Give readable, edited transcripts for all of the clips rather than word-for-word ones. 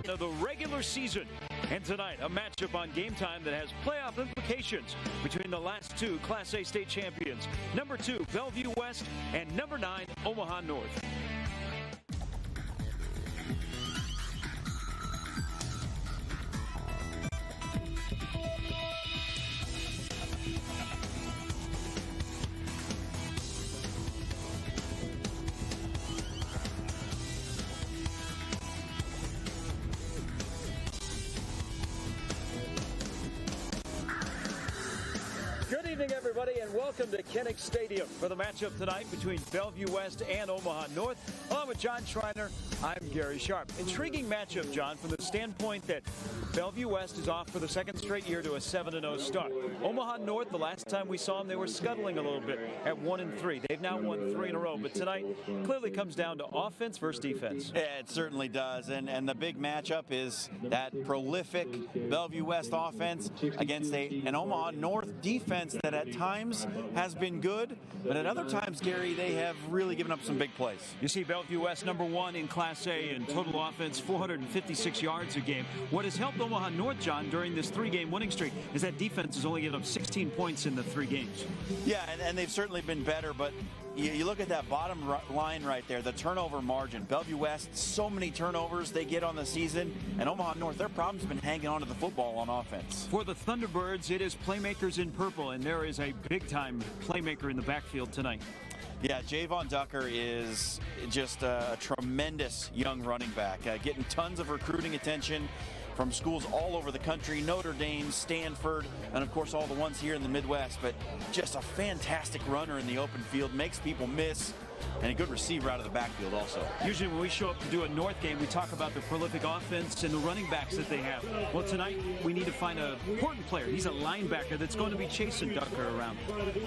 of the regular season. And tonight, a matchup on Game Time that has playoff implications between the last two Class A state champions, number 2, Bellevue West, and number 9, Omaha North. Good evening, everybody, and welcome to Kinnick Stadium for the matchup tonight between Bellevue West and Omaha North. Along with John Schreiner, I'm Gary Sharp. Intriguing matchup, John, from the standpoint that Bellevue West is off for the second straight year to a 7-0 start. Omaha North, the last time we saw them, they were scuttling a little bit at 1-3. They've now won 3 in a row, but tonight clearly comes down to offense versus defense. Yeah, it certainly does, and the big matchup is that prolific Bellevue West offense against an Omaha North defense that at times has been good, but at other times, Gary, they have really given up some big plays. You see Bellevue West number 1 in Class A in total offense, 456 yards a game. What has helped Omaha North, John, during this 3-game winning streak is that defense has only given up 16 points in the 3 games. Yeah, and they've certainly been better, but you look at that bottom line right there, the turnover margin. Bellevue West, so many turnovers they get on the season, and Omaha North, their problem's been hanging on to the football on offense. For the Thunderbirds, it is playmakers in purple, and there is a big-time playmaker in the backfield tonight. Yeah, Javon Ducker is just a tremendous young running back, getting tons of recruiting attention from schools all over the country, Notre Dame, Stanford, and of course all the ones here in the Midwest, but just a fantastic runner in the open field, makes people miss, and a good receiver out of the backfield also. Usually when we show up to do a North game, we talk about the prolific offense and the running backs that they have. Well, tonight we need to find an important player. He's a linebacker that's going to be chasing Ducker around.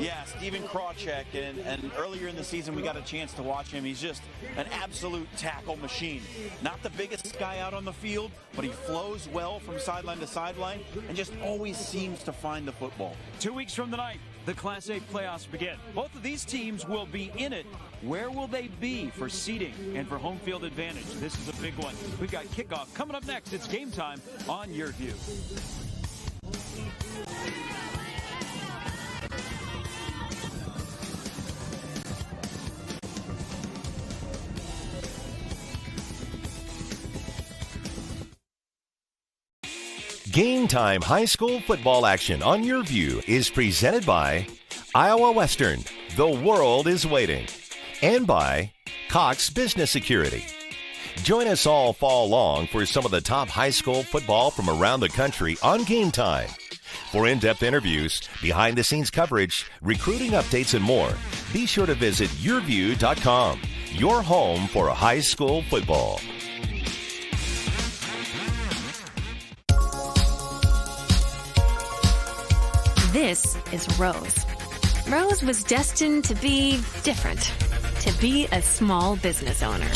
Yeah, Steven Krawcheck, and earlier in the season we got a chance to watch him. He's just an absolute tackle machine. Not the biggest guy out on the field, but he flows well from sideline to sideline and just always seems to find the football. 2 weeks from tonight, the Class A playoffs begin. Both of these teams will be in it. Where will they be for seeding and for home field advantage? This is a big one. We've got kickoff coming up next. It's Game Time on YurView. Game Time high school football action on YurView is presented by Iowa Western, the world is waiting, and by Cox Business Security. Join us all fall long for some of the top high school football from around the country on Game Time. For in-depth interviews, behind-the-scenes coverage, recruiting updates, and more, be sure to visit YurView.com, your home for high school football. This is Rose. Rose was destined to be different, to be a small business owner.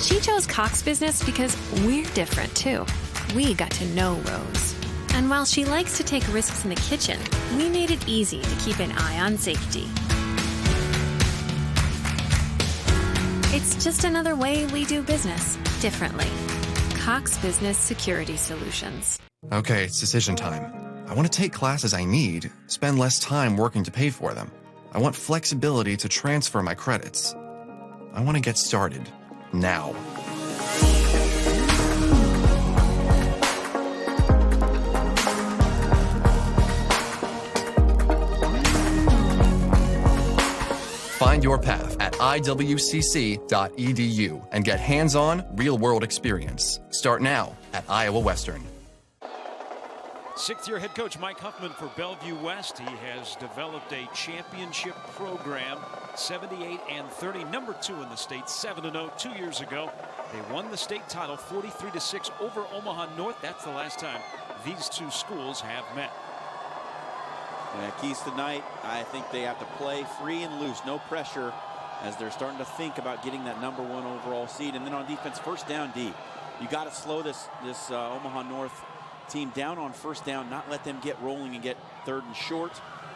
She chose Cox Business because we're different too. We got to know Rose. And while she likes to take risks in the kitchen, we made it easy to keep an eye on safety. It's just another way we do business differently. Cox Business Security Solutions. Okay, it's decision time. I want to take classes I need, spend less time working to pay for them. I want flexibility to transfer my credits. I want to get started now. Find your path at iwcc.edu and get hands-on, real-world experience. Start now at Iowa Western. Sixth-year head coach Mike Huffman for Bellevue West. He has developed a championship program, 78-30, number 2 in the state, 7-0 2 years ago. They won the state title 43-6 over Omaha North. That's the last time these two schools have met. Yeah, keys tonight, I think they have to play free and loose, no pressure, as they're starting to think about getting that number 1 overall seed. And then on defense, first down D. You got to slow this Omaha North team down on first down, not let them get rolling and get third and short,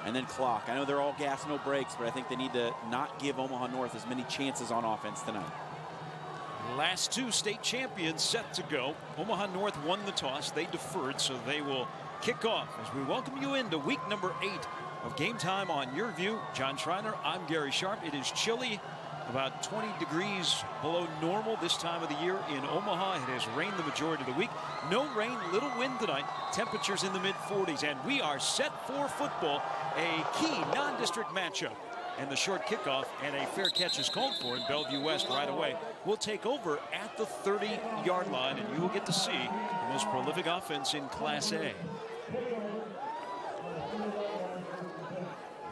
and then clock. I know they're all gas, no brakes, but I think they need to not give Omaha North as many chances on offense tonight. Last two state champions set to go. Omaha North won the toss. They deferred, so they will kick off as we welcome you into week number 8 of Game Time on YurView. John Schreiner, I'm Gary Sharp. It is chilly, about 20 degrees below normal this time of the year in Omaha. It has rained the majority of the week. No rain, little wind tonight. Temperatures in the mid-40s, and we are set for football, a key non-district matchup. And the short kickoff and a fair catch is called for in Bellevue West right away. We'll take over at the 30-yard line, and you will get to see the most prolific offense in Class A.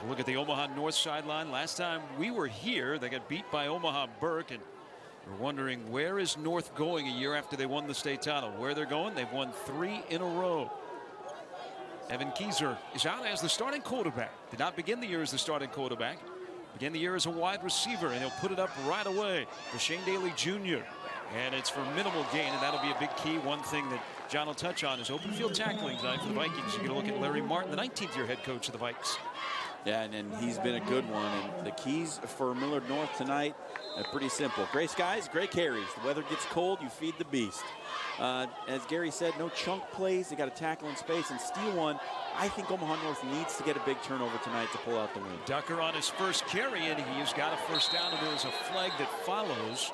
Look at the Omaha North sideline. Last time we were here, they got beat by Omaha Burke, and we're wondering, where is North going a year after they won the state title? Where they're going? They've won 3 in a row. Evan Kieser is out as the starting quarterback. Did not begin the year as the starting quarterback. Began the year as a wide receiver, and he'll put it up right away for Shane Daly Jr. And it's for minimal gain, and that'll be a big key. One thing that John will touch on is open field tackling tonight for the Vikings. You get a look at Larry Martin, the 19th-year head coach of the Vikes. Yeah, and he's been a good one. And the keys for Millard North tonight are pretty simple. Gray skies, gray carries. The weather gets cold, you feed the beast. As Gary said, no chunk plays. They got to tackle in space and steal one. I think Omaha North needs to get a big turnover tonight to pull out the win. Ducker on his first carry, and he has got a first down, and there's a flag that follows.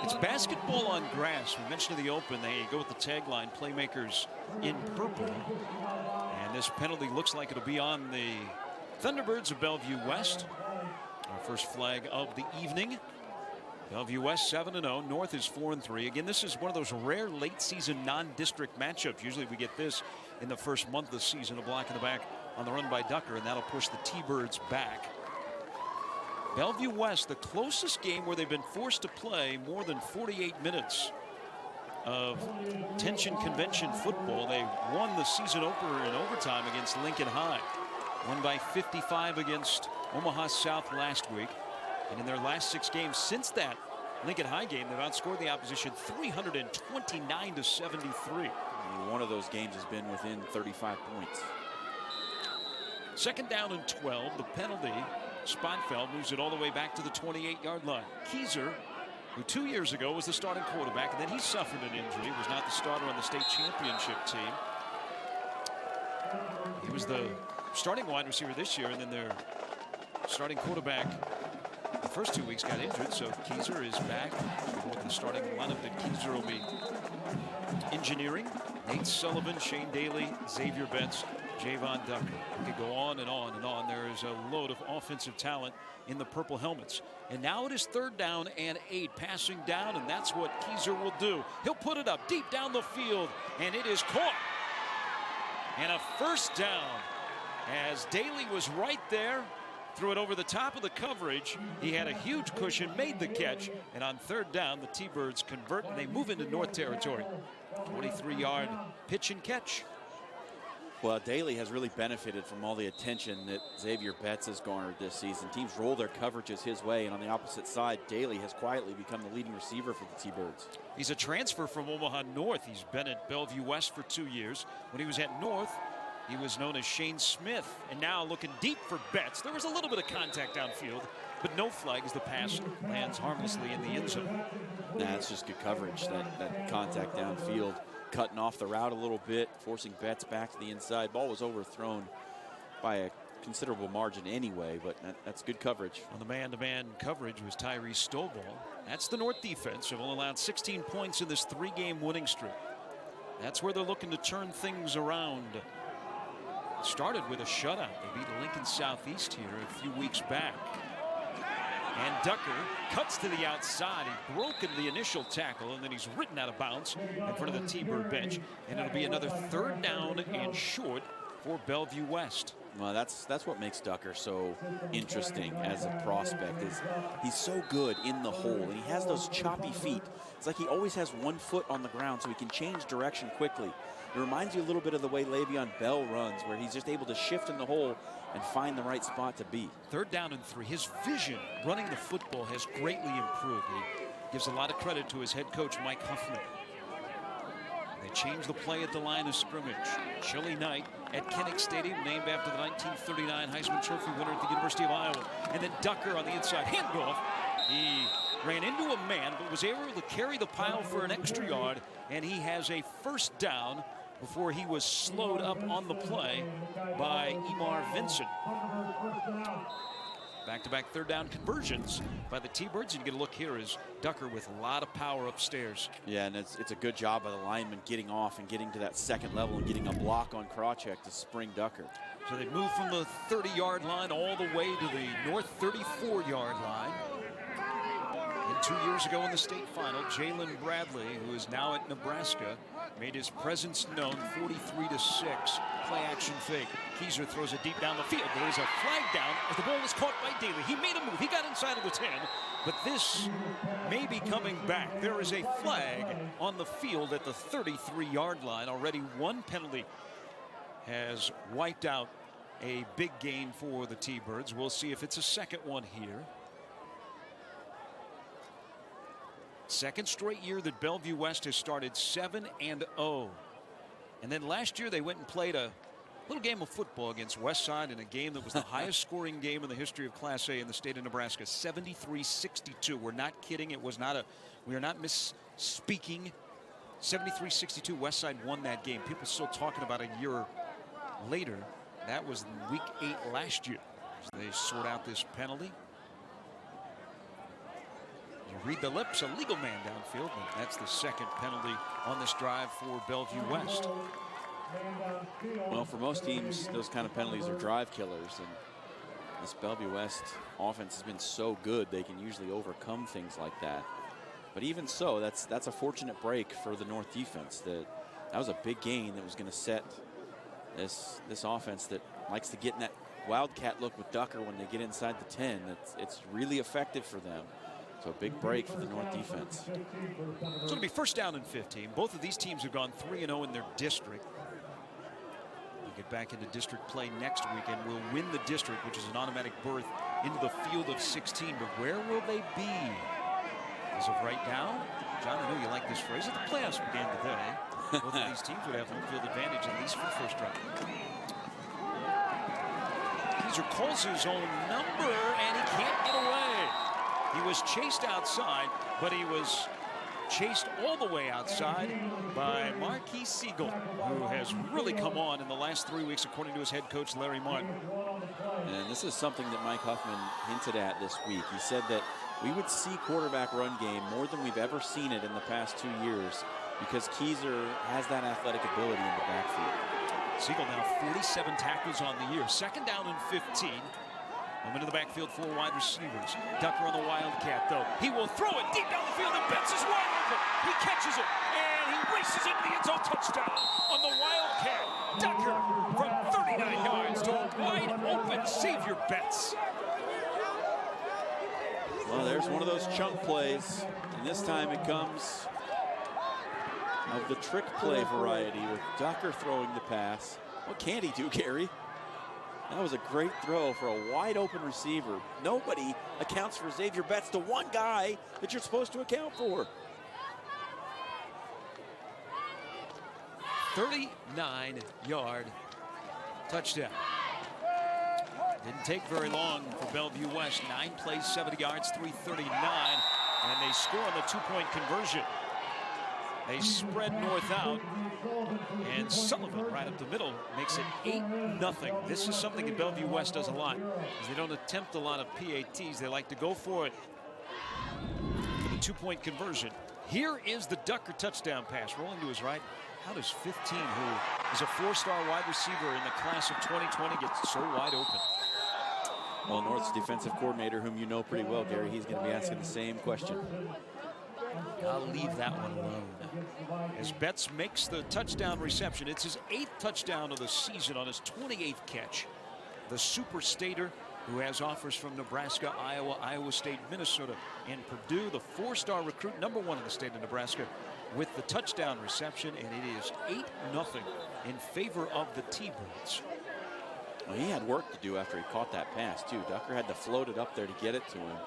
It's basketball on grass. We mentioned in the open, they go with the tagline, playmakers in purple. And this penalty looks like it'll be on the Thunderbirds of Bellevue West. Our first flag of the evening. Bellevue West 7-0. North is 4-3. Again, this is one of those rare late season non-district matchups. Usually we get this in the first month of the season. A block in the back on the run by Ducker, and that'll push the T-Birds back. Bellevue West, the closest game where they've been forced to play more than 48 minutes of tension convention football. They won the season opener in overtime against Lincoln High. Won by 55 against Omaha South last week. And in their last 6 games since that Lincoln High game, they've outscored the opposition 329-73. One of those games has been within 35 points. Second down and 12. The penalty. Spotfeld moves it all the way back to the 28-yard line. Kieser, who 2 years ago was the starting quarterback, and then he suffered an injury, was not the starter on the state championship team. He was the starting wide receiver this year, and then their starting quarterback the first 2 weeks got injured, so Kieser is back with the starting lineup that Kieser will be engineering. Nate Sullivan, Shane Daly, Xavier Betts, Javon Ducker. We could go on and on and on. There is a load of offensive talent in the purple helmets. And now it is 3rd down and 8, passing down, and that's what Kieser will do. He'll put it up deep down the field, and it is caught. And a first down, as Daly was right there, threw it over the top of the coverage. He had a huge cushion, made the catch, and on 3rd down, the T-Birds convert, and they move into North territory. 23-yard pitch and catch. Well, Daly has really benefited from all the attention that Xavier Betts has garnered this season. Teams roll their coverages his way, and on the opposite side, Daly has quietly become the leading receiver for the T-Birds. He's a transfer from Omaha North. He's been at Bellevue West for 2 years. When he was at North, he was known as Shane Smith, and now looking deep for Betts. There was a little bit of contact downfield, but no flag as the pass lands harmlessly in the end zone. That's just good coverage, that contact downfield. Cutting off the route a little bit, forcing Betts back to the inside. Ball was overthrown by a considerable margin anyway, but that's good coverage. On the man-to-man coverage was Tyree Stovall. That's the North defense. They've only allowed 16 points in this 3-game winning streak. That's where they're looking to turn things around. Started with a shutout. They beat Lincoln Southeast here a few weeks back. And Ducker cuts to the outside. He's broken the initial tackle, and then he's ridden out of bounds in front of the T-Bird bench. And it'll be another 3rd down and short for Bellevue West. Well, that's what makes Ducker so interesting as a prospect. Is he's so good in the hole, and he has those choppy feet. It's like he always has one foot on the ground, so he can change direction quickly. It reminds you a little bit of the way Le'Veon Bell runs, where he's just able to shift in the hole and find the right spot to be. 3rd down and 3. His vision running the football has greatly improved. He gives a lot of credit to his head coach, Mike Huffman. They changed the play at the line of scrimmage. Chilly night at Kinnick Stadium, named after the 1939 Heisman Trophy winner at the University of Iowa. And then Ducker on the inside handoff. He ran into a man, but was able to carry the pile for an extra yard, and he has a first down before he was slowed up on the play by Emar Vincent. Back-to-back third down conversions by the T-Birds. And you get a look here is Ducker with a lot of power upstairs. Yeah, and it's a good job by the lineman getting off and getting to that second level and getting a block on Krawcheck to spring Ducker. So they moved from the 30-yard line all the way to the north 34-yard line. And 2 years ago in the state final, Jalen Bradley, who is now at Nebraska, made his presence known. 43-6, play action fake. Kieser throws it deep down the field. There is a flag down as the ball is caught by Daly. He made a move. He got inside of the 10, but this may be coming back. There is a flag on the field at the 33-yard line. Already one penalty has wiped out a big gain for the T-Birds. We'll see if it's a second one here. Second straight year that Bellevue West has started 7-0. And then last year they went and played a little game of football against Westside in a game that was the highest scoring game in the history of Class A in the state of Nebraska. 73-62. We're not kidding. It was not a, we are not misspeaking. 73-62, Westside won that game. People still talking about a year later. That was week 8 last year. So they sort out this penalty. You read the lips, a legal man downfield, and that's the second penalty on this drive for Bellevue West. Well, for most teams, those kind of penalties are drive killers, and this Bellevue West offense has been so good they can usually overcome things like that. But even so, that's a fortunate break for the North defense. That was a big gain that was going to set this offense that likes to get in that wildcat look with Ducker when they get inside the 10. It's really effective for them. So a big break for the North defense. So it'll be first down and 15. Both of these teams have gone 3-0 in their district. We'll get back into district play next weekend. We'll win the district, which is an automatic berth into the field of 16. But where will they be? As of right now, John, I know you like this phrase. If the playoffs began today, both of these teams would have home field advantage, at least for the first round. Kieser calls his own number, and he can't get away. He was chased outside, but he was chased all the way outside by Marquis Siegel, who has really come on in the last 3 weeks, according to his head coach, Larry Martin. And this is something that Mike Huffman hinted at this week. He said that we would see quarterback run game more than we've ever seen it in the past 2 years because Kieser has that athletic ability in the backfield. Siegel now 47 tackles on the year. Second down and 15. Home into the backfield, 4 wide receivers. Ducker on the Wildcat, though. He will throw it deep down the field, and Betts is wide open. He catches it, and he races into the end zone. Touchdown on the Wildcat. Ducker from 39 yards to a wide open Xavier Betts. Well, there's one of those chunk plays, and this time it comes of the trick play variety with Ducker throwing the pass. What can he do, Gary? That was a great throw for a wide open receiver. Nobody accounts for Xavier Betts, the one guy that you're supposed to account for. 39-yard touchdown. Didn't take very long for Bellevue West. 9 plays, 70 yards, 339, and they score on the 2-point conversion. They spread North out, and Sullivan right up the middle makes it 8-0. This is something that Bellevue West does a lot, because they don't attempt a lot of PATs. They like to go for it for the 2-point conversion. Here is the Ducker touchdown pass. Rolling to his right. How does 15, who is a 4-star wide receiver in the class of 2020, get so wide open? Well, North's defensive coordinator, whom you know pretty well, Gary, he's going to be asking the same question. I'll leave that one alone. As Betts makes the touchdown reception, it's his 8th touchdown of the season on his 28th catch. The super stater who has offers from Nebraska, Iowa, Iowa State, Minnesota, and Purdue, the 4-star recruit, #1 in the state of Nebraska, with the touchdown reception, and it is 8-0 in favor of the T-Birds. Well, he had work to do after he caught that pass, too. Ducker had to float it up there to get it to him.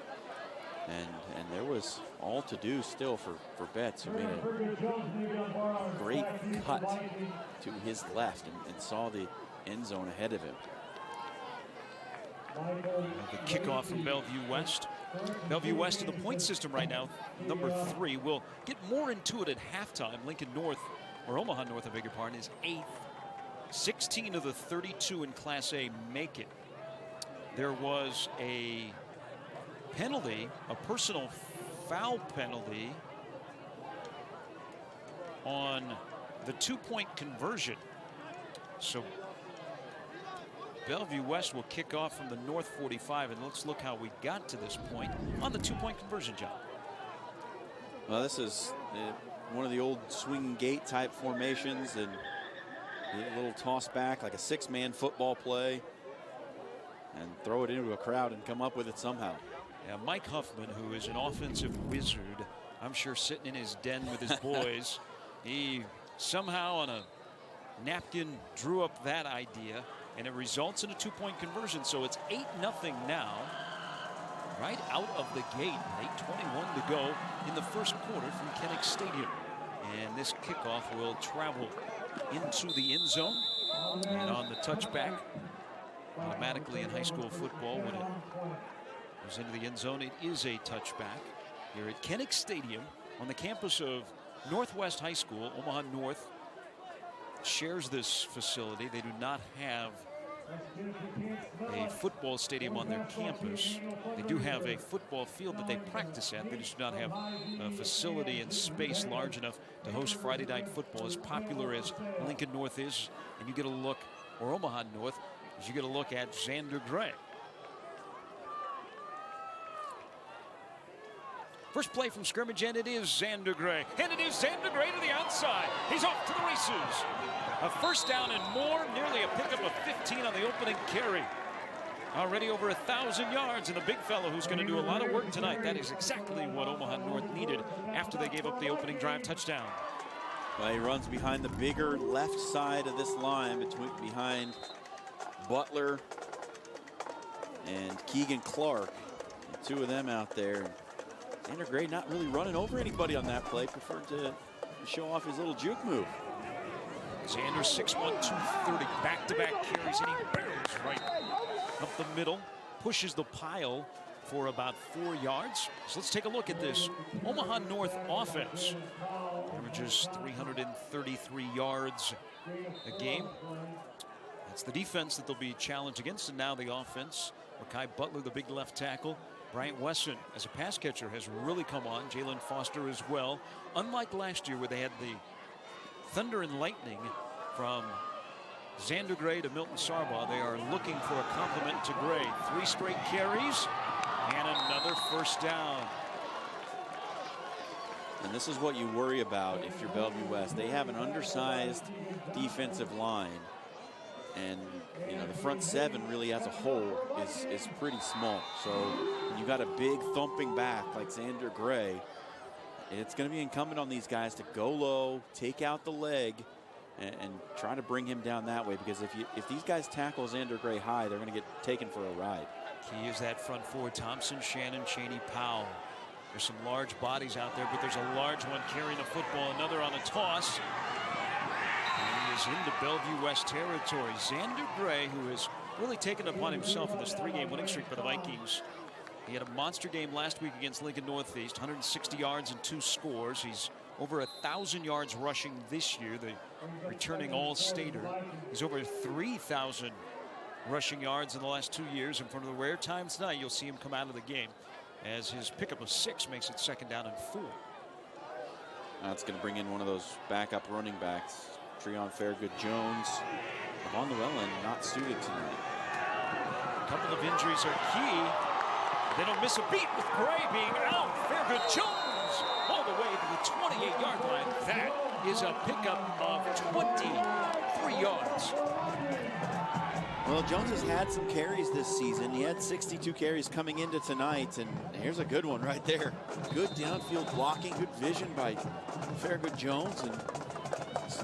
And there was all to do still for Betts, who made a great cut to his left and saw the end zone ahead of him. The kickoff from Bellevue West. Bellevue West in the point system right now, number 3. We'll get more into it at halftime. Lincoln North, or Omaha North, I beg your pardon, is 8th. 16 of the 32 in Class A make it. There was a penalty, a personal foul penalty on the 2-point conversion. So Bellevue West will kick off from the north 45, and let's look how we got to this point on the 2-point conversion, John. Well, this is one of the old swing gate type formations, and a little toss back like a 6-man football play and throw it into a crowd and come up with it somehow. Yeah, Mike Huffman, who is an offensive wizard, I'm sure sitting in his den with his boys, he somehow on a napkin drew up that idea, and it results in a 2-point conversion. So it's 8-0 now, right out of the gate. 8:21 to go in the first quarter from Kinnick Stadium. And this kickoff will travel into the end zone. And on the touchback, automatically in high school football, when it goes into the end zone, it is a touchback. Here at Kinnick Stadium on the campus of Northwest High School. Omaha North shares this facility. They do not have a football stadium on their campus. They do have a football field that they practice at. They just do not have a facility and space large enough to host Friday night football, as popular as Lincoln North is. And you get a look, or Omaha North, as you get a look at Xander Gray. First play from scrimmage, and it is Xander Gray. And it is Xander Gray to the outside. He's off to the races. A first down and more, nearly a pickup of 15 on the opening carry. Already over 1,000 yards, and the big fellow who's going to do a lot of work tonight. That is exactly what Omaha North needed after they gave up the opening drive touchdown. Well, he runs behind the bigger left side of this line, behind Butler and Keegan Clark. The 2 of them out there. Xander Gray not really running over anybody on that play, preferred to show off his little juke move. Xander 6'1", 230, back-to-back carries, and he barrels right up the middle, pushes the pile for about 4 yards. So let's take a look at this Omaha North offense. Averages 333 yards a game. That's the defense that they'll be challenged against, and now the offense. Makai Butler, the big left tackle. Bryant Wesson, as a pass catcher, has really come on. Jalen Foster as well. Unlike last year, where they had the thunder and lightning from Xander Gray to Milton Sarbaugh, they are looking for a compliment to Gray. 3 straight carries and another first down. And this is what you worry about if you're Bellevue West. They have an undersized defensive line, and you know the front 7 really as a whole is pretty small. So when you got a big thumping back like Xander Gray, it's going to be incumbent on these guys to go low, take out the leg, and try to bring him down that way. Because if these guys tackle Xander Gray high, they're going to get taken for a ride. Key is that front 4: Thompson, Shannon, Cheney, Powell. There's some large bodies out there, but there's a large one carrying the football. Another on a toss. He is into Bellevue West territory. Xander Gray, who has really taken it upon himself in this 3-game winning streak for the Vikings. He had a monster game last week against Lincoln Northeast, 160 yards and 2 scores. He's over 1,000 yards rushing this year, the returning all-stater. He's over 3,000 rushing yards in the last 2 years. And for the rare times tonight, you'll see him come out of the game as his pickup of 6 makes it 2nd down and 4. That's going to bring in one of those backup running backs. Treon Fairgood-Jones on the well and not suited tonight. A couple of injuries are key. They don't miss a beat with Gray being out. Fairgood-Jones all the way to the 28-yard line. That is a pickup of 23 yards. Well, Jones has had some carries this season. He had 62 carries coming into tonight, and here's a good one right there. Good downfield blocking, good vision by Fairgood-Jones, and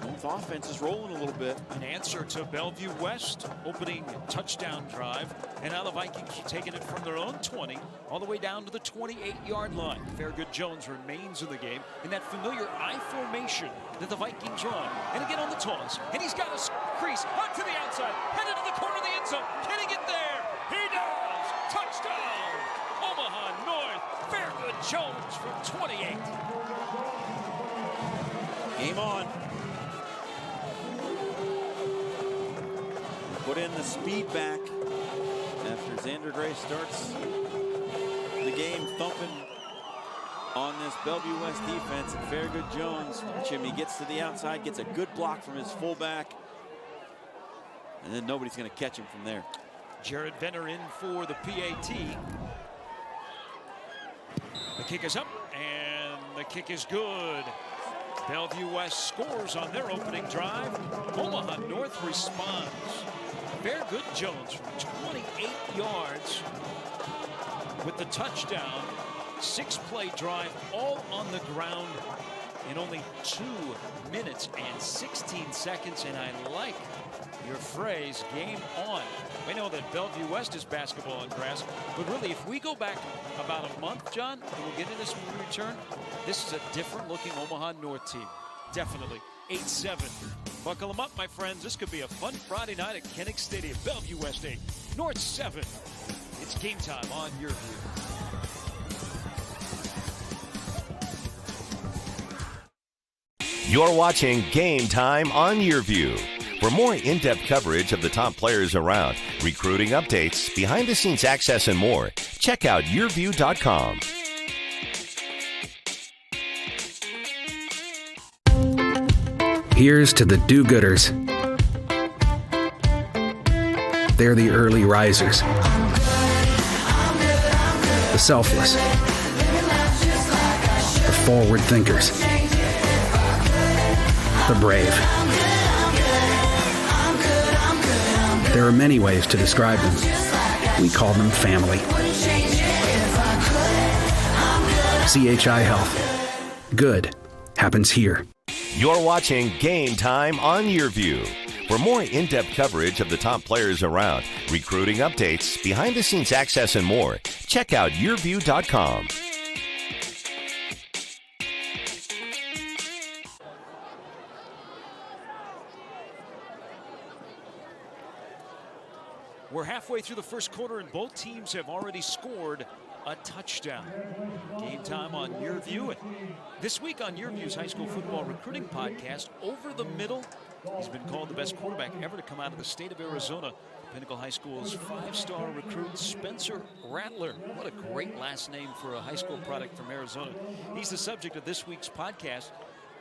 North offense is rolling a little bit. An answer to Bellevue West opening touchdown drive, and now the Vikings are taking it from their own 20 all the way down to the 28-yard line. Fairgood-Jones remains in the game in that familiar I formation that the Vikings run. And again on the toss, and he's got a crease out to the outside, headed to the corner of the end zone. Can he get there? He does! Touchdown! Omaha North. Fairgood Jones from 28. Game on. Put in the speed back after Xander Gray starts the game thumping on this Bellevue West defense. And Fairgood Jones, watch him, he gets to the outside, gets a good block from his fullback, and then nobody's going to catch him from there. Jared Venner in for the PAT. The kick is up, and the kick is good. Bellevue West scores on their opening drive. Omaha North responds. Fairgood Jones from 28 yards with the touchdown. 6-play drive, all on the ground in only 2 minutes and 16 seconds. And I like your phrase, game on. We know that Bellevue West is basketball and grass, but really, if we go back about a month, John, and we'll get into this when we return, this is a different looking Omaha North team. Definitely. 8-7. Buckle them up, my friends. This could be a fun Friday night at Kinnick Stadium. Bellevue West 8, North 7. It's game time on YurView. You're watching Game Time on YurView. For more in-depth coverage of the top players around, recruiting updates, behind-the-scenes access, and more, check out YurView.com. Here's to the do-gooders. They're the early risers, the selfless, the forward thinkers, the brave. There are many ways to describe them. We call them family. CHI Health. Good happens here. You're watching Game Time on YurView. For more in-depth coverage of the top players around, recruiting updates, behind-the-scenes access, and more, check out YurView.com. We're halfway through the first quarter, and both teams have already scored a touchdown. Game time on YurView. And this week on YurView's high school football recruiting podcast, Over the Middle, he's been called the best quarterback ever to come out of the state of Arizona. Pinnacle High School's 5-star recruit, Spencer Rattler. What a great last name for a high school product from Arizona. He's the subject of this week's podcast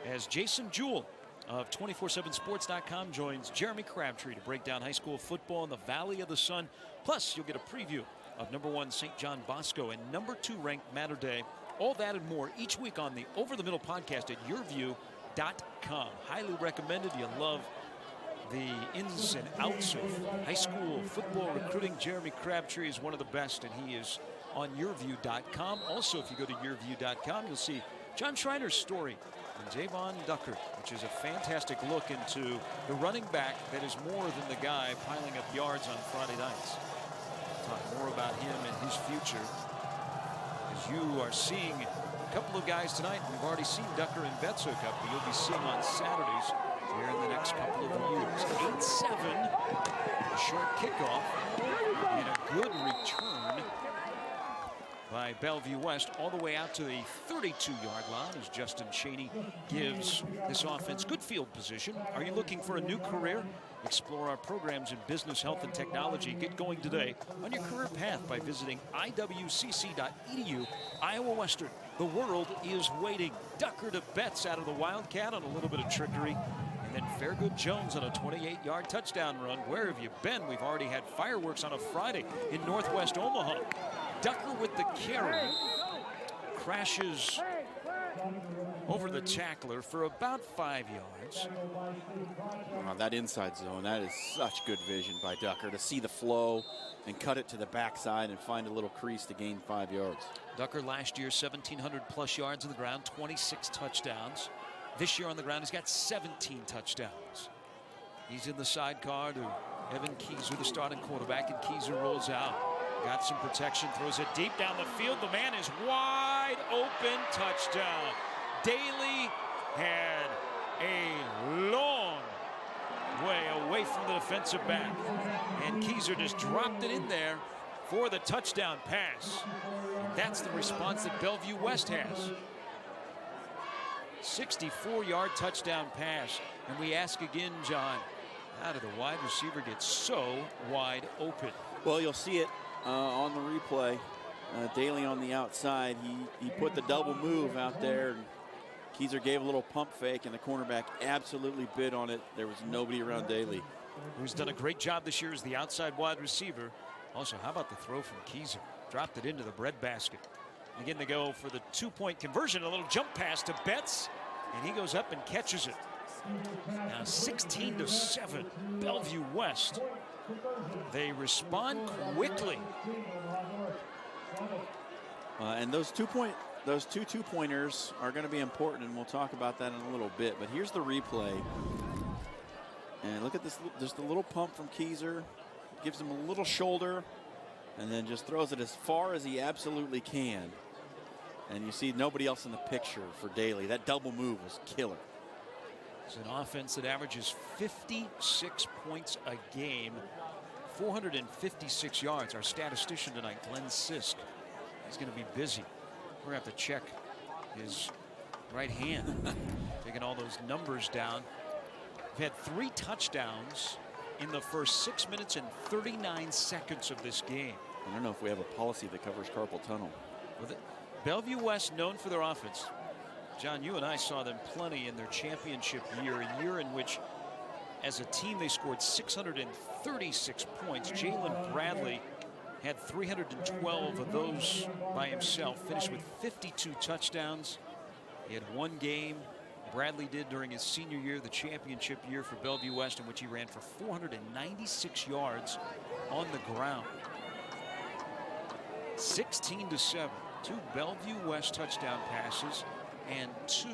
as Jason Jewell of 247sports.com joins Jeremy Crabtree to break down high school football in the Valley of the Sun. Plus, you'll get a preview of #1 St. John Bosco and #2 ranked Mater Dei. All that and more each week on the Over the Middle podcast at YurView.com. Highly recommended. You love the ins and outs of high school football recruiting. Jeremy Crabtree is one of the best, and he is on YurView.com. Also, if you go to YurView.com, you'll see John Schreiner's story and Javon Ducker, which is a fantastic look into the running back that is more than the guy piling up yards on Friday nights. We'll talk more about him and his future as you are seeing a couple of guys tonight. We've already seen Ducker and Betso Cup, but you'll be seeing on Saturdays here in the next couple of years. 8-7, a short kickoff, and a good return by Bellevue West all the way out to the 32-yard line as Justin Cheney gives this offense good field position. Are you looking for a new career? Explore our programs in business, health, and technology. Get going today on your career path by visiting iwcc.edu. Iowa Western, the world is waiting. Ducker to Betts out of the Wildcat on a little bit of trickery. And then Fairgood Jones on a 28-yard touchdown run. Where have you been? We've already had fireworks on a Friday in Northwest Omaha. Ducker with the carry, crashes over the tackler for about 5 yards. Wow, that inside zone, that is such good vision by Ducker to see the flow and cut it to the backside and find a little crease to gain 5 yards. Ducker last year, 1,700 plus yards on the ground, 26 touchdowns. This year on the ground, he's got 17 touchdowns. He's in the sidecar to Evan Kieser, the starting quarterback, and Kieser rolls out. Got some protection, throws it deep down the field. The man is wide open, touchdown. Daly had a long way away from the defensive back, and Kieser just dropped it in there for the touchdown pass. And that's the response that Bellevue West has. 64-yard touchdown pass. And we ask again, John, how did the wide receiver get so wide open? Well, you'll see it on the replay. Daly on the outside. He put the double move out there. And Kieser gave a little pump fake, and the cornerback absolutely bid on it. There was nobody around Daly. Who's done a great job this year as the outside wide receiver. Also, how about the throw from Kieser? Dropped it into the breadbasket. Again, they go for the two-point conversion. A little jump pass to Betts, and he goes up and catches it. Now 16-7, Bellevue West. They respond quickly. And those two two-pointers are going to be important, and we'll talk about that in a little bit. But here's the replay. And look at this, just a little pump from Kieser. Gives him a little shoulder, and then just throws it as far as he absolutely can. And you see nobody else in the picture for Daly. That double move was killer. It's an offense that averages 56 points a game, 456 yards. Our statistician tonight, Glenn Sisk, he's going to be busy. We're going to have to check his right hand, taking all those numbers down. We've had 3 touchdowns in the first 6 minutes and 39 seconds of this game. I don't know if we have a policy that covers carpal tunnel. With it, Bellevue West, known for their offense. John, you and I saw them plenty in their championship year, a year in which, as a team, they scored 636 points. Jalen Bradley had 312 of those by himself, finished with 52 touchdowns. He had 1 game. Bradley did during his senior year, the championship year for Bellevue West, in which he ran for 496 yards on the ground. 16-7, 2 Bellevue West touchdown passes and 2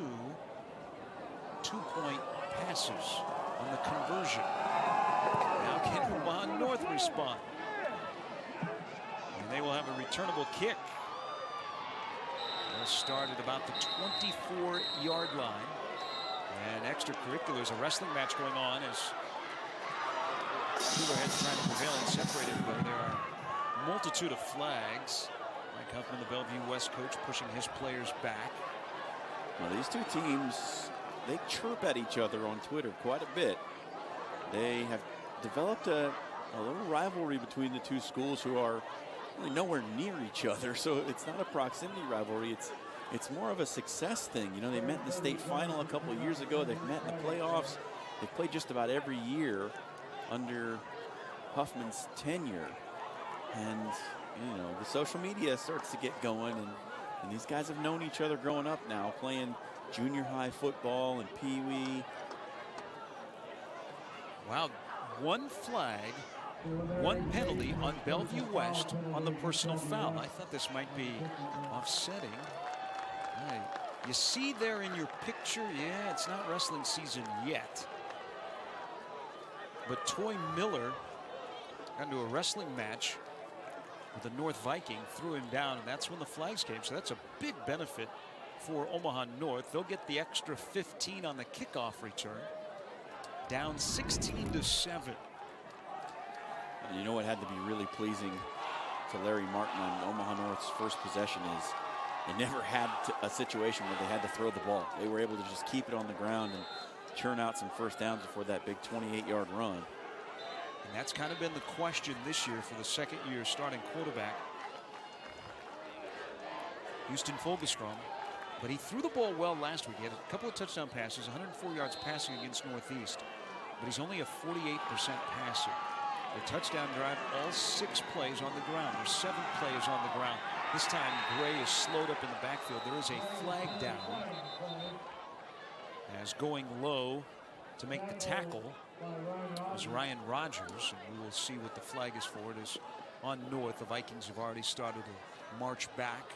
two-point passes on the conversion. Now can Omaha North respond? And they will have a returnable kick. They'll start at about the 24-yard line. And extracurriculars, a wrestling match going on as cooler heads trying to prevail and separated, but there are a multitude of flags. Mike Huffman, the Bellevue West coach, pushing his players back. Well, these two teams, they chirp at each other on Twitter quite a bit. They have developed a little rivalry between the two schools who are really nowhere near each other. So it's not a proximity rivalry. It's more of a success thing. You know, they met in the state final a couple of years ago. They've met in the playoffs. They've played just about every year under Huffman's tenure. And, you know, the social media starts to get going. And these guys have known each other growing up now, playing junior high football and pee-wee. Wow, 1 flag, 1 penalty on Bellevue West on the personal foul. I thought this might be offsetting. You see there in your picture, yeah, it's not wrestling season yet. But Toy Miller got into a wrestling match with the North Viking, threw him down, and that's when the flags came. So that's a big benefit for Omaha North. They'll get the extra 15 on the kickoff return. Down 16-7. And you know what had to be really pleasing to Larry Martin on Omaha North's first possession is they never had a situation where they had to throw the ball. They were able to just keep it on the ground and churn out some first downs before that big 28-yard run. And that's kind of been the question this year for the second-year starting quarterback, Houston Fulgestrom. But he threw the ball well last week. He had a couple of touchdown passes, 104 yards passing against Northeast. But he's only a 48% passer. The touchdown drive, all 6 plays on the ground. There's 7 plays on the ground. This time, Gray is slowed up in the backfield. There is a flag down as going low to make the tackle was Ryan Rogers. And we will see what the flag is for. It is on North. The Vikings have already started to march back.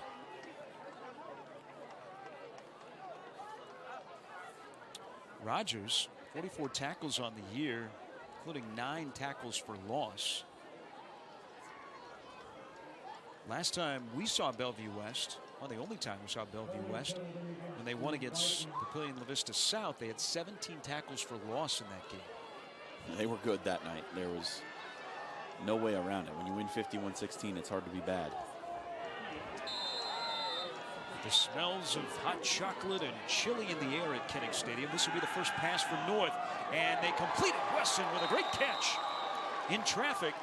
Rogers, 44 tackles on the year, including 9 tackles for loss. Last time we saw Bellevue West, well, the only time we saw Bellevue West, when they won against Papillion La Vista South, they had 17 tackles for loss in that game. They were good that night. There was no way around it. When you win 51-16, it's hard to be bad. The smells of hot chocolate and chili in the air at Kinnick Stadium. This will be the first pass for North, and they complete it. Wesson with a great catch in traffic.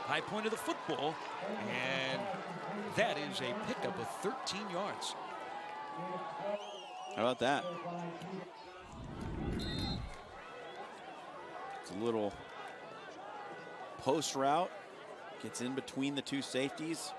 High point of the football, and that is a pickup of 13 yards. How about that? It's a little post route. Gets in between the two safeties.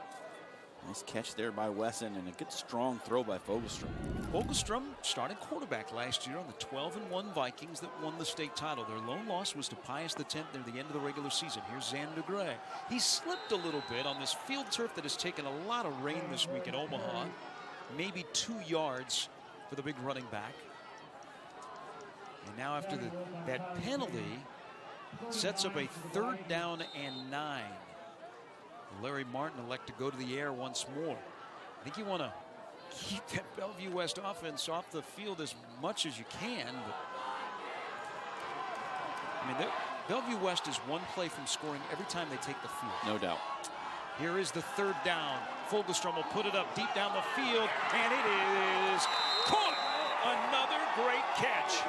Nice catch there by Wesson, and a good strong throw by Fogelstrom. Fogelstrom started quarterback last year on the 12-1 Vikings that won the state title. Their lone loss was to Pius X near the end of the regular season. Here's Xander Gray. He slipped a little bit on this field turf that has taken a lot of rain this week in Omaha. Maybe 2 yards for the big running back. And now after that penalty, sets up a 3rd down and 9. Larry Martin elect to go to the air once more. I think you want to keep that Bellevue West offense off the field as much as you can. But I mean, Bellevue West is one play from scoring every time they take the field. No doubt. Here is the 3rd down. Fogelstrom will put it up deep down the field, and it is caught. Another great catch.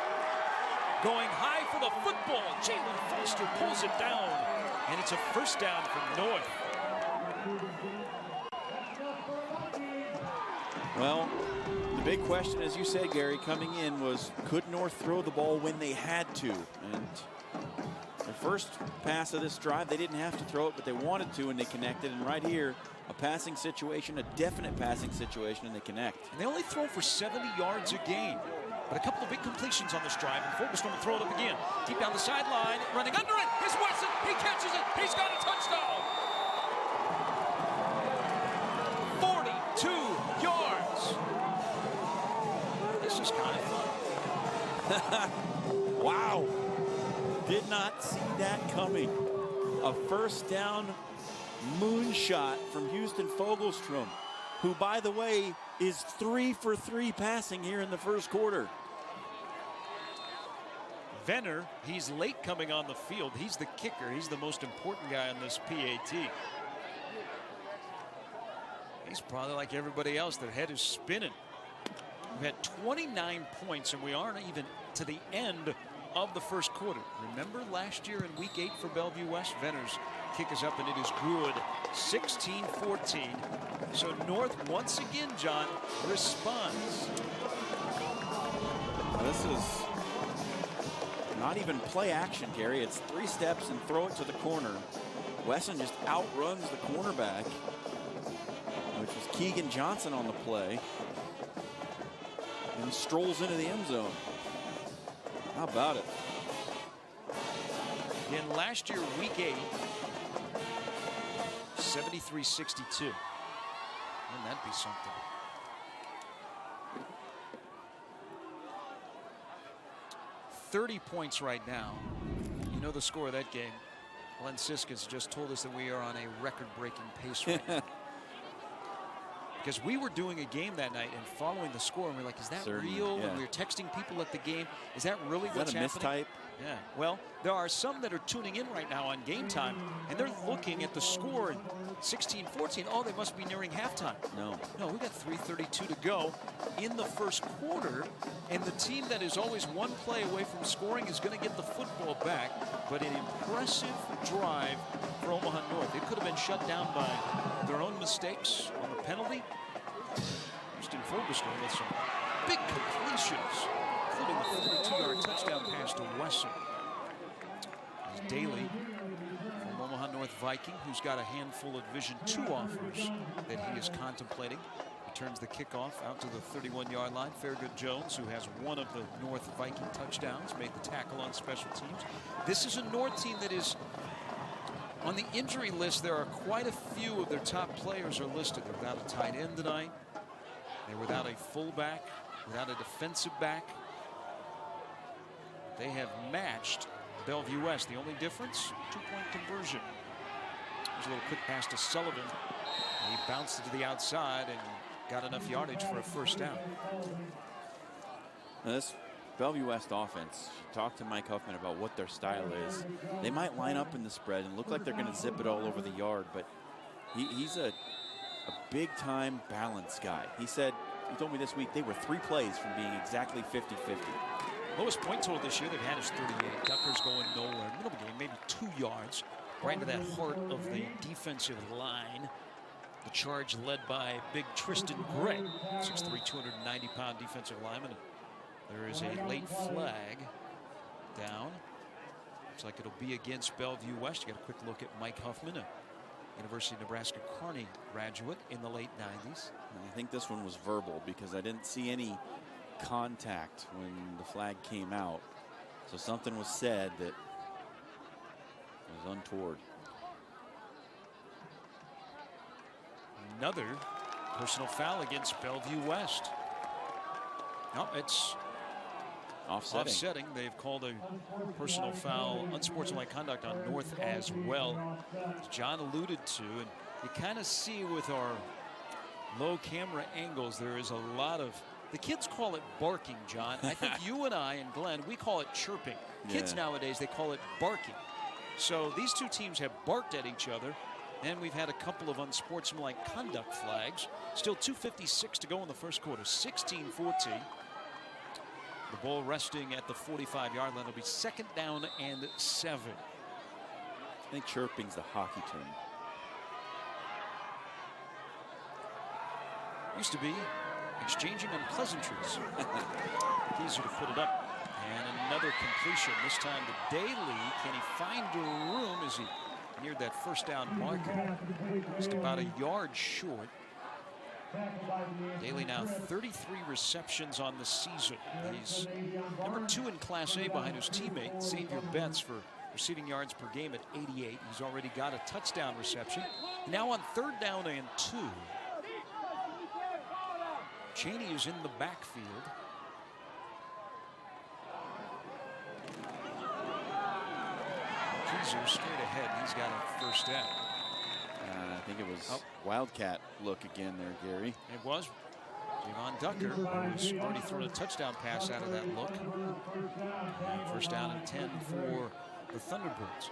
Going high for the football. Jalen Foster pulls it down, and it's a 1st down from North. Well, the big question, as you said, Gary, coming in was, could North throw the ball when they had to? And their first pass of this drive, they didn't have to throw it, but they wanted to, and they connected. And right here, a passing situation, a definite passing situation, and they connect. And they only throw for 70 yards a game. But a couple of big completions on this drive, and Fogelstrom will throw it up again. Deep down the sideline, running under it. Here's Wesson. He catches it. He's got a touchdown. 42 yards. This is kind of fun. Wow. Did not see that coming. A 1st down moonshot from Houston Fogelstrom, who, by the way, is 3 for 3 passing here in the 1st quarter. Venner, he's late coming on the field. He's the kicker. He's the most important guy on this PAT. He's probably like everybody else. Their head is spinning. We've had 29 points, and we aren't even to the end of the 1st quarter. Remember last year in week 8 for Bellevue West? Venner's kick is up, and it is good. 16-14. So North once again, John, responds. This is not even play action, Gary. It's 3 steps and throw it to the corner. Wesson just outruns the cornerback, which was Keegan Johnson on the play, and strolls into the end zone. How about it? In last year, week 8, 73-62. Wouldn't that be something? $30 points right now. You know the score of that game. Glenn Siskis just told us that we are on a record-breaking pace right now. Because we were doing a game that night and following the score, and we're like, is that real? Yeah. And we were texting people at the game. Is that really what's happening? Mistype? Yeah. Well, there are some that are tuning in right now on Game Time, and they're looking at the score and 16-14. Oh, they must be nearing halftime. No, we got 3:32 to go in the 1st quarter, and the team that is always one play away from scoring is going to get the football back. But an impressive drive for Omaha North. It could have been shut down by their own mistakes on the penalty. Houston Fogelstrom with some big completions, including the 42-yard touchdown pass to Wesson. As Daly from Omaha North Viking, who's got a handful of Division II offers that he is contemplating, returns the kickoff out to the 31-yard line. Fairgood Jones, who has one of the North Viking touchdowns, made the tackle on special teams. This is a North team that is on the injury list. There are quite a few of their top players are listed. They're without a tight end tonight. They're without a fullback, without a defensive back. They have matched Bellevue West. The only difference, 2-point conversion. There's a little quick pass to Sullivan. He bounced it to the outside and got enough yardage for a 1st down. This Bellevue West offense, talk to Mike Huffman about what their style is. They might line up in the spread and look like they're going to zip it all over the yard, but he's a big-time balance guy. He told me this week they were 3 plays from being exactly 50-50. Lowest point total this year they've had is 38. Ducker's going nowhere. Middle of the game, maybe 2 yards. Right into that heart of the defensive line. The charge led by big Tristan Gray, 6'3", 290-pound defensive lineman. There is a late flag down. Looks like it'll be against Bellevue West. You got a quick look at Mike Huffman, a University of Nebraska Kearney graduate in the late 90s. I think this one was verbal because I didn't see any contact when the flag came out. So something was said that was untoward. Another personal foul against Bellevue West. No, it's offsetting. They've called a personal foul, unsportsmanlike conduct on North as well. As John alluded to, and you kind of see with our low camera angles, there is a lot of, the kids call it barking, John. I think you and I and Glenn, we call it chirping. Kids nowadays, they call it barking. So these two teams have barked at each other, and we've had a couple of unsportsmanlike conduct flags. Still 2:56 to go in the first quarter, 16-14. The ball resting at the 45-yard line. It'll be 2nd down and 7. I think chirping's the hockey term. Used to be exchanging unpleasantries. Easier to put it up. And another completion. This time to Daly. Can he find a room as he neared that 1st down marker? Just about a yard short. Daly now 33 receptions on the season. He's number 2 in Class A behind his teammate Xavier Betts for receiving yards per game at 88. He's already got a touchdown reception. Now on 3rd down and 2. Cheney is in the backfield. Kieser straight ahead. He's got a 1st down. I think it was Wildcat look again there, Gary. It was. Javon Ducker who's already thrown a touchdown pass out of that look. And 1st down and 10 for the Thunderbirds.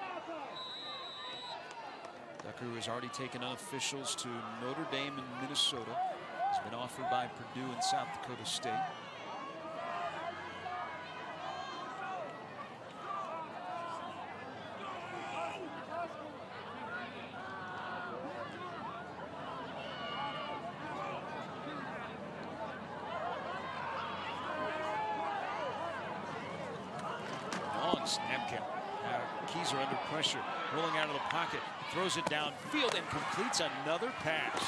Ducker has already taken unofficials to Notre Dame and Minnesota. He's been offered by Purdue and South Dakota State. Snap count. Kieser under pressure, rolling out of the pocket, throws it downfield and completes another pass.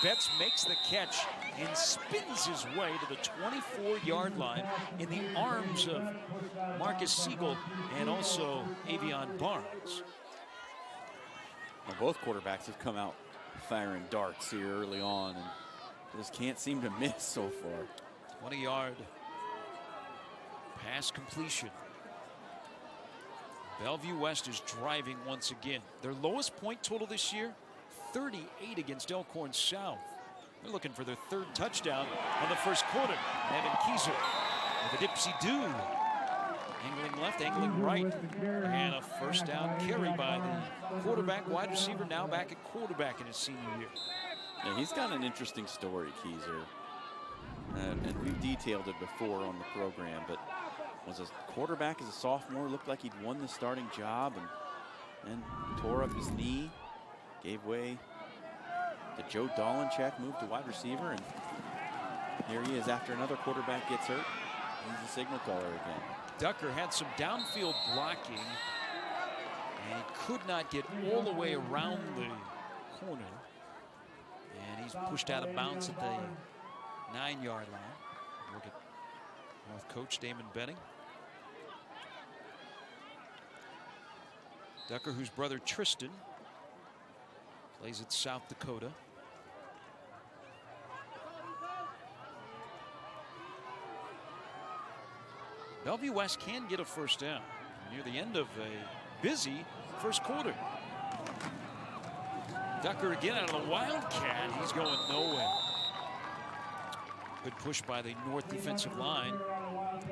Betts makes the catch and spins his way to the 24-yard line in the arms of Marcus Siegel and also Aveon Barnes. Well, both quarterbacks have come out firing darts here early on and just can't seem to miss so far. 20-yard pass completion. Bellevue West is driving once again. Their lowest point total this year, 38 against Elkhorn South. They're looking for their 3rd touchdown on the 1st quarter. Evan Kieser with a dipsy-do. Angling left, angling right. And a 1st down carry by the quarterback, wide receiver, now back at quarterback in his senior year. Yeah, he's got an interesting story, Kieser. And we've detailed it before on the program, but was a quarterback as a sophomore, looked like he'd won the starting job and tore up his knee, gave way to Joe Dolenchek, moved to wide receiver, and here he is after another quarterback gets hurt. He's a signal caller again. Ducker had some downfield blocking, and he could not get all the way around the corner, and he's pushed out of bounds at the 9-yard line. Look at North coach Damon Benning. Ducker, whose brother Tristan plays at South Dakota. Bellevue West can get a 1st down near the end of a busy 1st quarter. Ducker again out of the Wildcat. He's going nowhere. Good push by the North defensive line.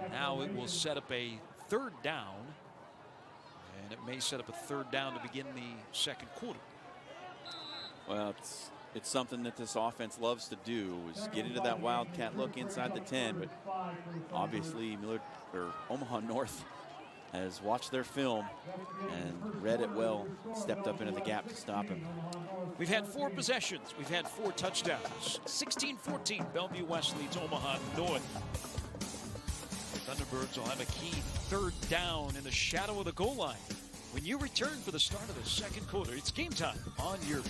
Now it will set up a third down. And it may set up a third down to begin the second quarter. Well, it's something that this offense loves to do, is get into that wildcat look inside the 10. But obviously Omaha North has watched their film and read it well, stepped up into the gap to stop him. We've had 4 possessions. We've had 4 touchdowns. 16-14, Bellevue West leads Omaha North. Thunderbirds will have a key third down in the shadow of the goal line. When you return for the start of the second quarter, it's game time on YurView.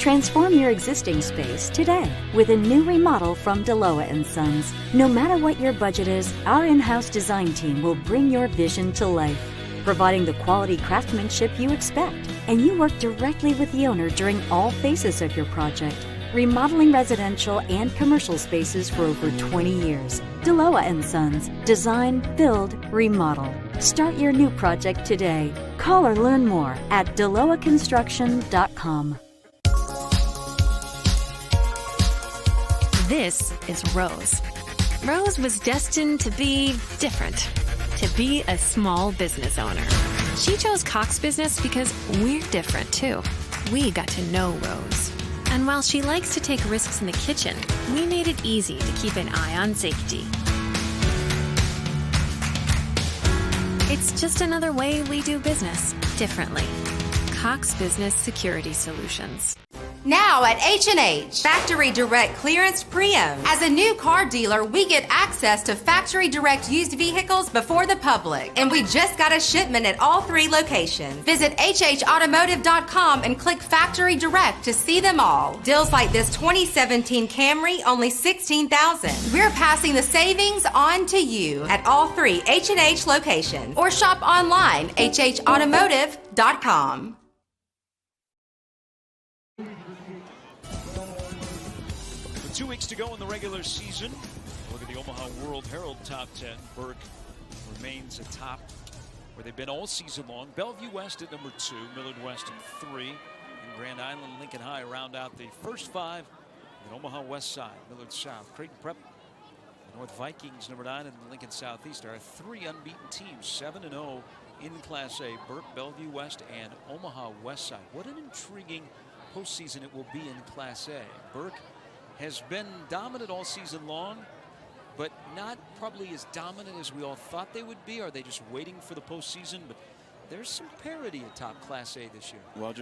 Transform your existing space today with a new remodel from DeLoa & Sons. No matter what your budget is, our in-house design team will bring your vision to life, providing the quality craftsmanship you expect. And you work directly with the owner during all phases of your project, remodeling residential and commercial spaces for over 20 years. DeLoa & Sons. Design, build, remodel. Start your new project today. Call or learn more at deloaconstruction.com. This is Rose. Rose was destined to be different, to be a small business owner. She chose Cox Business because we're different too. We got to know Rose. And while she likes to take risks in the kitchen, we made it easy to keep an eye on safety. It's just another way we do business differently. Cox Business Security Solutions. Now at H&H, Factory Direct Clearance Pre-Owned. As a new car dealer, we get access to Factory Direct used vehicles before the public. And we just got a shipment at all 3 locations. Visit hhautomotive.com and click Factory Direct to see them all. Deals like this 2017 Camry, only $16,000. We're passing the savings on to you at all 3 H&H locations. Or shop online, hhautomotive.com. With 2 weeks to go in the regular season, look at the Omaha World Herald top 10. Burke remains atop where they've been all season long. Bellevue West at number 2, Millard West at 3, and Grand Island and Lincoln High round out the first 5. And Omaha West side, Millard South, Creighton Prep, the North Vikings number 9, and the Lincoln Southeast are 3 unbeaten teams, 7-0 in Class A. Burke, Bellevue West, and Omaha West side. What an intriguing postseason it will be in Class A. Burke has been dominant all season long, but not probably as dominant as we all thought they would be. Are they just waiting for the postseason? But there's some parity atop Class A this year. Well,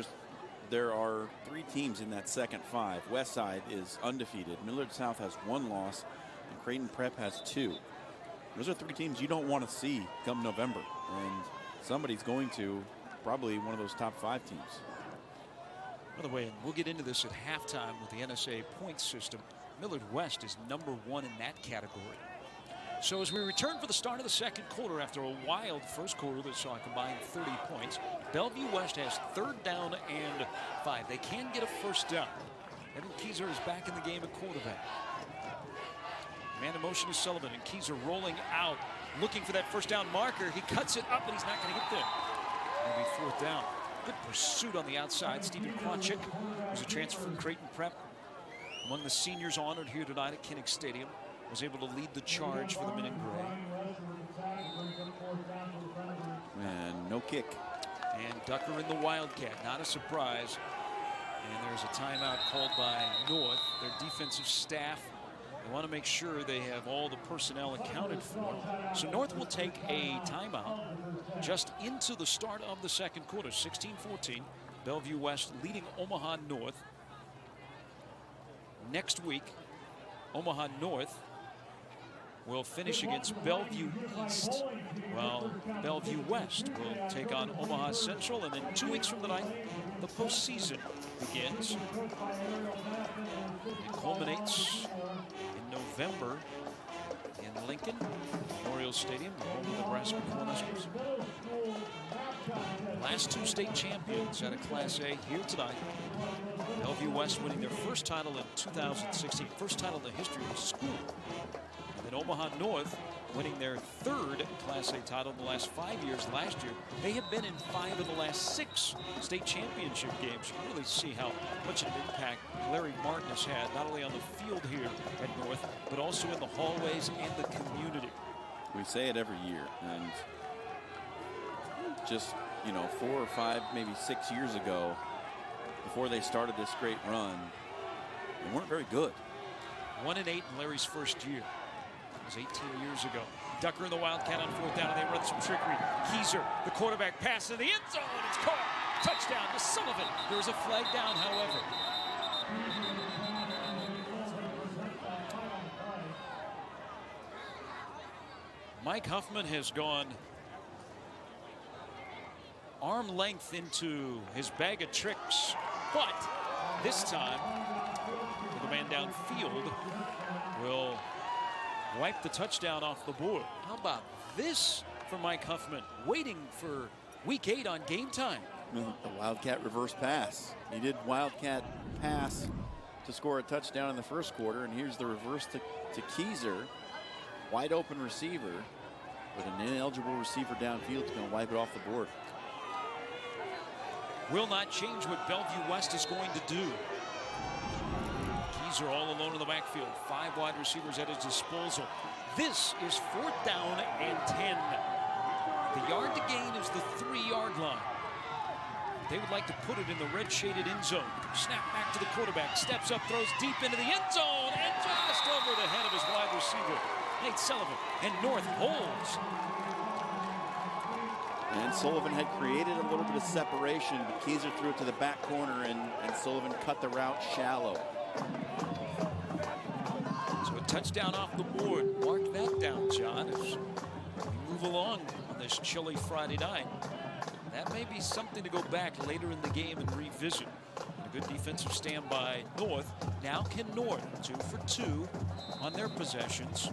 there are 3 teams in that second 5. West side is undefeated. Millard South has 1 loss, and Creighton Prep has 2. Those are 3 teams you don't want to see come November, and somebody's going to, probably one of those top 5 teams. By the way, and we'll get into this at halftime with the NSA point system. Millard West is number 1 in that category. So as we return for the start of the second quarter after a wild first quarter that saw a combined 30 points, Bellevue West has 3rd down and 5. They can get a first down. Evan Kieser is back in the game at quarterback. Man in motion is Sullivan, and Kieser rolling out, looking for that first down marker. He cuts it up, but he's not going to get there. It'll be 4th down. Good pursuit on the outside. Stephen Kwanchik, who's a transfer from Creighton Prep, among the seniors honored here tonight at Kinnick Stadium, was able to lead the charge for the men in gray. And no kick. And Ducker in the Wildcat, not a surprise. And there's a timeout called by North, their defensive staff. They want to make sure they have all the personnel accounted for. So North will take a timeout just into the start of the second quarter. 16-14, Bellevue West leading Omaha North. Next week, Omaha North will finish against Bellevue East, while Bellevue West will take on Omaha Central. And then 2 weeks from tonight, the postseason begins. It culminates in November in Lincoln Memorial Stadium, the home of the Nebraska Cornhuskers. Last 2 state champions out of Class A here tonight. Bellevue West winning their first title in 2016, first title in the history of the school. And then Omaha North winning their third Class A title in the last 5 years. Last year, they have been in 5 of the last 6 state championship games. You really see how much of an impact Larry Martin has had, not only on the field here at North, but also in the hallways and the community. We say it every year, and just, you know, 4 or 5, maybe 6 years ago, before they started this great run, they weren't very good. 1-8 in Larry's first year. It was 18 years ago. Ducker in the Wildcat on 4th down, and they run some trickery. Kieser, the quarterback, pass in the end zone. It's caught. Touchdown to Sullivan. There's a flag down, however. Mike Huffman has gone arm length into his bag of tricks, but this time the man downfield will wipe the touchdown off the board. How about this for Mike Huffman, waiting for week 8 on Game Time? The Wildcat reverse pass. He did Wildcat pass to score a touchdown in the first quarter, and here's the reverse to Kieser. Wide open receiver, but an ineligible receiver downfield is going to wipe it off the board. Will not change what Bellevue West is going to do. Kieser all alone in the backfield. 5 wide receivers at his disposal. This is 4th down and 10. The yard to gain is the 3-yard line. They would like to put it in the red shaded end zone. Snap back to the quarterback. Steps up, throws deep into the end zone, and just over the head of his wide receiver, Nate Sullivan. And North holds. And Sullivan had created a little bit of separation, but Kieser threw it to the back corner, and Sullivan cut the route shallow. So a touchdown off the board. Mark that down, John, as we move along on this chilly Friday night. That may be something to go back later in the game and revisit. A good defensive stand by North. Now can North, 2 for 2 on their possessions,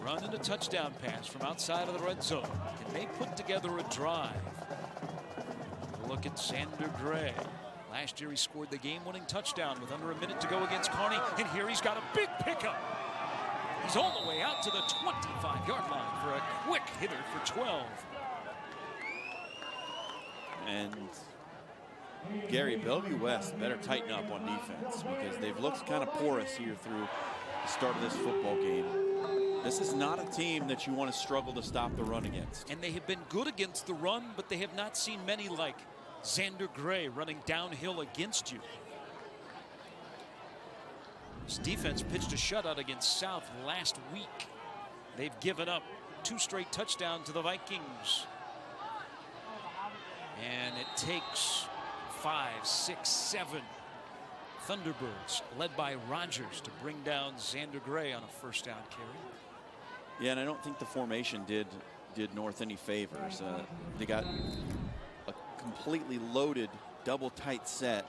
run in a touchdown pass from outside of the red zone. Can they put together a drive? Look at Xander Gray. Last year he scored the game-winning touchdown with under a minute to go against Kearney, and here he's got a big pickup. He's all the way out to the 25-yard line for a quick hitter for 12. And Gary, Bellevue West better tighten up on defense, because they've looked kind of porous here through the start of this football game. This is not a team that you want to struggle to stop the run against. And they have been good against the run, but they have not seen many like Xander Gray running downhill against you. This defense pitched a shutout against South last week. They've given up 2 straight touchdowns to the Vikings. And it takes 5, 6, 7 Thunderbirds, led by Rogers, to bring down Xander Gray on a 1st down carry. Yeah, and I don't think the formation did North any favors. They got a completely loaded double tight set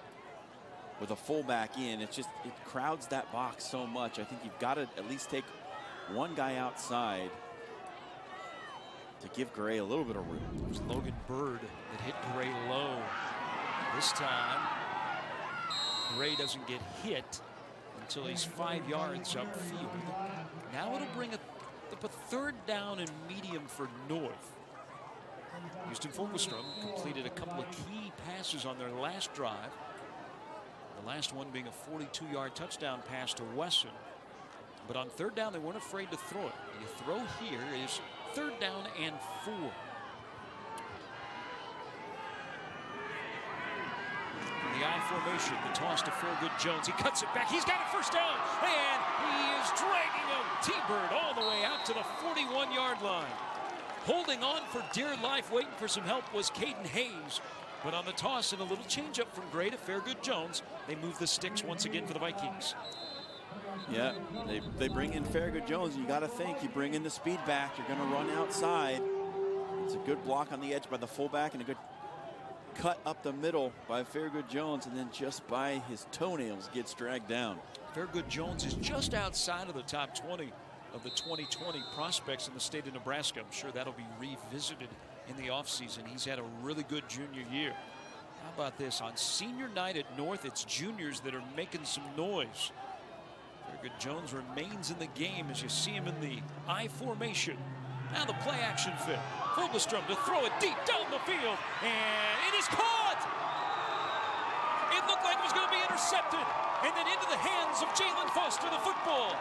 with a fullback in. It crowds that box so much. I think you've got to at least take one guy outside to give Gray a little bit of room. It was Logan Bird that hit Gray low. This time, Gray doesn't get hit until he's 5 yards upfield. Now it'll bring up a 3rd down and medium for North. Houston Fulkerstrom completed a couple of key passes on their last drive. The last one being a 42-yard touchdown pass to Wesson. But on 3rd down, they weren't afraid to throw it. The throw here is 3rd down and 4. In the I formation, the toss to Fairgood Jones. He cuts it back. He's got a 1st down, and he is dragging a T-Bird all the way out to the 41-yard line. Holding on for dear life, waiting for some help, was Caden Hayes. But on the toss and a little changeup from Gray to Fairgood Jones, they move the sticks once again for the Vikings. Yeah, they bring in Fairgood Jones. You got to think, you bring in the speed back, you're going to run outside. It's a good block on the edge by the fullback and a good cut up the middle by Fairgood Jones, and then just by his toenails gets dragged down. Fairgood Jones is just outside of the top 20 of the 2020 prospects in the state of Nebraska. I'm sure that'll be revisited in the offseason. He's had a really good junior year. How about this? On senior night at North, it's juniors that are making some noise. Good Jones remains in the game as you see him in the I formation. Now the play action fit. Fulgestrom to throw it deep down the field, and it is caught! It looked like it was going to be intercepted, and then into the hands of Jalen Foster, the football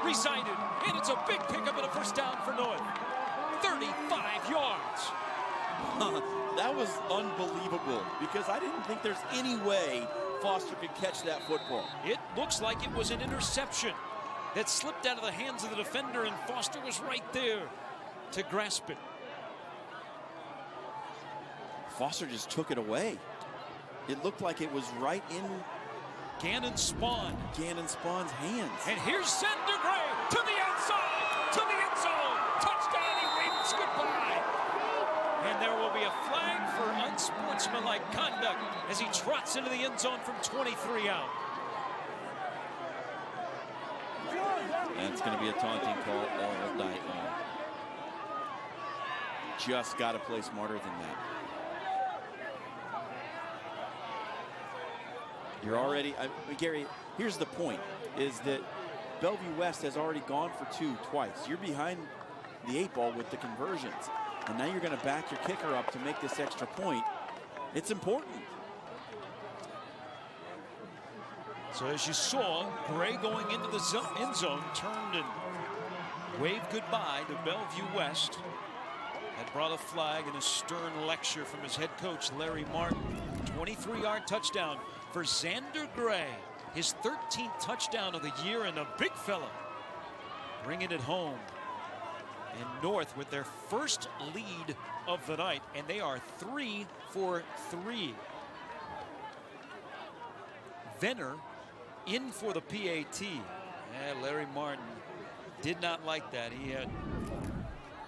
resided, and it's a big pickup and a first down for North. 35 yards. That was unbelievable because I didn't think there's any way Foster could catch that football. It looks like it was an interception that slipped out of the hands of the defender, and Foster was right there to grasp it. Foster just took it away. It looked like it was right in Gannon Spawn's hands. And here's Sander Gray to the outside, to the end zone. Touchdown, he waves goodbye. And there will be a flag for unsportsmanlike conduct as he trots into the end zone from 23 out. That's going to be a taunting call all night long. Just got to play smarter than that. You're already, Gary, here's the point, is that Bellevue West has already gone for two twice. You're behind the 8 ball with the conversions. And now you're going to back your kicker up to make this extra point. It's important. So as you saw, Gray going into the end zone turned and waved goodbye to Bellevue West. That brought a flag and a stern lecture from his head coach, Larry Martin. 23-yard touchdown for Xander Gray. His 13th touchdown of the year, and a big fella bringing it home. And North with their first lead of the night, and they are 3 for 3. Venner in for the PAT. Yeah, Larry Martin did not like that. He had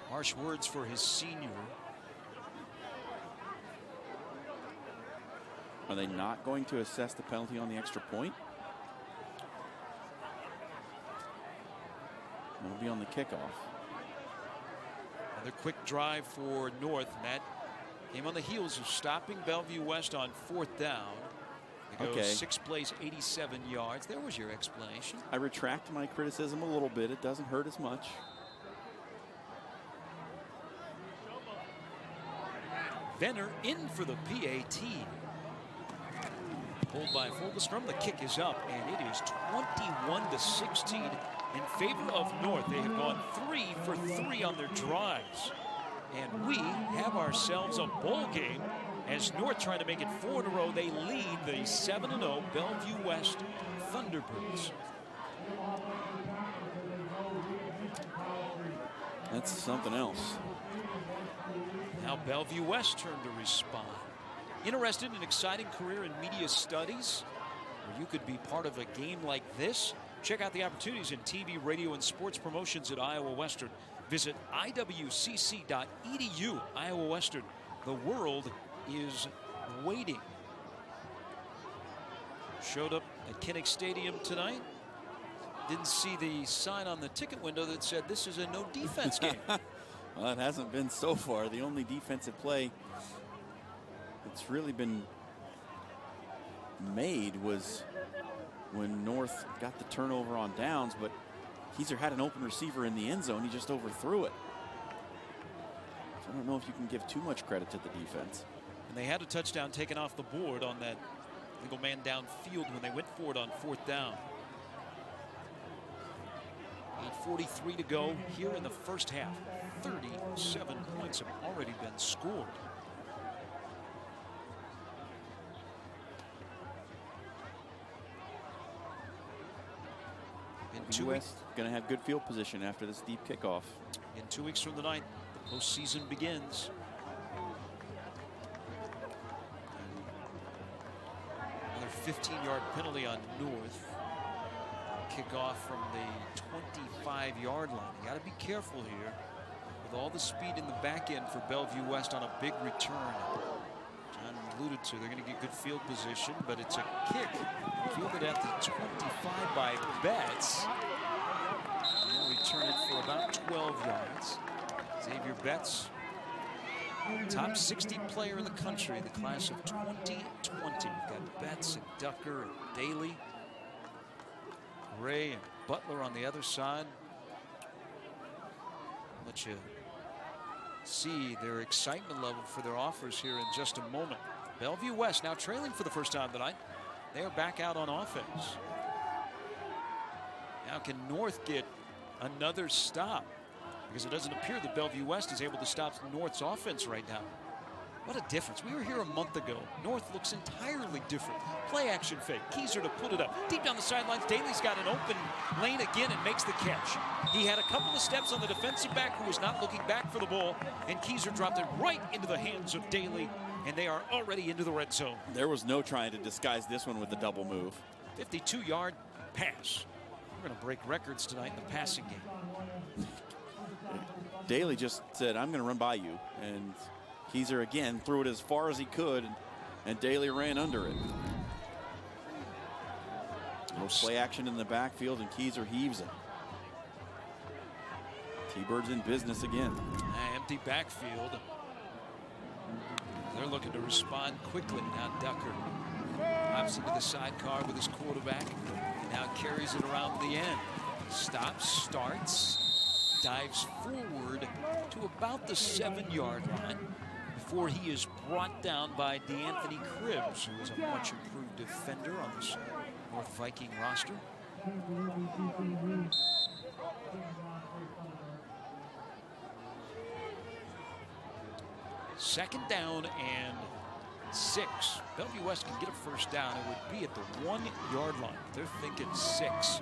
harsh words for his senior. Are they not going to assess the penalty on the extra point? It'll be on the kickoff. Another quick drive for North, and that came on the heels of stopping Bellevue West on 4th down. They go 6 plays, 87 yards. There was your explanation. I retract my criticism a little bit. It doesn't hurt as much. Venner in for the PAT. Pulled by Fulgestrom. The kick is up, and it is 21-16 in favor of North. They have gone 3 for 3 on their drives. And we have ourselves a bowl game as North trying to make it 4 in a row. They lead the 7-0 Bellevue West Thunderbirds. That's something else. Now Bellevue West turned to respond. Interested in an exciting career in media studies, where you could be part of a game like this? Check out the opportunities in TV, radio, and sports promotions at Iowa Western. Visit iwcc.edu. Iowa Western. The world is waiting. Showed up at Kinnick Stadium tonight. Didn't see the sign on the ticket window that said this is a no defense game. Well, it hasn't been so far. The only defensive play that's really been made was when North got the turnover on downs, but Kieser had an open receiver in the end zone. He just overthrew it. So I don't know if you can give too much credit to the defense. And they had a touchdown taken off the board on that legal man downfield when they went for it on 4th down. 8:43 to go here in the first half. 37 points have already been scored. West going to have good field position after this deep kickoff. In 2 weeks from tonight, the postseason begins. Another 15-yard penalty on North. Kickoff from the 25-yard line. You got to be careful here with all the speed in the back end for Bellevue West on a big return. John alluded to they're going to get good field position, but it's a kick fielded at the 25 by Betts. They'll return it for about 12 yards. Xavier Betts, top 60 player in the country, the class of 2020. We've got Betts and Ducker and Daly. Gray and Butler on the other side. Let you see their excitement level for their offers here in just a moment. Bellevue West now trailing for the first time tonight. They are back out on offense. Now can North get another stop? Because it doesn't appear that Bellevue West is able to stop North's offense right now. What a difference. We were here a month ago. North looks entirely different. Play action fake. Kieser to put it up. Deep down the sidelines, Daly's got an open lane again and makes the catch. He had a couple of steps on the defensive back who was not looking back for the ball, and Kieser dropped it right into the hands of Daly, and they are already into the red zone. There was no trying to disguise this one with the double move. 52-yard pass. We're going to break records tonight in the passing game. Daly just said, I'm going to run by you, and Kieser again threw it as far as he could, and Daly ran under it. No play action in the backfield, and Kieser heaves it. T-Birds in business again. Empty backfield. They're looking to respond quickly. Now Ducker hops into the sidecar with his quarterback. Now carries it around the end. Stops, starts, dives forward to about the 7-yard line before he is brought down by DeAnthony Cribbs, who is a much improved defender on this North Viking roster. Second down and 6. Bellevue West can get a first down. It would be at the 1-yard line. They're thinking 6.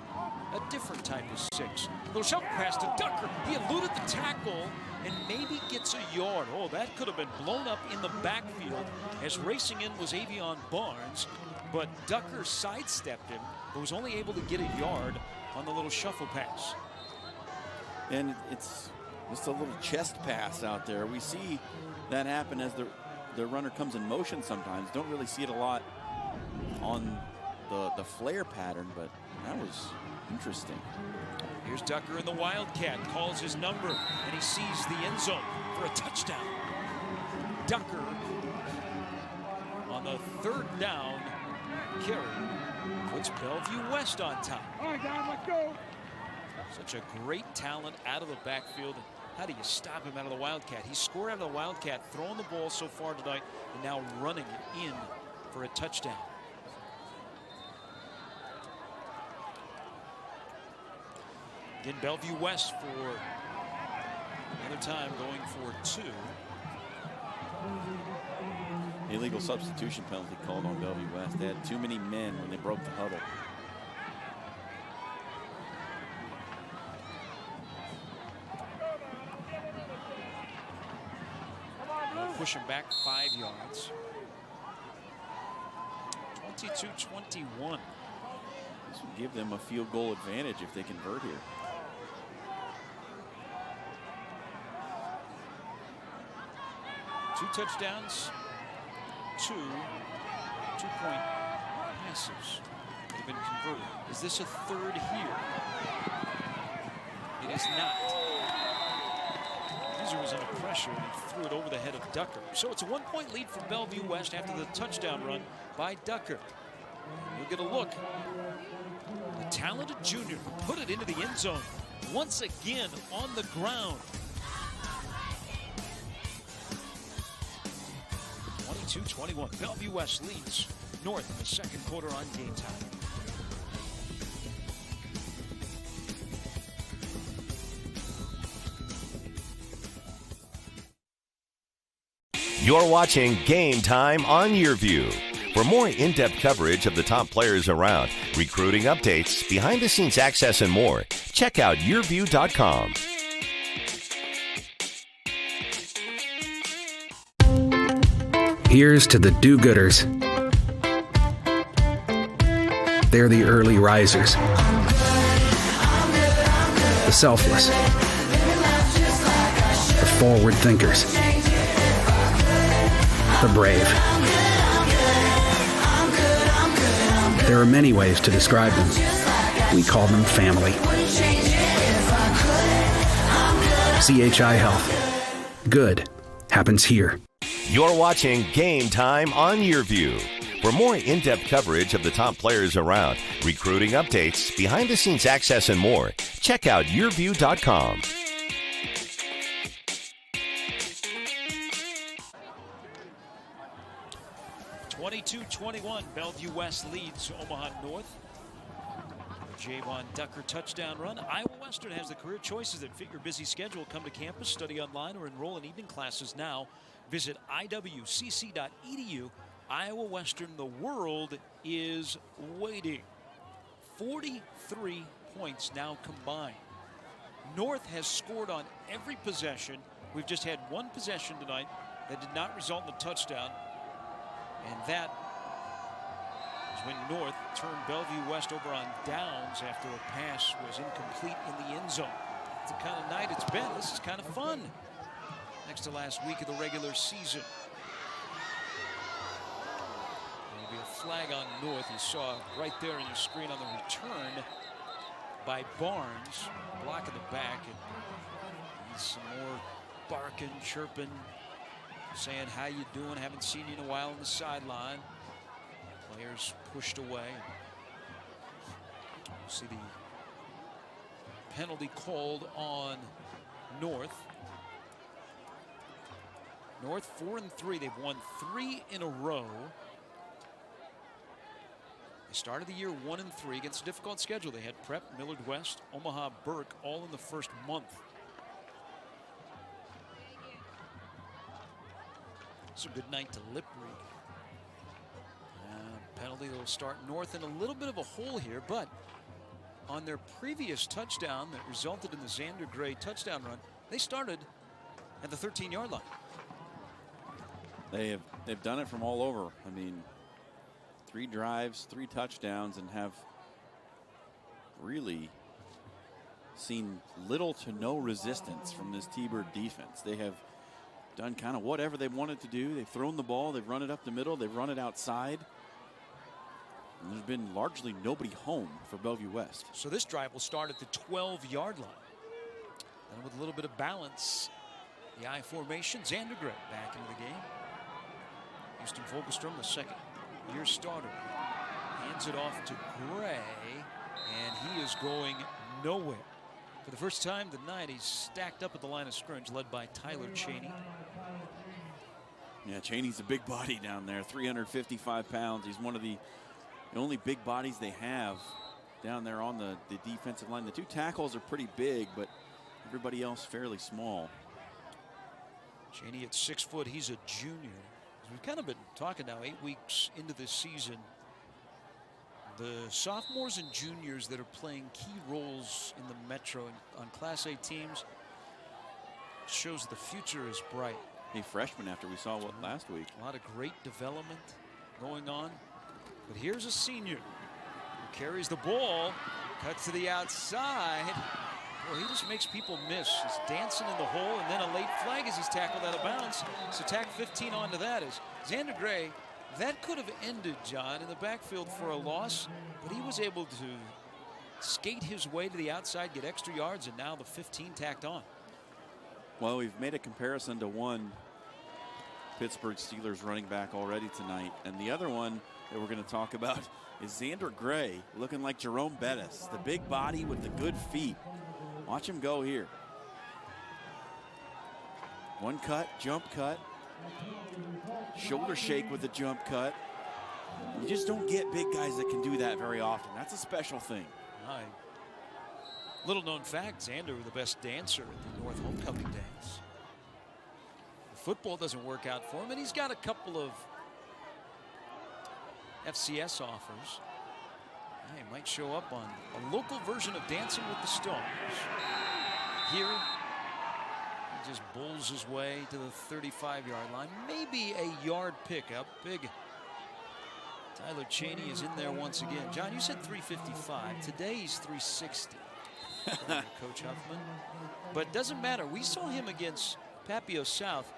A different type of 6. Little shovel pass to Ducker. He eluded the tackle and maybe gets a yard. Oh, that could have been blown up in the backfield as racing in was Aveon Barnes, but Ducker sidestepped him, but was only able to get a yard on the little shuffle pass. And it's just a little chest pass out there. We see that happen as the runner comes in motion sometimes. Don't really see it a lot on the flare pattern, but that was interesting. Here's Ducker in the Wildcat, calls his number, and he sees the end zone for a touchdown. Ducker on the 3rd down carry puts Bellevue West on top. All right, guys, let's go. Such a great talent out of the backfield. How do you stop him out of the Wildcat? He scored out of the Wildcat, throwing the ball so far tonight, and now running it in for a touchdown. Again, Bellevue West for another time going for 2. Illegal substitution penalty called on Bellevue West. They had too many men when they broke the huddle. Push him back 5 yards. 22-21. This would give them a field goal advantage if they convert here. Two touchdowns, 2 two-point passes that have been converted. Is this a 3rd here? It is not. Kieser was under pressure and he threw it over the head of Ducker. So it's a 1-point lead for Bellevue West after the touchdown run by Ducker. We'll get a look. The talented junior who put it into the end zone once again on the ground. 22-21. Bellevue West leads North in the 2nd quarter on Game Time. You're watching Game Time on YurView. For more in-depth coverage of the top players around, recruiting updates, behind-the-scenes access, and more, check out YurView.com. Here's to the do-gooders. They're the early risers, the selfless, the forward thinkers, the brave. There are many ways to describe them. We call them family. CHI Health. Good happens here. You're watching Game Time on YurView. For more in-depth coverage of the top players around, recruiting updates, behind-the-scenes access, and more, check out YurView.com. Bellevue West leads Omaha North. Javon Ducker touchdown run. Iowa Western has the career choices that fit your busy schedule. Come to campus, study online, or enroll in evening classes now. Visit iwcc.edu. Iowa Western, the world is waiting. 43 points now combined. North has scored on every possession. We've just had one possession tonight that did not result in a touchdown. And that is when North turned Bellevue West over on downs after a pass was incomplete in the end zone. It's the kind of night it's been. This is kind of fun. Next to last week of the regular season. There'll be a flag on North. You saw right there on your screen on the return by Barnes. Block in the back. And needs some more barking, chirping, saying, how you doing? Haven't seen you in a while on the sideline. Players pushed away. We'll see the penalty called on North. North 4-3. They've won 3 in a row. They started the year 1-3 against a difficult schedule. They had Prep, Millard West, Omaha, Burke, all in the first month. It's a good night to lip read. Penalty that will start North in a little bit of a hole here, but on their previous touchdown that resulted in the Xander Gray touchdown run, they started at the 13-yard line. They've done it from all over. I mean, 3 drives, 3 touchdowns, and have really seen little to no resistance from this T-Bird defense. They have done kind of whatever they wanted to do. They've thrown the ball, they've run it up the middle, they've run it outside. And there's been largely nobody home for Bellevue West. So this drive will start at the 12-yard line. And with a little bit of balance, the I formation, Xander Gray back into the game. Houston Fogelstrom, the second-year starter, hands it off to Gray, and he is going nowhere. For the first time tonight, he's stacked up at the line of scrimmage, led by Tyler Chaney. Yeah, Chaney's a big body down there, 355 pounds. He's one of the only big bodies they have down there on the defensive line. The 2 tackles are pretty big, but everybody else fairly small. Chaney at 6 foot, he's a junior. We've kind of been talking now 8 weeks into this season. The sophomores and juniors that are playing key roles in the Metro and on Class A teams shows the future is bright. A freshman after we saw what last week. A lot of great development going on. But here's a senior who carries the ball, cuts to the outside. Well, he just makes people miss. He's dancing in the hole, and then a late flag as he's tackled out of bounds. So tack 15 onto that is Xander Gray. That could have ended, John, in the backfield for a loss, but he was able to skate his way to the outside, get extra yards, and now the 15 tacked on. Well, we've made a comparison to one Pittsburgh Steelers running back already tonight, and the other one that we're going to talk about is Xander Gray, looking like Jerome Bettis, the big body with the good feet. Watch him go here. One cut, jump cut, shoulder shake with the jump cut. You just don't get big guys that can do that very often. That's a special thing. Little known fact, Xander, the best dancer at the North Homecoming Dance. Football doesn't work out for him, and he's got a couple of FCS offers. He might show up on a local version of Dancing with the Stars. Here, he just bowls his way to the 35-yard line. Maybe a yard pickup. Big Tyler Chaney is in there once again. John, you said 355. Today he's 360. Coach Huffman. But it doesn't matter. We saw him against Papio South.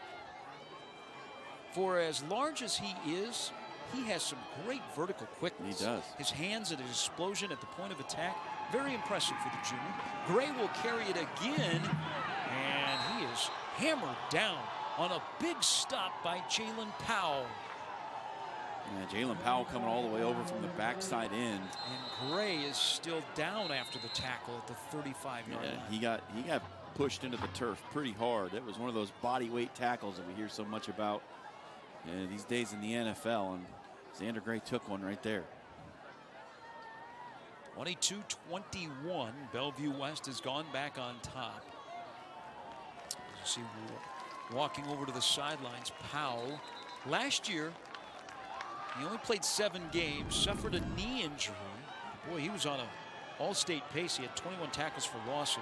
For as large as he is, he has some great vertical quickness. He does. His hands and his explosion at the point of attack, very impressive for the junior. Gray will carry it again, and he is hammered down on a big stop by Jalen Powell. Yeah, Jalen Powell coming all the way over from the backside end. And Gray is still down after the tackle at the 35-yard line. He got pushed into the turf pretty hard. It was one of those body weight tackles that we hear so much about these days in the NFL, and Xander Gray took one right there. 22-21. Bellevue West has gone back on top. As you see, walking over to the sidelines, Powell. Last year, he only played 7 games, suffered a knee injury. Boy, he was on an all-state pace. He had 21 tackles for loss.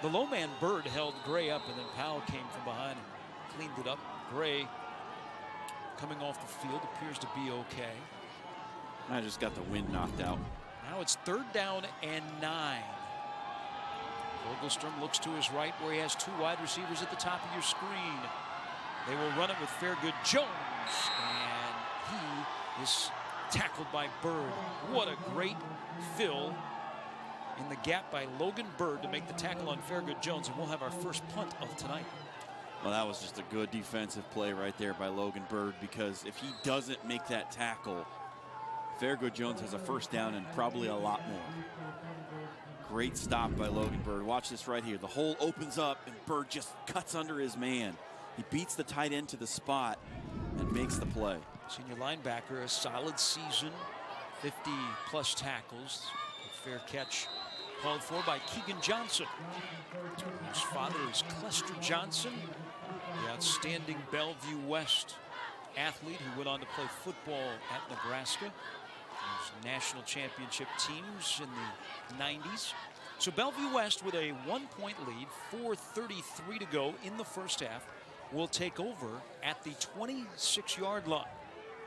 The low man Bird held Gray up, and then Powell came from behind and cleaned it up. Gray, coming off the field, appears to be okay. I just got the wind knocked out. Now it's 3rd down and 9. Vogelstrom looks to his right where he has 2 wide receivers at the top of your screen. They will run it with Fairgood Jones, and he is tackled by Bird. What a great fill in the gap by Logan Bird to make the tackle on Fairgood Jones, and we'll have our first punt of tonight. Well, that was just a good defensive play right there by Logan Bird, because if he doesn't make that tackle, Fairgood Jones has a first down and probably a lot more. Great stop by Logan Bird. Watch this right here. The hole opens up and Bird just cuts under his man. He beats the tight end to the spot and makes the play. Senior linebacker, a solid season, 50+ tackles. A fair catch called for by Keegan Johnson, whose father is Clester Johnson, the outstanding Bellevue West athlete who went on to play football at Nebraska. National championship teams in the 90s. So Bellevue West with a 1-point lead, 4:33 to go in the first half, will take over at the 26-yard line.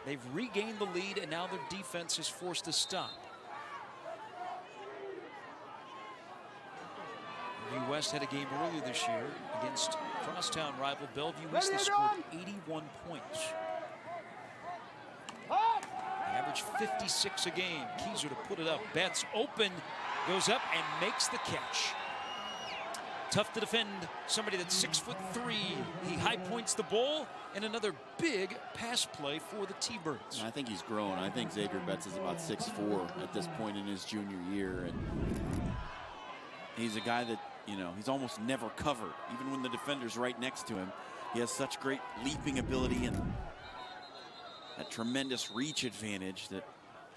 They've regained the lead, and now their defense is forced to stop. Bellevue West had a game earlier this year against crosstown rival Bellevue West. They scored 81 points. Average 56 a game. Kieser to put it up. Betts open, goes up and makes the catch. Tough to defend somebody that's 6'3". He high points the ball, and another big pass play for the T-Birds. I think he's grown. I think Xavier Betts is about 6'4" at this point in his junior year, and he's a guy that, you know, he's almost never covered. Even when the defender's right next to him, he has such great leaping ability and that tremendous reach advantage that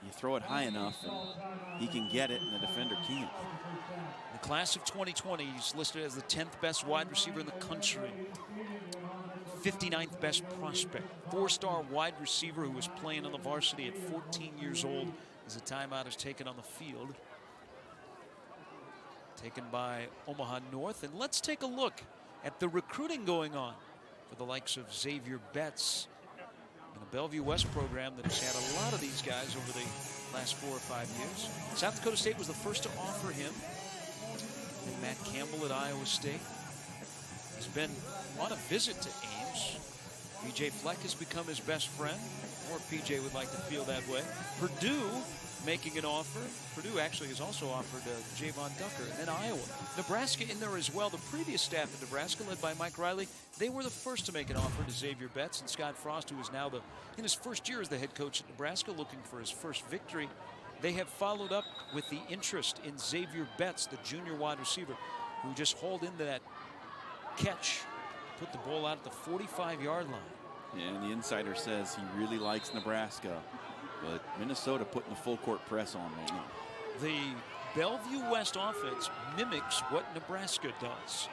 you throw it high enough and he can get it and the defender can't. The class of 2020, he's listed as the 10th best wide receiver in the country. 59th best prospect. 4-star wide receiver who was playing on the varsity at 14 years old as a timeout is taken on the field. Taken by Omaha North. And let's take a look at the recruiting going on for the likes of Xavier Betts in the Bellevue West program that has had a lot of these guys over the last 4 or 5 years. South Dakota State was the first to offer him. And Matt Campbell at Iowa State. He's been on a visit to Ames. PJ Fleck has become his best friend, or PJ would like to feel that way. Purdue making an offer. Purdue actually has also offered Javon Ducker, and then Iowa. Nebraska in there as well. The previous staff at Nebraska, led by Mike Riley, they were the first to make an offer to Xavier Betts, and Scott Frost, who is now in his first year as the head coach at Nebraska, looking for his first victory. They have followed up with the interest in Xavier Betts, the junior wide receiver, who just hauled into that catch, put the ball out at the 45-yard line. Yeah, and the insider says he really likes Nebraska, but Minnesota putting the full court press on right now. The Bellevue West offense mimics what Nebraska does,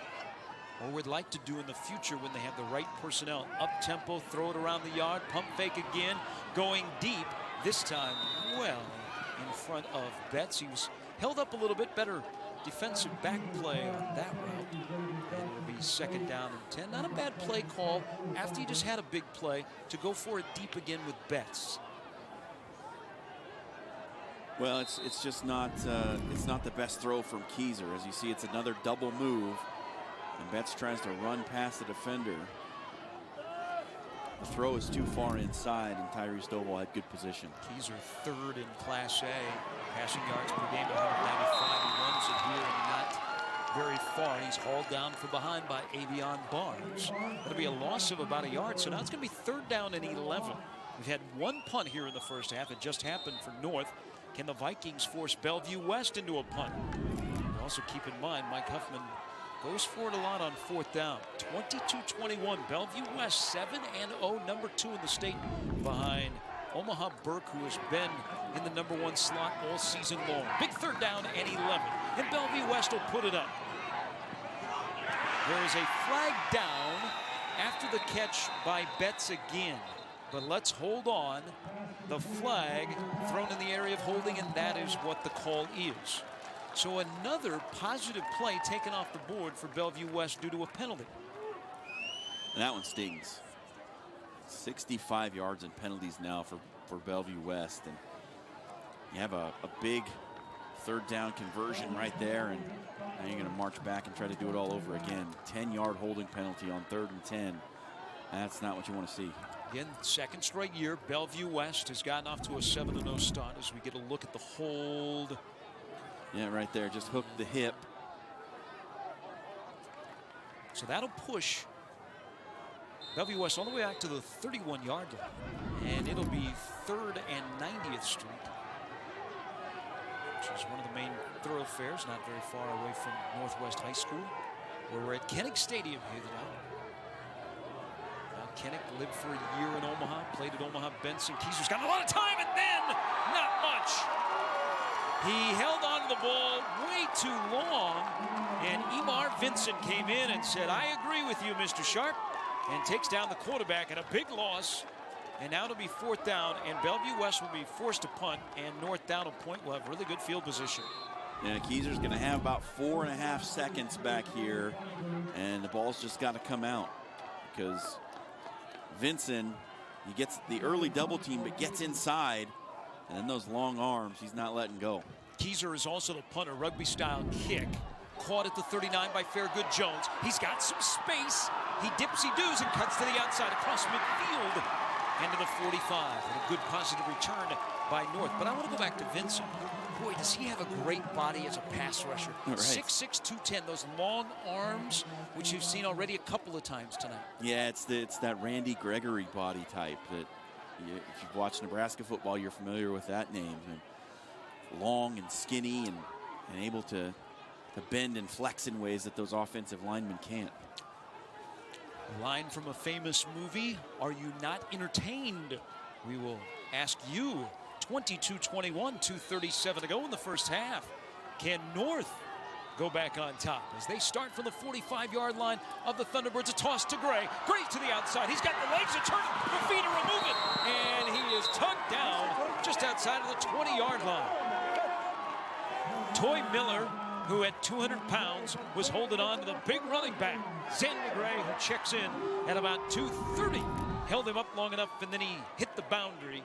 or would like to do in the future when they have the right personnel. Up-tempo, throw it around the yard, pump fake again, going deep, this time well in front of Betts. He was held up a little bit, better defensive back play on that route. And it'll be 2nd down and 10. Not a bad play call after you just had a big play to go for it deep again with Betts. Well, it's just not it's not the best throw from Kieser. As you see, it's another double move, and Betts tries to run past the defender. The throw is too far inside, and Tyree Stovall had good position. Kieser 3rd in Class A. Passing yards per game, 195. He runs it here and not very far. He's hauled down from behind by Aveon Barnes. That'll be a loss of about a yard. So now it's going to be 3rd down and 11. We've had one punt here in the first half. It just happened for North. Can the Vikings force Bellevue West into a punt? Also keep in mind, Mike Huffman goes for it a lot on 4th down. 22-21. Bellevue West 7-0, number 2 in the state, behind Omaha Burke, who has been in the number 1 slot all season long. Big 3rd down and 11. And Bellevue West will put it up. There is a flag down after the catch by Betts again. But let's hold on. The flag thrown in the area of holding, and that is what the call is. So another positive play taken off the board for Bellevue West due to a penalty. And that one stings. 65 yards in penalties now for Bellevue West. And you have a big 3rd down conversion right there, and now you're going to march back and try to do it all over again. 10-yard holding penalty on 3rd and 10. That's not what you want to see. Again, 2nd straight year, Bellevue West has gotten off to a 7-0 start as we get a look at the hold. Yeah, right there, just hooked the hip. So that'll push Bellevue West all the way out to the 31-yard line. And it'll be 3rd and 90th Street, which is one of the main thoroughfares, not very far away from Northwest High School, where we're at Kinnick Stadium here tonight. Kinnick lived for a year in Omaha, played at Omaha. Benson Kieser's got a lot of time, and then not much. He held on to the ball way too long, and Emar Vincent came in and said, "I agree with you, Mr. Sharp," and takes down the quarterback, and a big loss. And now it'll be 4th down, and Bellevue West will be forced to punt, and North down a point will have really good field position. Yeah, Kieser's going to have about 4.5 seconds back here, and the ball's just got to come out because Vincent, he gets the early double team, but gets inside, and then those long arms, he's not letting go. Kieser is also the punter, rugby-style kick. Caught at the 39 by Fairgood Jones. He's got some space. He dips-he-doos and cuts to the outside across midfield and to the 45. And a good positive return by North. But I want to go back to Vincent. Boy, does he have a great body as a pass rusher. Right. 6'6", 210, those long arms, which you've seen already a couple of times tonight. Yeah, it's that Randy Gregory body type that if you've watched Nebraska football, you're familiar with that name. And long and skinny and able to bend and flex in ways that those offensive linemen can't. A line from a famous movie, Are You Not Entertained? We will ask you. 22-21, 2:37 to go in the first half. Can North go back on top as they start from the 45-yard line of the Thunderbirds? A toss to Gray. Gray to the outside. He's got the legs to turn, the feet to remove it, and he is tugged down just outside of the 20-yard line. Toy Miller, who at 200 pounds was holding on to the big running back, Xander Gray, who checks in at about 230. Held him up long enough, and then he hit the boundary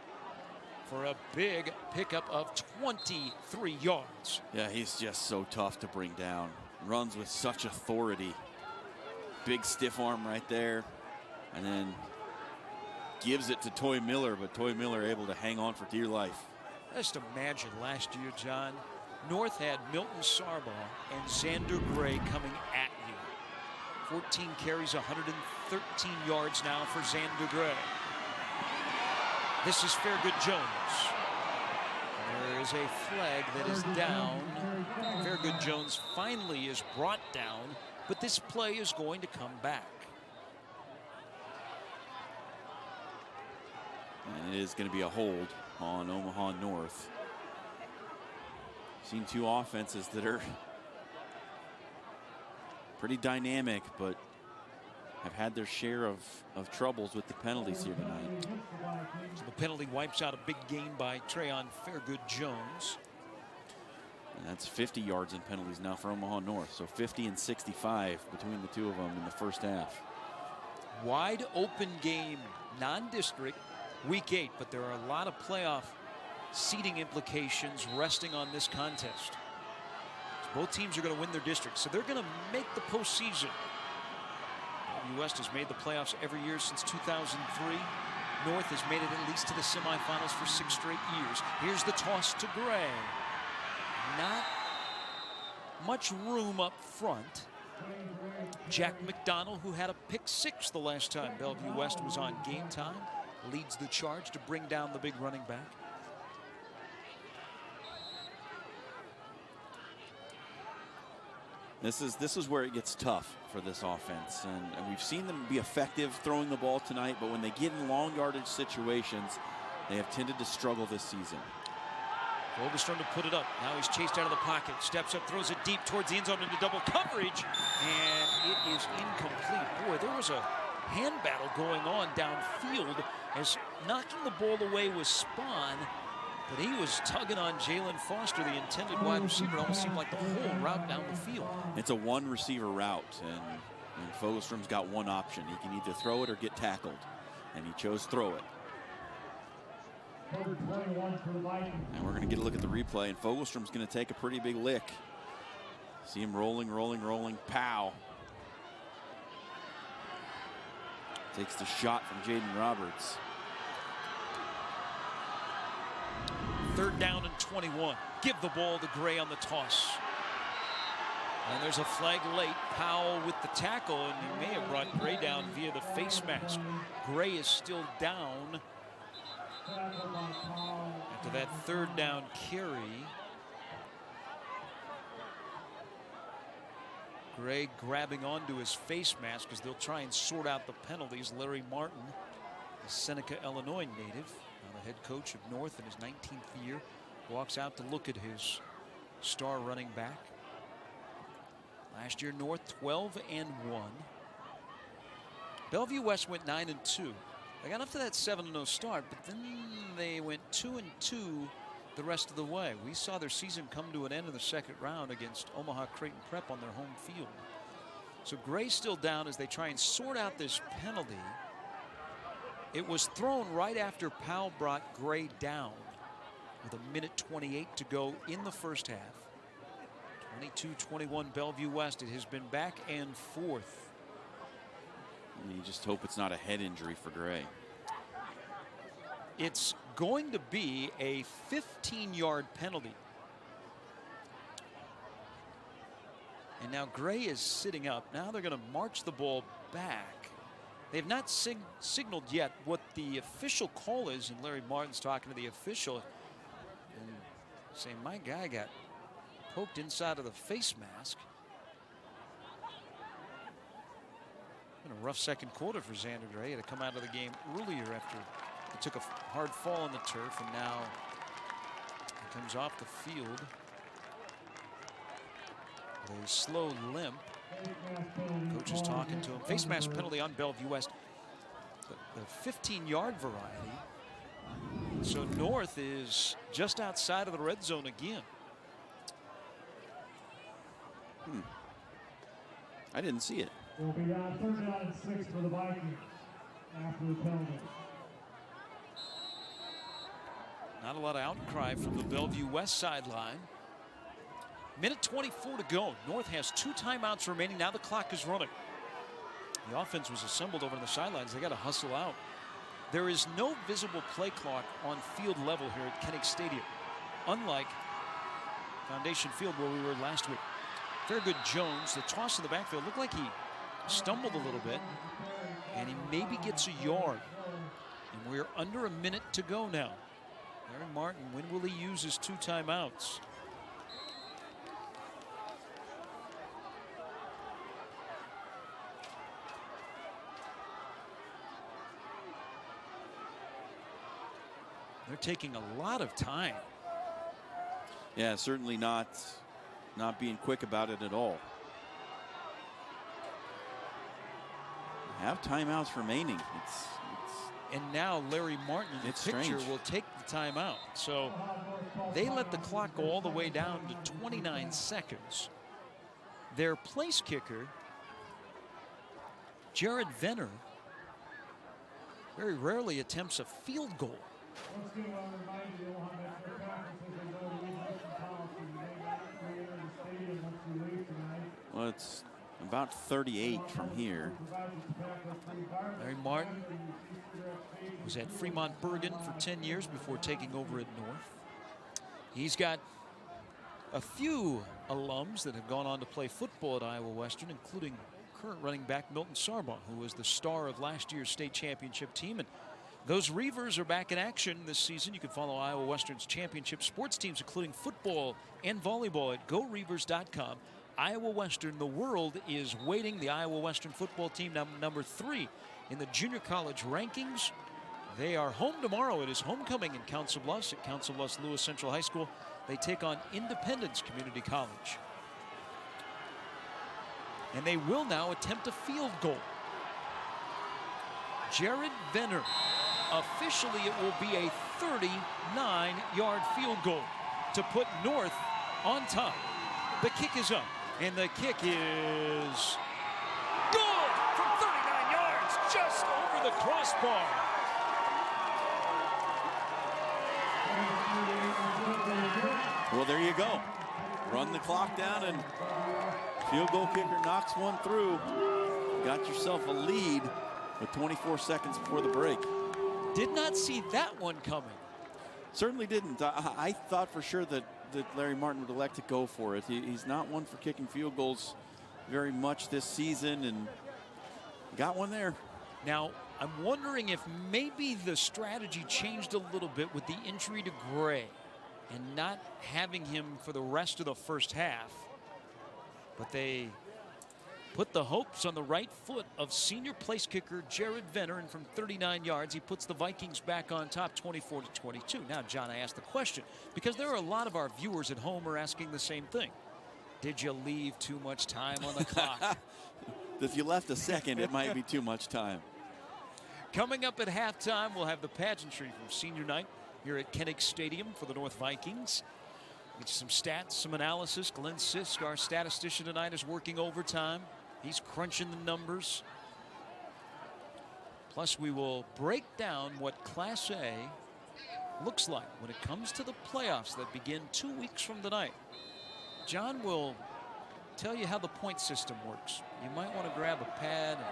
for a big pickup of 23 yards. Yeah, he's just so tough to bring down. Runs with such authority. Big stiff arm right there. And then gives it to Toy Miller, but Toy Miller able to hang on for dear life. Just imagine last year, John, North had Milton Sarbaugh and Xander Gray coming at you. 14 carries, 113 yards now for Xander Gray. This is Fairgood Jones. There is a flag that is down. Fairgood Jones finally is brought down, but this play is going to come back. And it is going to be a hold on Omaha North. Seen two offenses that are pretty dynamic, but have had their share of troubles with the penalties here tonight. So the penalty wipes out a big gain by Trayon Fairgood Jones. And that's 50 yards in penalties now for Omaha North. So 50 and 65 between the two of them in the first half. Wide open game, non-district, week 8, but there are a lot of playoff seeding implications resting on this contest. So both teams are going to win their district, so they're going to make the postseason. Bellevue West has made the playoffs every year since 2003. North has made it at least to the semifinals for 6 straight years. Here's the toss to Gray. Not much room up front. Jack McDonald, who had a pick 6 the last time Bellevue West was on Game Time, leads the charge to bring down the big running back. This is where it gets tough for this offense, and we've seen them be effective throwing the ball tonight, but when they get in long yardage situations, they have tended to struggle this season. Fogelstrom to put it up. Now he's chased out of the pocket, steps up, throws it deep towards the end zone into double coverage, and it is incomplete. Boy, there was a hand battle going on downfield as knocking the ball away was Spahn, but he was tugging on Jalen Foster, the intended wide receiver. It almost seemed like the whole route down the field. It's a one receiver route, and Fogelstrom's got one option. He can either throw it or get tackled, and he chose throw it. And we're going to get a look at the replay, and Fogelstrom's going to take a pretty big lick. See him rolling, rolling, rolling. Pow. Takes the shot from Jaden Roberts. 3rd down and 21. Give the ball to Gray on the toss. And there's a flag late. Powell with the tackle, and he may have brought Gray down via the face mask. Gray is still down after that 3rd down carry. Gray grabbing onto his face mask as they'll try and sort out the penalties. Larry Martin, the Seneca, Illinois native, the head coach of North in his 19th year, walks out to look at his star running back. Last year, North 12-1. Bellevue West went 9-2. They got up to that 7-0 start, but then they went 2-2 the rest of the way. We saw their season come to an end in the 2nd round against Omaha Creighton Prep on their home field. So Gray's still down as they try and sort out this penalty. It was thrown right after Powell brought Gray down with 1:28 to go in the first half. 22-21 Bellevue West. It has been back and forth. You just hope it's not a head injury for Gray. It's going to be a 15-yard penalty. And now Gray is sitting up. Now they're going to march the ball back. They've not signaled yet what the official call is, and Larry Martin's talking to the official and saying, my guy got poked inside of the face mask. Been a rough 2nd quarter for Xander Gray. He had to come out of the game earlier after he took a hard fall on the turf, and now he comes off the field with a slow limp. Coach is talking to him. Face mask penalty on Bellevue West. The 15-yard variety. So North is just outside of the red zone again. I didn't see it. Will be down 3rd down and 6 for the Vikings after the penalty. Not a lot of outcry from the Bellevue West sideline. 1:24 to go. North has 2 timeouts remaining. Now the clock is running. The offense was assembled over on the sidelines. They got to hustle out. There is no visible play clock on field level here at Kinnick Stadium, unlike Foundation Field where we were last week. Fairgood Jones, the toss in the backfield, looked like he stumbled a little bit, and he maybe gets a yard. And we're under a minute to go now. Larry Martin, when will he use his 2 timeouts? They're taking a lot of time. Yeah, certainly not being quick about it at all. Have timeouts remaining. And now Larry Martin in the picture will take the timeout. So they let the clock go all the way down to 29 seconds. Their place kicker, Jared Venner, very rarely attempts a field goal. Well, it's about 38 from here. Larry Martin was at Fremont Bergen for 10 years before taking over at North. He's got a few alums that have gone on to play football at Iowa Western, including current running back Milton Sarbaugh, who was the star of last year's state championship team. And those Reavers are back in action this season. You can follow Iowa Western's championship sports teams, including football and volleyball, at GoReavers.com. Iowa Western, the world is waiting. The Iowa Western football team, number 3 in the junior college rankings. They are home tomorrow. It is homecoming in Council Bluffs at Council Bluffs Lewis Central High School. They take on Independence Community College. And they will now attempt a field goal. Jared Venner. Officially, it will be a 39-yard field goal to put North on top. The kick is up, and the kick is good from 39 yards, just over the crossbar. Well, there you go. Run the clock down, and field goal kicker knocks one through. Got yourself a lead with 24 seconds before the break. Did not see that one coming. Certainly didn't. I thought for sure that Larry Martin would elect to go for it. He's not one for kicking field goals very much this season, and got one there. Now, I'm wondering if maybe the strategy changed a little bit with the injury to Gray and not having him for the rest of the first half. But they put the hopes on the right foot of senior place kicker Jared Venner, and from 39 yards, he puts the Vikings back on top, 24-22. Now, John, I asked the question because there are a lot of our viewers at home are asking the same thing. Did you leave too much time on the clock? If you left a second, it might be too much time. Coming up at halftime, we'll have the pageantry from senior night here at Kinnick Stadium for the North Vikings. Get some stats, some analysis. Glenn Sisk, our statistician tonight, is working overtime. He's crunching the numbers. Plus, we will break down what Class A looks like when it comes to the playoffs that begin 2 weeks from tonight. John will tell you how the point system works. You might want to grab a pad and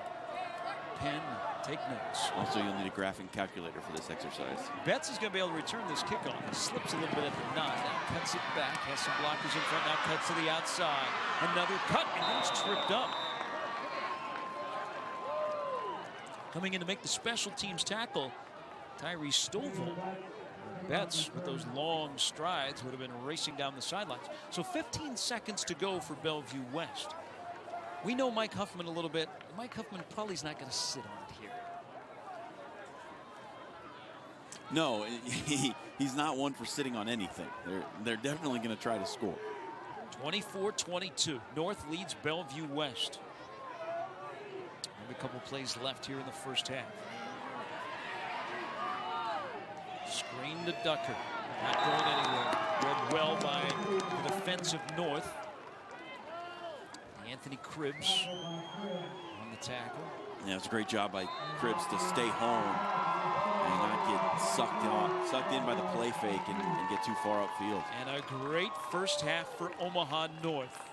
pen and take notes. Also, you'll need a graphing calculator for this exercise. Betts is going to be able to return this kickoff. He slips a little bit at the 9. Now cuts it back. Has some blockers in front. Now cuts to the outside. Another cut, and then it's tripped up. Coming in to make the special teams tackle, Tyree Stovall. Betts, with those long strides, would have been racing down the sidelines. So 15 seconds to go for Bellevue West. We know Mike Huffman a little bit. Mike Huffman probably is not going to sit on it here. No, he's not one for sitting on anything. They're definitely going to try to score. 24-22. North leads Bellevue West. A couple plays left here in the first half. Screen to Ducker. Not going anywhere. Read well by the defensive North. Anthony Cribbs on the tackle. Yeah, it's a great job by Cribbs to stay home and not get sucked in by the play fake and get too far upfield. And a great first half for Omaha North.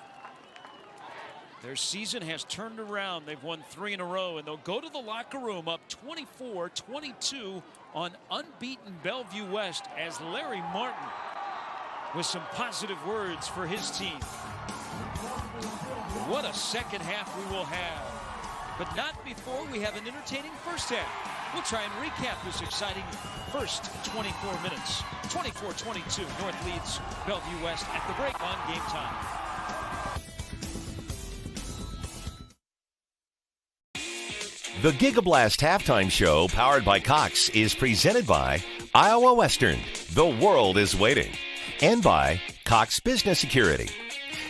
Their season has turned around. They've won 3 in a row, and they'll go to the locker room up 24-22 on unbeaten Bellevue West as Larry Martin with some positive words for his team. What a second half we will have, but not before we have an entertaining first half. We'll try and recap this exciting first 24 minutes. 24-22, North leads Bellevue West at the break on Game Time. The GigaBlast halftime show, powered by Cox, is presented by Iowa Western. The world is waiting. And by Cox Business Security.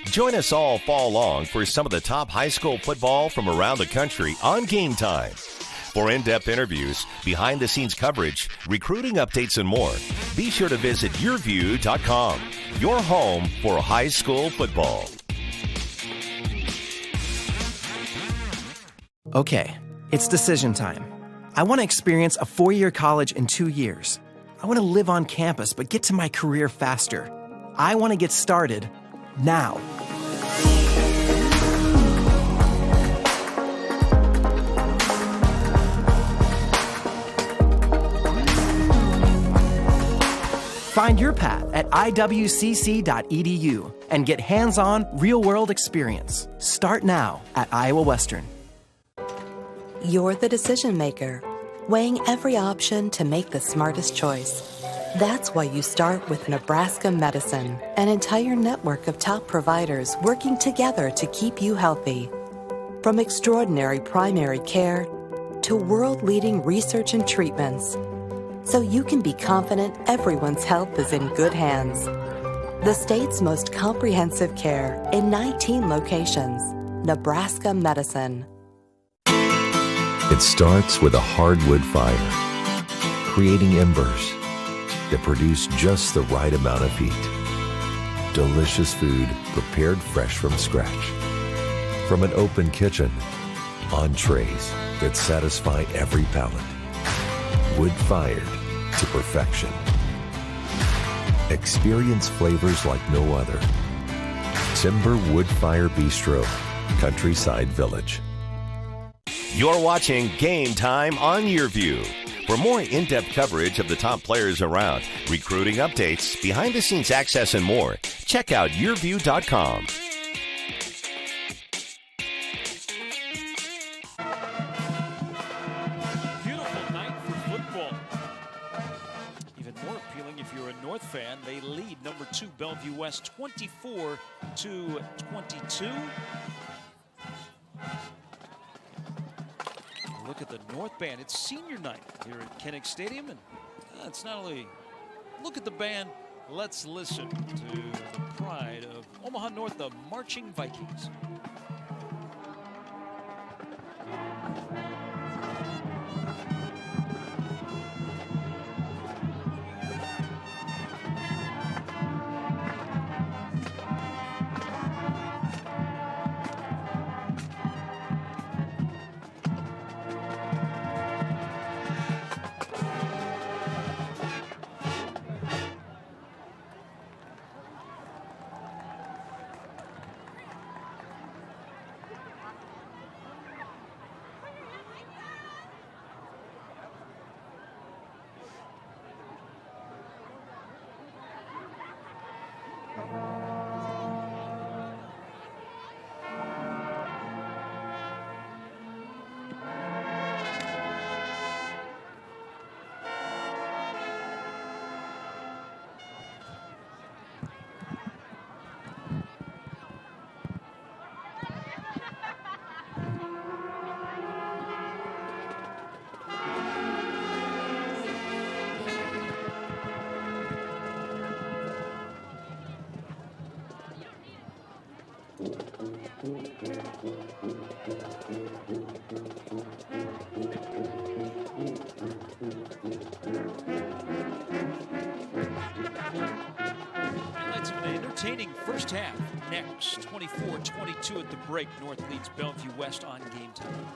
Join us all fall long for some of the top high school football from around the country on Game Time. For in-depth interviews, behind-the-scenes coverage, recruiting updates, and more, be sure to visit YurView.com, your home for high school football. Okay. It's decision time. I want to experience a 4-year college in 2 years. I want to live on campus, but get to my career faster. I want to get started now. Find your path at iwcc.edu and get hands-on, real-world experience. Start now at Iowa Western. You're the decision maker, weighing every option to make the smartest choice. That's why you start with Nebraska Medicine, an entire network of top providers working together to keep you healthy. From extraordinary primary care to world-leading research and treatments, so you can be confident everyone's health is in good hands. The state's most comprehensive care in 19 locations. Nebraska Medicine. It starts with a hardwood fire, creating embers that produce just the right amount of heat. Delicious food prepared fresh from scratch. From an open kitchen, entrees that satisfy every palate. Wood-fired to perfection. Experience flavors like no other. Timber Wood Fire Bistro, Countryside Village. You're watching Game Time on YurView. For more in-depth coverage of the top players around, recruiting updates, behind-the-scenes access, and more, check out YurView.com. Beautiful night for football. Even more appealing if you're a North fan. They lead number 2 Bellevue West 24-22. Look at the North Band. It's senior night here at Kinnick Stadium, and it's not only look at the band. Let's listen to the pride of Omaha North, the Marching Vikings. Highlights of an entertaining first half. Next, 24-22 at the break. North leads Bellevue West on Game Time.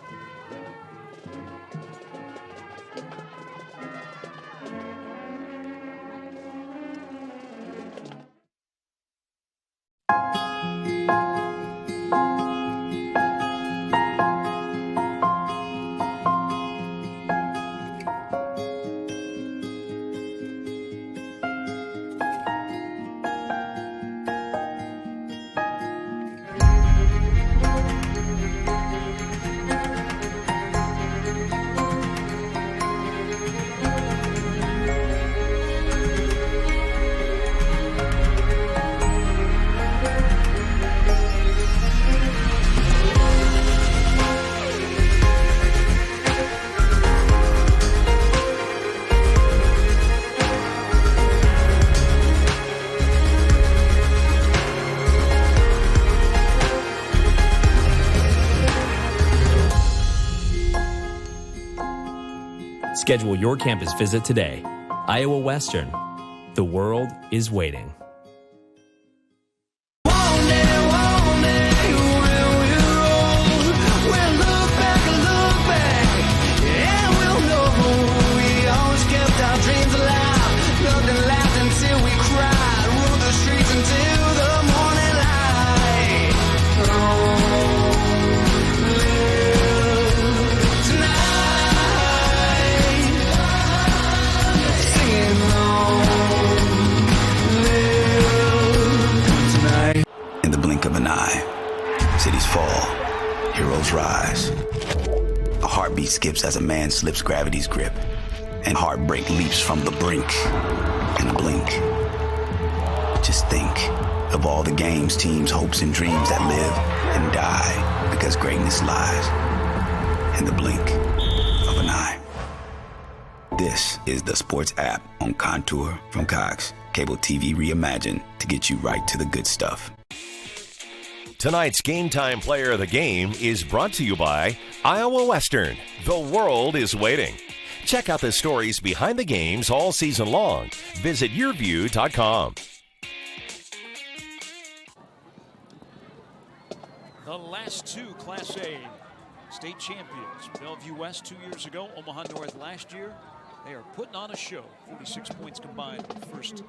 Schedule your campus visit today. Iowa Western. The world is waiting. fall, heroes rise. A heartbeat skips as a man slips gravity's grip, and heartbreak leaps from the brink in a blink. Just think of all the games, teams, hopes, and dreams that live and die because greatness lies in the blink of an eye. This is the sports app on Contour from Cox. Cable TV reimagined to get you right to the good stuff. Tonight's Game Time Player of the Game is brought to you by Iowa Western. The world is waiting. Check out the stories behind the games all season long. Visit YurView.com. The last two Class A state champions. Bellevue West 2 years ago, Omaha North last year. They are putting on a show. 46 points combined in the first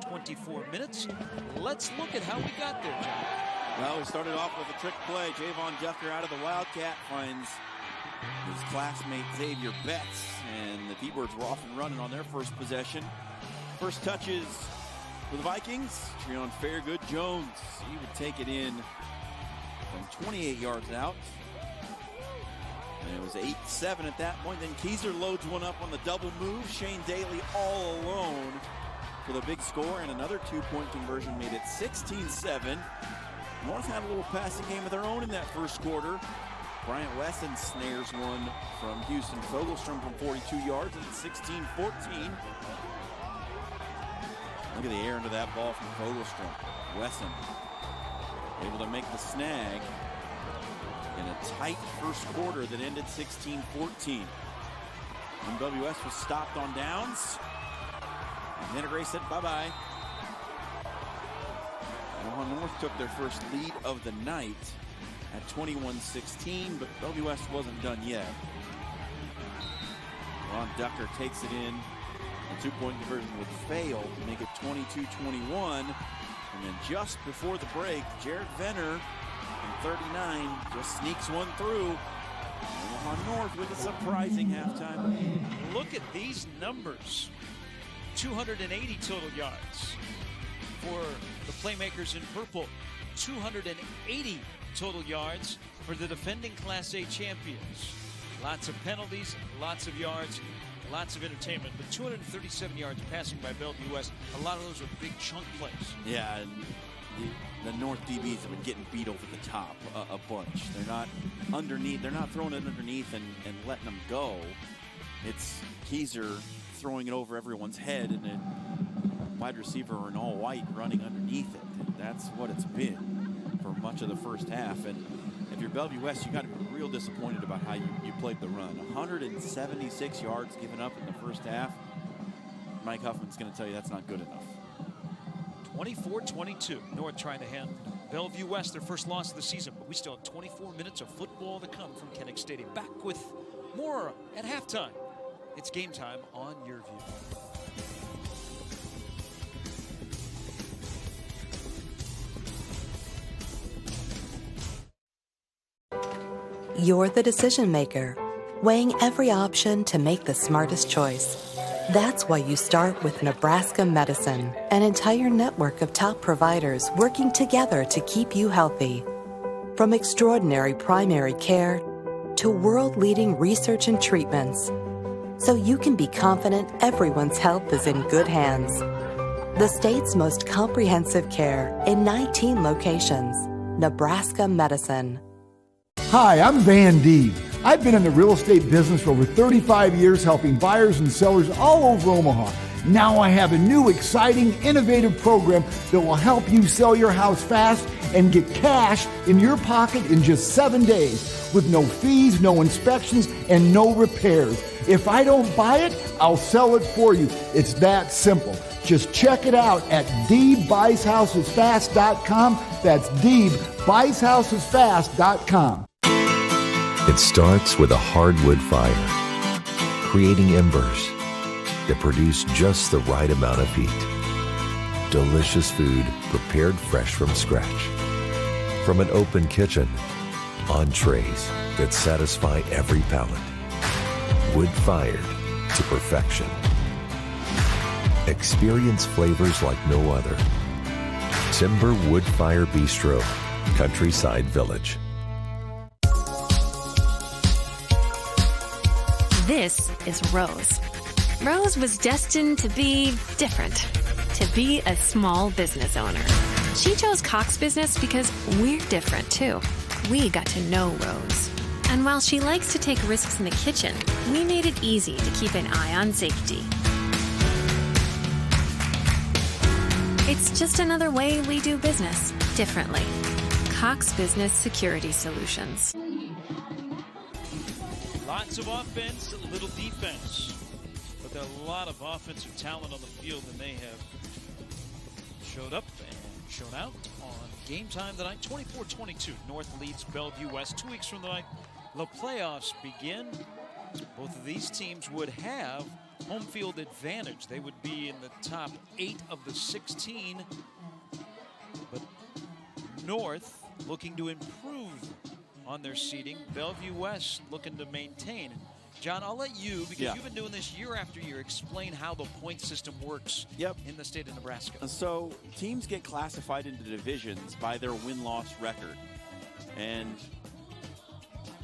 24 minutes. Let's look at how we got there, John. Well, we started off with a trick play. Javon Ducker out of the Wildcat finds his classmate Xavier Betts, and the T-Birds were off and running on their first possession. First touches for the Vikings. Treon Fairgood Jones. He would take it in from 28 yards out. And it was 8-7 at that point. Then Kieser loads one up on the double move. Shane Daly all alone for the big score, and another two-point conversion made it 16-7. North had a little passing game of their own in that first quarter. Bryant Wesson snares one from Houston Fogelstrom from 42 yards, and it's 16-14. Look at the air into that ball from Fogelstrom. Wesson able to make the snag in a tight first quarter that ended 16-14. And WS was stopped on downs. And Integrate said bye-bye. Omaha North took their first lead of the night at 21-16, but Bellevue West wasn't done yet. Ron Ducker takes it in. The two-point conversion would fail to make it 22-21. And then just before the break, Jared Venner from 39 just sneaks one through. Omaha North with a surprising halftime. Look at these numbers. 280 total yards for the playmakers in purple. 280 total yards for the defending Class A champions. Lots of penalties, lots of yards, lots of entertainment, but 237 yards passing by Bellevue West. A lot of those are big chunk plays. Yeah, and the North DBs have been getting beat over the top a bunch. They're not underneath. They're not throwing it underneath and letting them go. It's Kieser throwing it over everyone's head, and then wide receiver in all white running underneath it. And that's what it's been for much of the first half. And if you're Bellevue West, you got to be real disappointed about how you played the run. 176 yards given up in the first half. Mike Huffman's going to tell you that's not good enough. 24-22. North trying to hand Bellevue West their first loss of the season, but we still have 24 minutes of football to come from Kinnick Stadium. Back with more at halftime. It's game time on YurView. You're the decision maker, weighing every option to make the smartest choice. That's why you start with Nebraska Medicine, an entire network of top providers working together to keep you healthy. From extraordinary primary care to world-leading research and treatments, so you can be confident everyone's health is in good hands. The state's most comprehensive care in 19 locations. Nebraska Medicine. Hi, I'm Van Deeb. I've been in the real estate business for over 35 years, helping buyers and sellers all over Omaha. Now I have a new, exciting, innovative program that will help you sell your house fast and get cash in your pocket in just 7 days with no fees, no inspections, and no repairs. If I don't buy it, I'll sell it for you. It's that simple. Just check it out at DeebBuysHousesFast.com. That's DeebBuysHousesFast.com. It starts with a hardwood fire, creating embers that produce just the right amount of heat. Delicious food prepared fresh from scratch. From an open kitchen, entrees that satisfy every palate. Wood-fired to perfection. Experience flavors like no other. Timber Wood Fire Bistro, Countryside Village. This is Rose. Rose was destined to be different, to be a small business owner. She chose Cox Business because we're different too. We got to know Rose. And while she likes to take risks in the kitchen, we made it easy to keep an eye on safety. It's just another way we do business differently. Cox Business Security Solutions. Lots of offense, little defense. But there are a lot of offensive talent on the field, and they have showed up and shown out on game time tonight. 24-22. North leads Bellevue West. 2 weeks from tonight, the playoffs begin. Both of these teams would have home field advantage. They would be in the top 8 of the 16. But North looking to improve on their seeding. Bellevue West looking to maintain. John, I'll let you, because you've been doing this year after year, explain how the point system works in the state of Nebraska. So teams get classified into divisions by their win-loss record. And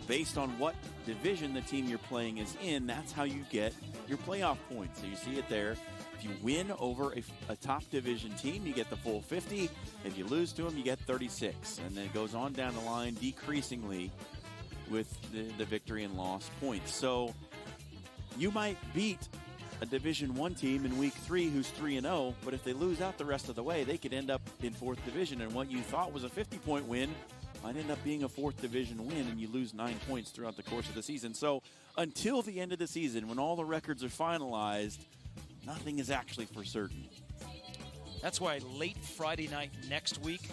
based on what division the team you're playing is in, that's how you get your playoff points. So you see it there. If you win over a top division team, you get the full 50. If you lose to them, you get 36. And then it goes on down the line decreasingly with the victory and loss points. So you might beat a Division I team in week 3 who's 3-0, but if they lose out the rest of the way, they could end up in 4th division, and what you thought was a 50-point win might end up being a 4th division win, and you lose 9 points throughout the course of the season. So until the end of the season, when all the records are finalized, nothing is actually for certain. That's why late Friday night next week,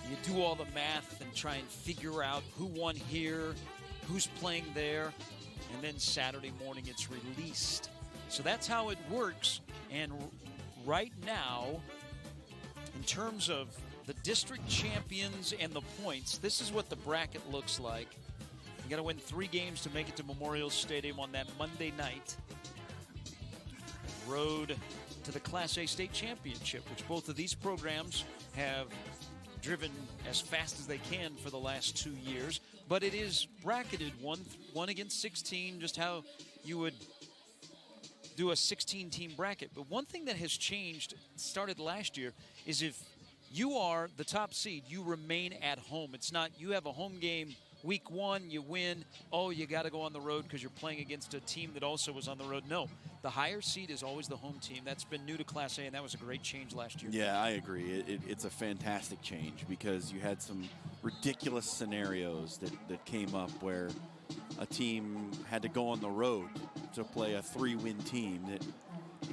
you do all the math and try and figure out who won here, who's playing there, and then Saturday morning it's released. So that's how it works. And right now, in terms of the district champions and the points, this is what the bracket looks like. You got to win 3 games to make it to Memorial Stadium on that Monday night. Road to the Class A state championship, which both of these programs have driven as fast as they can for the last 2 years. But it is bracketed 1 against 16, just how you would do a 16-team bracket. But one thing that has changed, started last year, is if you are the top seed, you remain at home. It's not you have a home game week 1, you win, oh, you got to go on the road because you're playing against a team that also was on the road. No, the higher seed is always the home team. That's been new to Class A, and that was a great change last year. Yeah, I agree. It's a fantastic change because you had some ridiculous scenarios that came up where a team had to go on the road to play a 3-win team.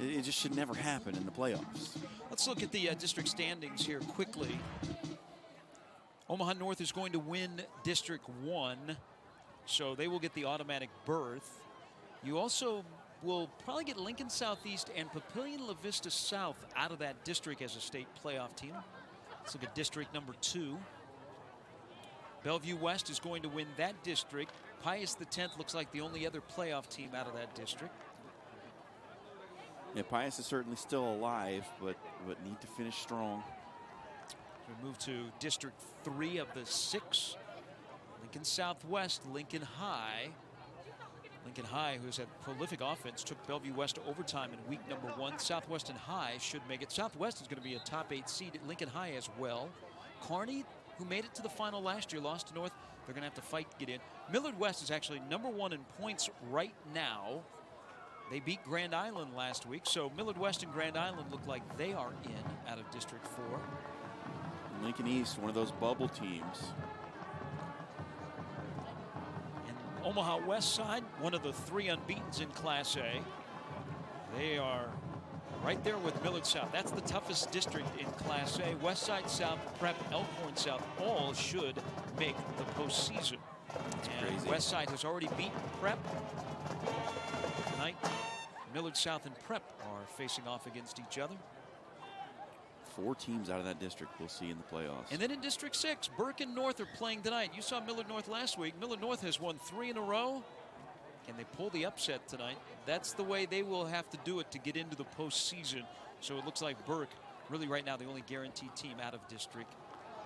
It just should never happen in the playoffs. Let's look at the district standings here quickly. Omaha North is going to win District 1, so they will get the automatic berth. You also will probably get Lincoln Southeast and Papillion La Vista South out of that district as a state playoff team. Let's look at District number 2. Bellevue West is going to win that district. Pius X looks like the only other playoff team out of that district. Yeah, Pius is certainly still alive, but need to finish strong. We move to District 3 of the 6. Lincoln Southwest, Lincoln High. Lincoln High, who's had prolific offense, took Bellevue West to overtime in week number 1. Southwest and High should make it. Southwest is going to be a top 8 seed at Lincoln High as well. Kearney, who made it to the final last year, lost to North. They're going to have to fight to get in. Millard West is actually number 1 in points right now. They beat Grand Island last week, so Millard West and Grand Island look like they are in out of District 4. Lincoln East, one of those bubble teams. And Omaha West Side, one of the 3 unbeatens in Class A. They are right there with Millard South. That's the toughest district in Class A. West Side South, Prep, Elkhorn South, all should make the postseason. That's and crazy. West Side has already beaten Prep. Tonight, Millard South and Prep are facing off against each other. 4 teams out of that district we'll see in the playoffs. And then in District 6, Burke and North are playing tonight. You saw Millard North last week. Millard North has won 3 in a row. Can they pull the upset tonight? That's the way they will have to do it to get into the postseason. So it looks like Burke, really right now, the only guaranteed team out of District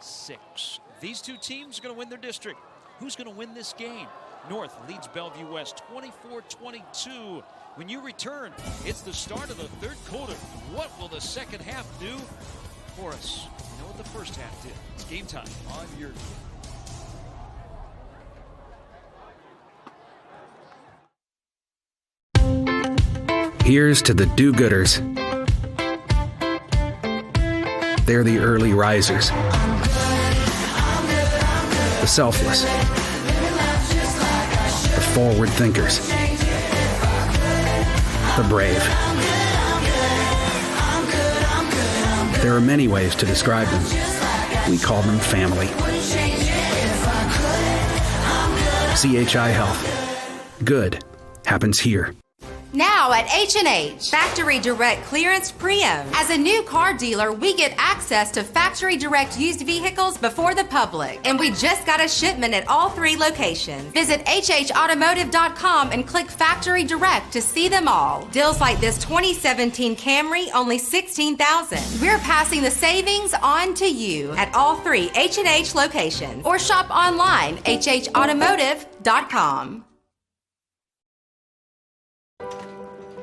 6. These 2 teams are going to win their district. Who's going to win this game? North leads Bellevue West 24-22. When you return, it's the start of the third quarter. What will the second half do for us? You know what the first half did. It's game time on YurView. Here's to the do-gooders. They're the early risers. The selfless. The forward thinkers. The brave. There are many ways to describe them. We call them family. CHI Health. Good happens here. Now at H&H, factory direct clearance pre-owned. As a new car dealer, we get access to factory direct used vehicles before the public. And we just got a shipment at all 3 locations. Visit hhautomotive.com and click factory direct to see them all. Deals like this 2017 Camry, only $16,000. We're passing the savings on to you at all 3 H&H locations. Or shop online, hhautomotive.com.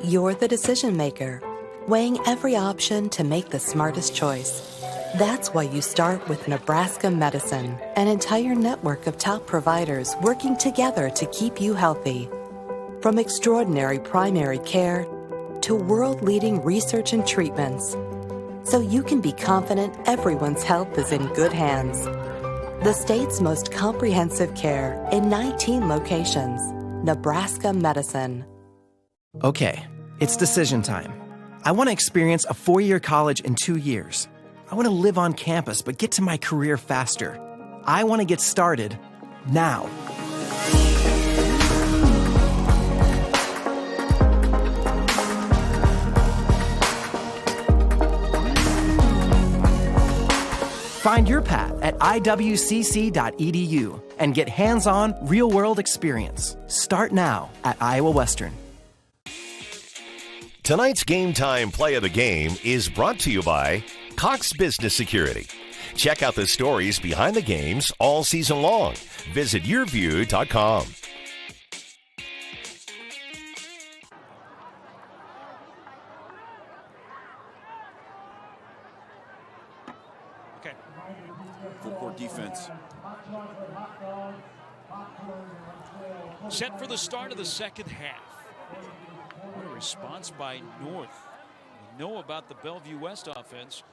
You're the decision maker, weighing every option to make the smartest choice. That's why you start with Nebraska Medicine, an entire network of top providers working together to keep you healthy. From extraordinary primary care to world-leading research and treatments, so you can be confident everyone's health is in good hands. The state's most comprehensive care in 19 locations. Nebraska Medicine. Okay, it's decision time. I want to experience a 4-year college in 2 years. I want to live on campus but get to my career faster. I want to get started now. Find your path at iwcc.edu and get hands-on, real-world experience. Start now at Iowa Western. Tonight's Game Time Play of the Game is brought to you by Cox Business Security. Check out the stories behind the games all season long. Visit YurView.com. Okay. Full court defense. Set for the start of the second half. What a response by North. We know about the Bellevue West offense.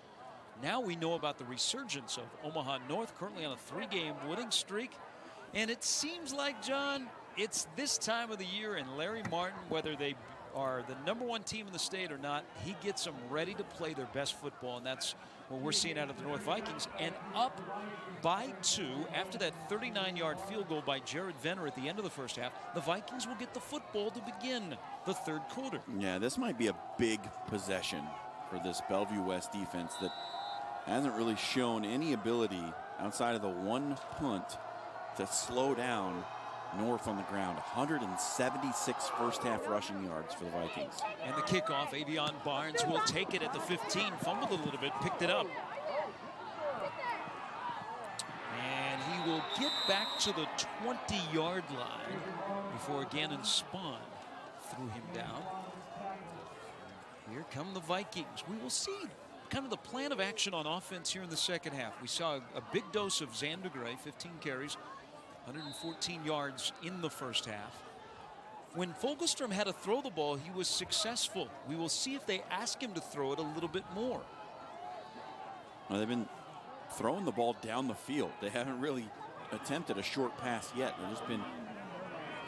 Now we know about the resurgence of Omaha North, currently on a 3-game winning streak. And it seems like, John, it's this time of the year, and Larry Martin, whether they are the #1 team in the state or not, he gets them ready to play their best football, and that's what we're seeing out of the North Vikings. And up by 2 after that 39-yard field goal by Jared Venner at the end of the first half, the Vikings will get the football to begin the third quarter. Yeah, this might be a big possession for this Bellevue West defense that hasn't really shown any ability outside of the one punt to slow down North on the ground. 176 first half rushing yards for the Vikings. And the kickoff, Aveon Barnes will take it at the 15, fumbled a little bit, picked it up. And he will get back to the 20-yard line before Gannon Spahn threw him down. Here come the Vikings. We will see kind of the plan of action on offense here in the second half. We saw a big dose of Xander Gray, 15 carries, 114 yards in the first half. When Fogelstrom had to throw the ball, he was successful. We will see if they ask him to throw it a little bit more. Well, they've been throwing the ball down the field. They haven't really attempted a short pass yet. They've just been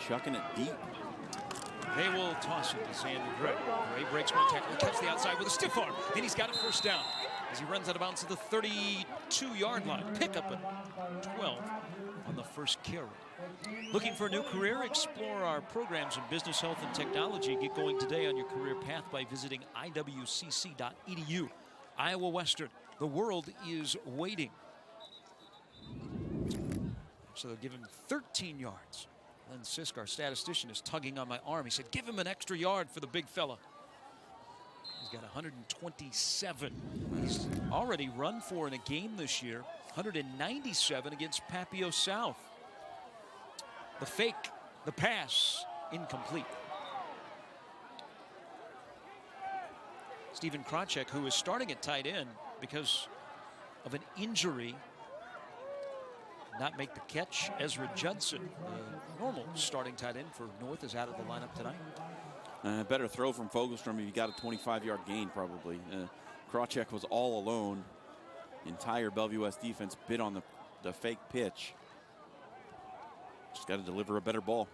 chucking it deep. They will toss it to Xander Gray. Gray breaks one tackle, cuts the outside with a stiff arm, and he's got it first down as he runs out of bounds to the 32-yard line. Pick up at 12 on the first carry. Looking for a new career? Explore our programs in business, health, and technology. Get going today on your career path by visiting iwcc.edu. Iowa Western, the world is waiting. So they'll give him 13 yards. Len Sisk, our statistician, is tugging on my arm. He said, give him an extra yard for the big fella. He's got 127. He's already run for in a game this year. 197 against Papio South. The fake The pass incomplete. Stephen Krawcheck, who is starting at tight end because of an injury, not make the catch. Ezra Judson, the normal starting tight end for North, is out of the lineup tonight. Better throw from Fogelstrom if you got a 25-yard gain, probably. Krawcheck was all alone. Entire Bellevue West defense bit on the fake pitch. Just got to deliver a better ball.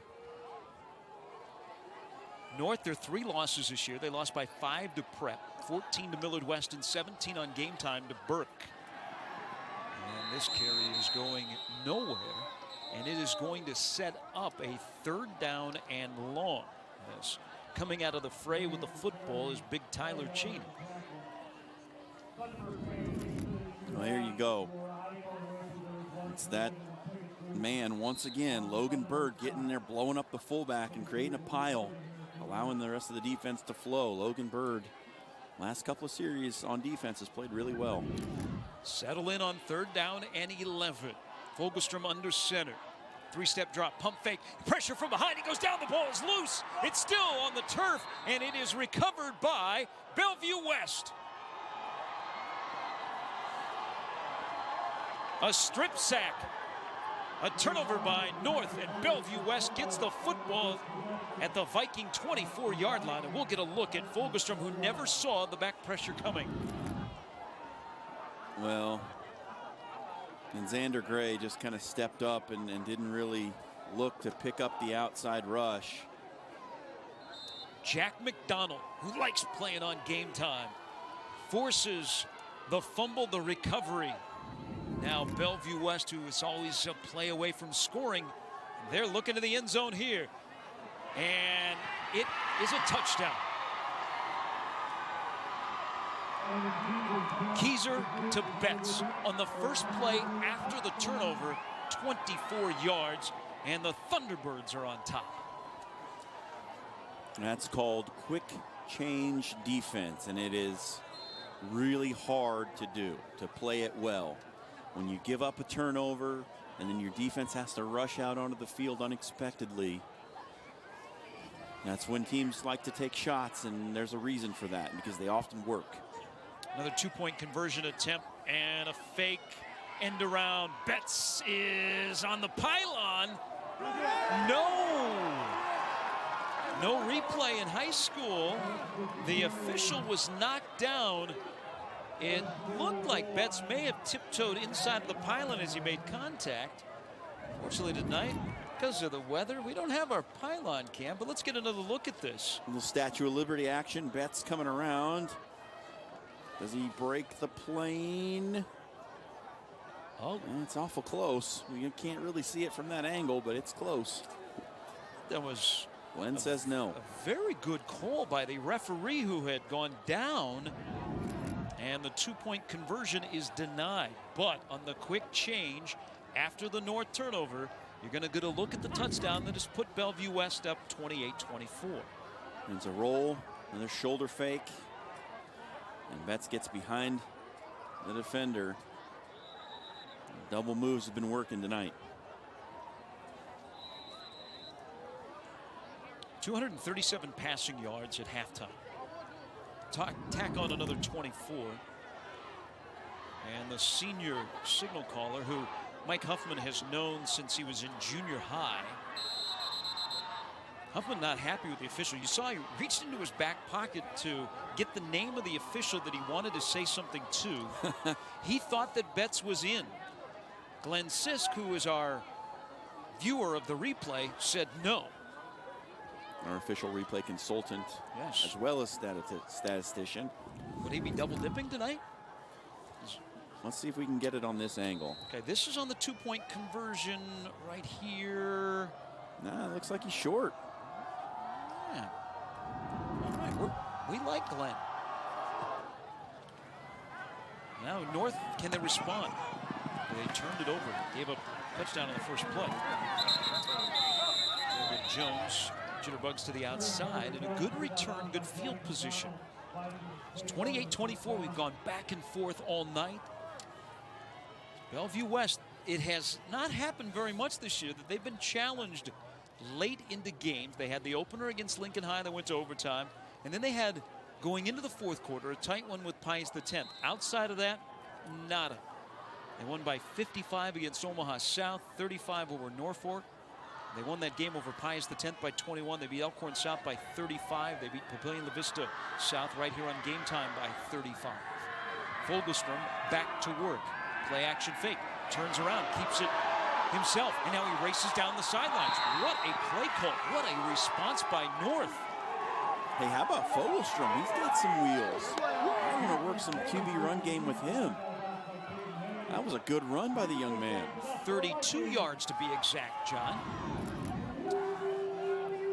North, their 3 losses this year. They lost by 5 to Prep, 14 to Millard West, and 17 on Game Time to Burke. And this carry is going nowhere, and it is going to set up a 3rd down and long. As coming out of the fray with the football is big Tyler Cheney. Well, here you go. It's that man once again, Logan Bird, getting there, blowing up the fullback and creating a pile, allowing the rest of the defense to flow. Logan Bird, last couple of series on defense, has played really well. Settle in on 3rd down and 11. Fogelstrom under center. 3-step drop, pump fake, pressure from behind. He goes down, the ball is loose. It's still on the turf, and it is recovered by Bellevue West. A strip sack. A turnover by North, and Bellevue West gets the football at the Viking 24-yard line. And we'll get a look at Fogelstrom, who never saw the back pressure coming. Well, and Xander Gray just kind of stepped up and didn't really look to pick up the outside rush. Jack McDonald, who likes playing on Game Time, forces the fumble, the recovery. Now Bellevue West, who is always a play away from scoring, they're looking to the end zone here. And it is a touchdown. Kieser to Betts on the first play after the turnover, 24 yards, and the Thunderbirds are on top. That's called quick change defense, and it is really hard to do, to play it well. When you give up a turnover and then your defense has to rush out onto the field unexpectedly, that's when teams like to take shots, and there's a reason for that because they often work. Another 2-point conversion attempt and a fake end around. Betts is on the pylon. No replay in high school. The official was knocked down. It looked like Betts may have tiptoed inside of the pylon as he made contact. Fortunately tonight, because of the weather, we don't have our pylon cam, but let's get another look at this. A little Statue of Liberty action. Betts coming around. Does he break the plane? Oh, it's awful close. You can't really see it from that angle, but it's close. That was... Glenn says no. A very good call by the referee, who had gone down. And the 2-point conversion is denied. But on the quick change after the North turnover, you're going to get a look at the touchdown that has put Bellevue West up 28-24. It's a roll, another shoulder fake. And Betts gets behind the defender. Double moves have been working tonight. 237 passing yards at halftime. Tack on another 24. And the senior signal caller, who Mike Huffman has known since he was in junior high. Huffman not happy with the official. You saw he reached into his back pocket to get the name of the official that he wanted to say something to. He thought that Betts was in. Glenn Sisk, who is our viewer of the replay, said no. Our official replay consultant, yes, as well as statistician. Would he be double dipping tonight? Let's see if we can get it on this angle. Okay, this is on the 2-point conversion right here. Nah, it looks like he's short. Yeah. All right, we like Glenn. Now North, can they respond? They turned it over, gave up touchdown on the first play. Jones jitterbugs to the outside, and a good return, good field position. It's 28-24. We've gone back and forth all night. Bellevue West, it has not happened very much this year that they've been challenged late into games. They had the opener against Lincoln High that went to overtime. And then they had, going into the fourth quarter, a tight one with Pius X. Outside of that, nada. They won by 55 against Omaha South, 35 over Norfolk. They won that game over Pius X by 21. They beat Elkhorn South by 35. They beat Papillion La Vista South right here on Game Time by 35. Fogelstrom back to work. Play action fake. Turns around, keeps it himself, and now he races down the sidelines. What a play call. What a response by North. Hey, how about Fogelstrom? He's got some wheels. I'm going to work some QB run game with him. That was a good run by the young man. 32 yards to be exact, John.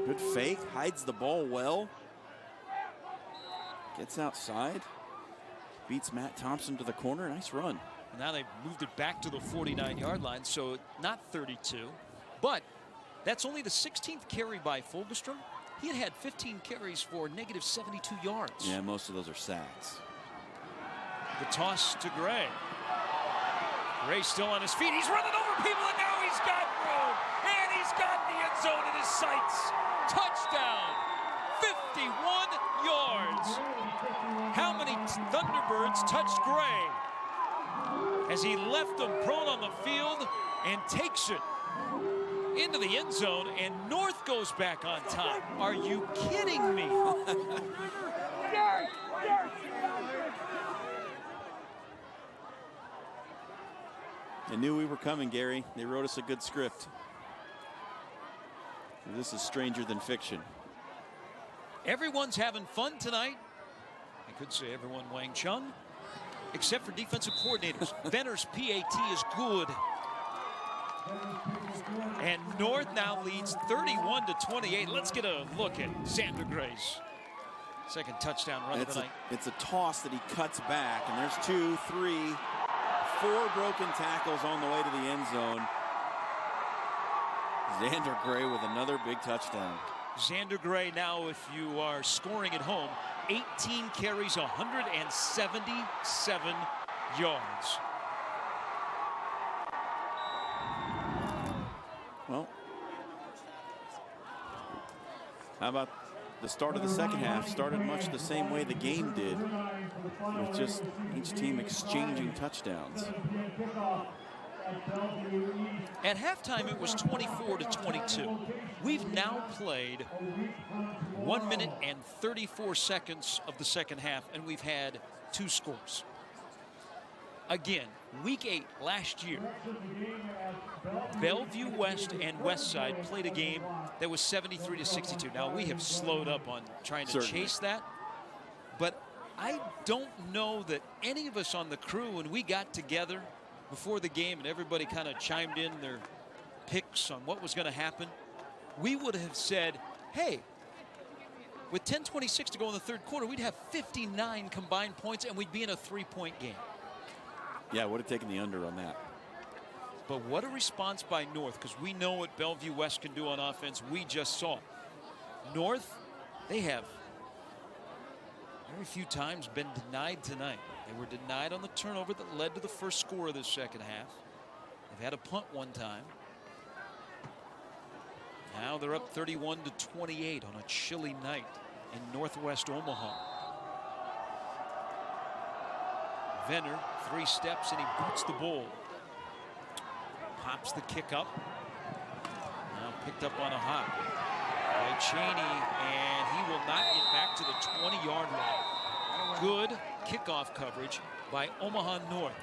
Good fake, hides the ball well. Gets outside. Beats Matt Thompson to the corner. Nice run. Now they've moved it back to the 49-yard line, so not 32. But that's only the 16th carry by Fogelstrom. He had 15 carries for negative 72 yards. Yeah, most of those are sacks. The toss to Gray. Gray still on his feet. He's running over people, and now he's got room. And he's got the end zone in his sights. Touchdown. 51 yards. How many Thunderbirds touched Gray as he left them prone on the field and takes it into the end zone, and North goes back on top. Are you kidding me? They knew we were coming, Gary. They wrote us a good script. This is stranger than fiction. Everyone's having fun tonight. I could say everyone Wang Chung, except for defensive coordinators. Venner's PAT is good. And North now leads 31-28. Let's get a look at Xander Gray's second touchdown run of the night. It's a toss that he cuts back, and there's 2, 3, 4 broken tackles on the way to the end zone. Xander Gray with another big touchdown. Xander Gray now, if you are scoring at home, 18 carries, 177 yards. Well, how about the start of the second half? Started much the same way the game did, with just each team exchanging touchdowns. At halftime, it was 24-22. We've now played 1 minute and 34 seconds of the second half, and we've had 2 scores. Again, week 8 last year, Bellevue West and Westside played a game that was 73-62. Now, we have slowed up on trying to chase that, but I don't know that any of us on the crew, when we got together before the game and everybody kind of chimed in their picks on what was going to happen, we would have said, hey, with 10:26 to go in the third quarter, we'd have 59 combined points and we'd be in a 3-point game. Yeah, would have taken the under on that. But what a response by North, because we know what Bellevue West can do on offense. We just saw North, they have very few times been denied tonight. They were denied on the turnover that led to the first score of the second half. They've had a punt one time. Now they're up 31-28 on a chilly night in northwest Omaha. Venner, 3 steps, and he boots the ball. Pops the kick up. Now picked up on a hop by Cheney, and he will not get back to the 20-yard line. Good kickoff coverage by Omaha North.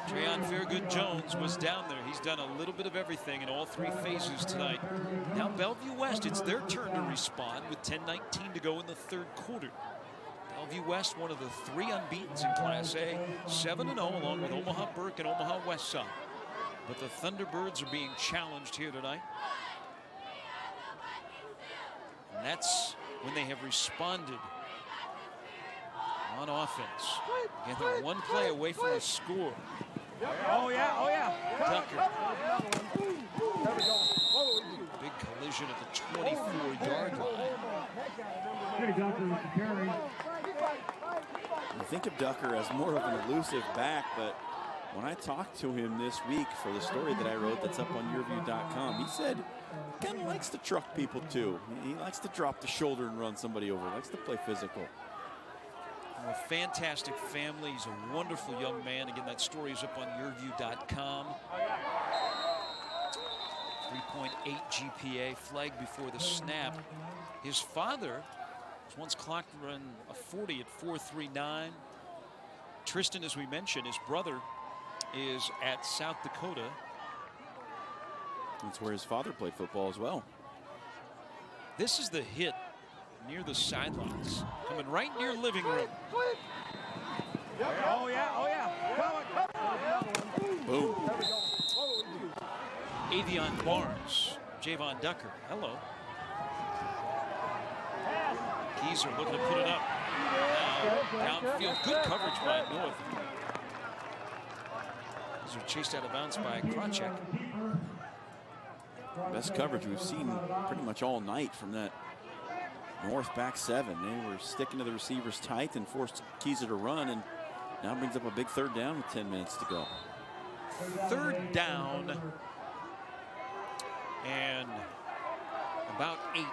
Trayon Fairgood-Jones was down there. He's done a little bit of everything in all 3 phases tonight. Now Bellevue West, it's their turn to respond with 10:19 to go in the third quarter. Bellevue West, one of the 3 unbeatens in Class A, 7-0 along with Omaha Burke and Omaha Westside. But the Thunderbirds are being challenged here tonight. And that's when they have responded on offense. Again, they're 1 play away from a score. Oh yeah. Ducker. Big collision at the 24-yard line. I think of Ducker as more of an elusive back, but when I talked to him this week for the story that I wrote that's up on YurView.com, he said he kind of likes to truck people too. He likes to drop the shoulder and run somebody over. Likes to play physical. A fantastic family. He's a wonderful young man. Again, that story is up on YurView.com. 3.8 GPA, flag before the snap. His father was once clocked run a 40 at 4.39. Tristan, as we mentioned, his brother is at South Dakota. That's where his father played football as well. This is the hit near the sidelines, coming right near living room. Oh, yeah. Boom. Aveon Barnes, Javon Ducker. Hello. Kieser looking to put it up. Now downfield, good coverage by North. These are chased out of bounds by Krachek. Best coverage we've seen pretty much all night from that North back seven. They were sticking to the receivers tight and forced Kieser to run, and now brings up a big third down with 10 minutes to go. Third down and about 8.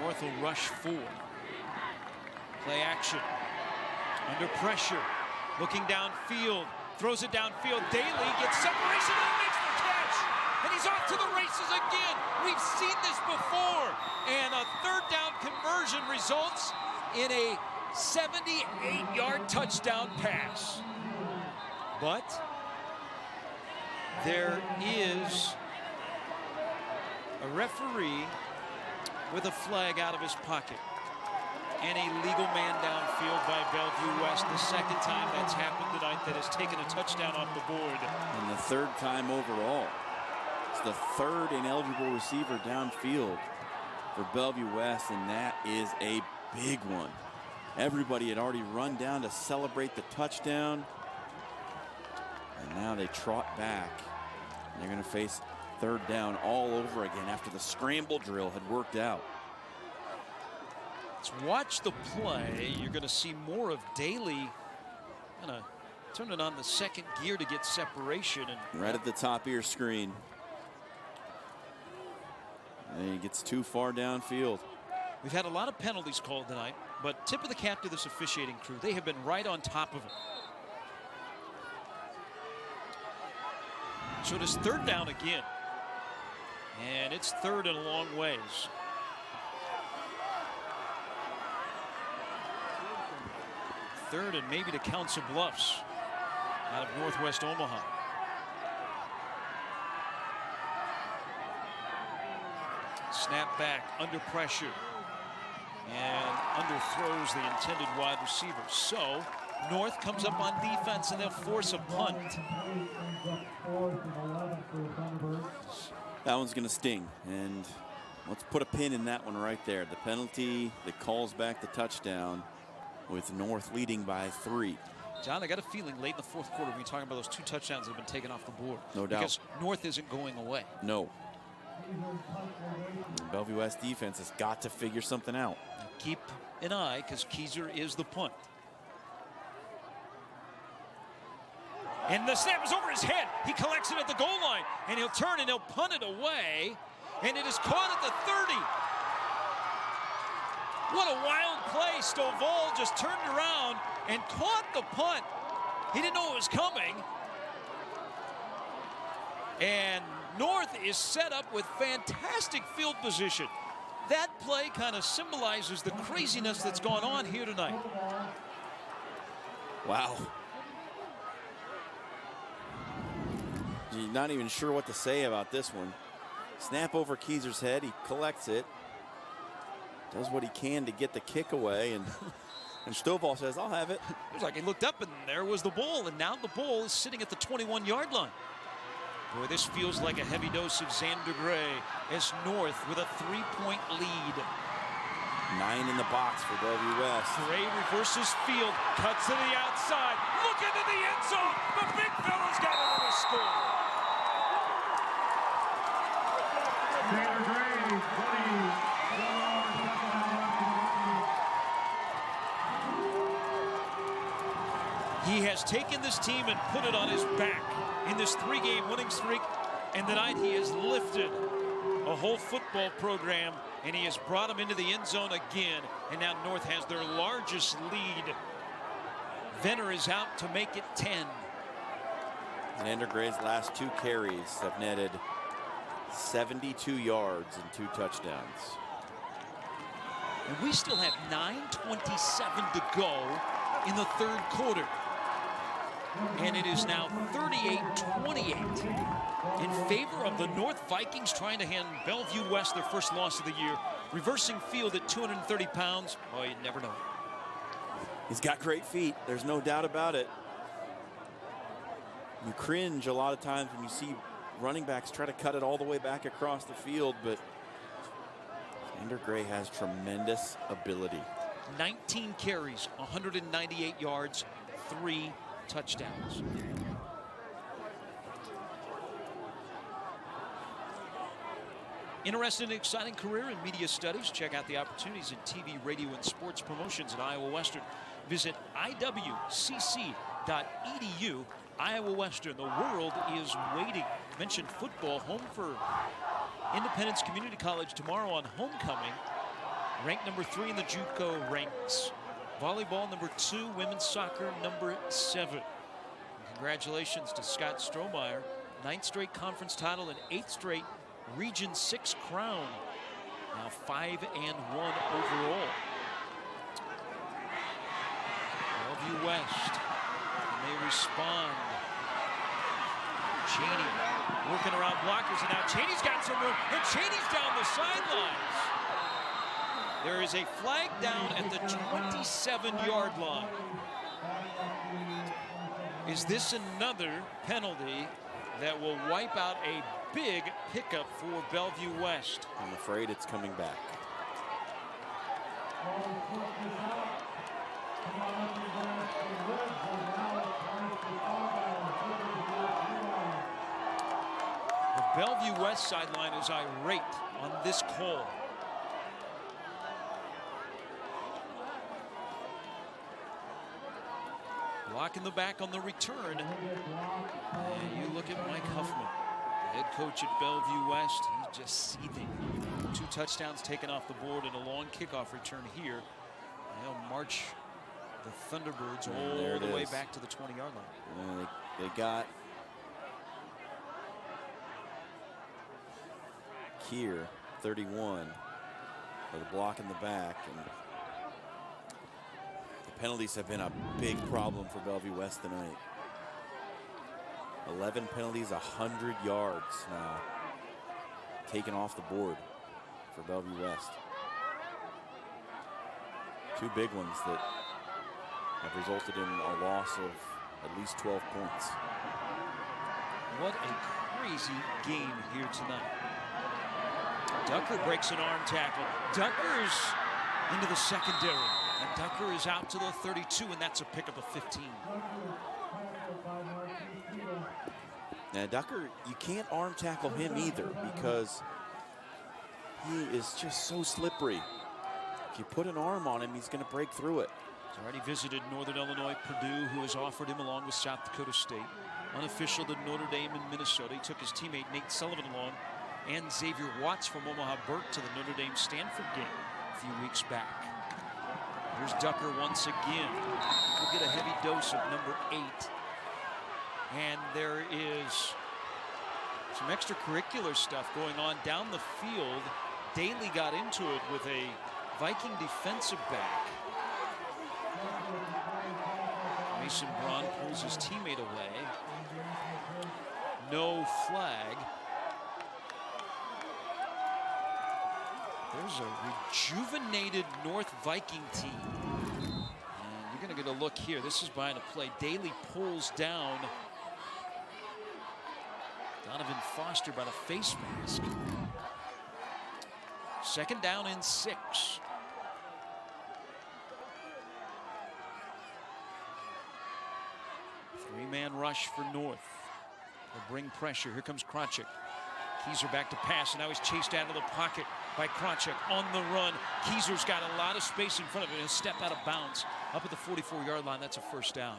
North will rush 4. Play action. Under pressure. Looking downfield. Throws it downfield. Daly gets separation and makes the catch. And he's off to the races again. We've seen this before. And a third down conversion results in a 78-yard touchdown pass. But there is a referee with a flag out of his pocket. And a legal man downfield by Bellevue West. The second time that's happened tonight that has taken a touchdown off the board. And the third time overall. It's the third ineligible receiver downfield for Bellevue West, and that is a big one. Everybody had already run down to celebrate the touchdown. And now they trot back. And they're going to face third down all over again after the scramble drill had worked out. Let's watch the play. You're going to see more of Daly kind of turn it on the second gear to get separation. And right at the top of your screen. And he gets too far downfield. We've had a lot of penalties called tonight, but tip of the cap to this officiating crew. They have been right on top of it. So it is third down again. And it's third and a long ways. Third and maybe to Council Bluffs out of Northwest Omaha. Snap back under pressure and underthrows the intended wide receiver. So North comes up on defense and they'll force a punt. That one's going to sting, and let's put a pin in that one right there. The penalty that calls back the touchdown, with North leading by 3. John, I got a feeling late in the fourth quarter when you're talking about those 2 touchdowns that have been taken off the board. No doubt. Because North isn't going away. No. The Bellevue West defense has got to figure something out. Keep an eye, because Kieser is the punt. And the snap is over his head. He collects it at the goal line, and he'll turn and he'll punt it away, and it is caught at the 30. What a wild play. Stovall just turned around and caught the punt. He didn't know it was coming. And North is set up with fantastic field position. That play kind of symbolizes the craziness that's gone on here tonight. Wow. You're not even sure what to say about this one. Snap over Kieser's head. He collects it. Does what he can to get the kick away, and Stovall says, I'll have it. It was like he looked up and there was the ball, and now the ball is sitting at the 21-yard line. Boy, this feels like a heavy dose of Xander Gray as North with a 3-point lead. 9 in the box for Bellevue West. Gray reverses field, cuts to the outside, look into the end zone. The big fella's got another score. Xander Gray, 20. He has taken this team and put it on his back in this 3-game winning streak, and tonight he has lifted a whole football program, and he has brought them into the end zone again, and now North has their largest lead. Venner is out to make it 10. Xander Gray's last 2 carries have netted 72 yards and 2 touchdowns. And we still have 9:27 to go in the third quarter. And it is now 38-28 in favor of the North Vikings, trying to hand Bellevue West their first loss of the year. Reversing field at 230 pounds. Oh, you never know. He's got great feet. There's no doubt about it. You cringe a lot of times when you see running backs try to cut it all the way back across the field, but Xander Gray has tremendous ability. 19 carries, 198 yards, 3 touchdowns. Interested and exciting career in media studies? Check out the opportunities in TV, radio, and sports promotions at Iowa Western. Visit iwcc.edu. Iowa Western, the world is waiting. Mentioned football, home for Independence Community College tomorrow on homecoming. Ranked number 3 in the JUCO ranks. Volleyball number 2, women's soccer number 7. And congratulations to Scott Strohmeyer, 9th straight conference title and 8th straight Region 6 crown. Now 5-1 overall. Bellevue West, and they respond. Cheney working around blockers, and now Cheney's got some room, and Cheney's down the sidelines. There is a flag down at the 27-yard line. Is this another penalty that will wipe out a big pickup for Bellevue West? I'm afraid it's coming back. The Bellevue West sideline is irate on this call. Block in the back on the return. And you look at Mike Huffman, head coach at Bellevue West. He's just seething. 2 touchdowns taken off the board and a long kickoff return here. They'll march the Thunderbirds all the way back to the 20-yard line. They got Kier, 31, for the block in the back. And the penalties have been a big problem for Bellevue West tonight. 11 penalties, 100 yards now taken off the board for Bellevue West. 2 big ones that have resulted in a loss of at least 12 points. What a crazy game here tonight. Ducker breaks an arm tackle. Ducker's into the secondary, and Ducker is out to the 32, and that's a pickup of 15. Now Ducker, you can't arm tackle him either because he is just so slippery. If you put an arm on him, he's going to break through it. He's already visited Northern Illinois, Purdue, who has offered him along with South Dakota State. Unofficial to Notre Dame in Minnesota. He took his teammate Nate Sullivan along, and Xavier Watts from Omaha Burke to the Notre Dame Stanford game a few weeks back. Here's Ducker once again. We'll get a heavy dose of number 8. And there is some extracurricular stuff going on down the field. Daly got into it with a Viking defensive back. Mason Braun pulls his teammate away. No flag. There's a rejuvenated North Viking team. And you're going to get a look here. This is behind a play. Daly pulls down Donovan Foster by the face mask. 2nd down and 6. Three-man rush for North. They'll bring pressure. Here comes Kronchik. Kieser back to pass, and now he's chased out of the pocket by Kronchik on the run. Kieser's got a lot of space in front of him. He'll step out of bounds up at the 44-yard line. That's a 1st down.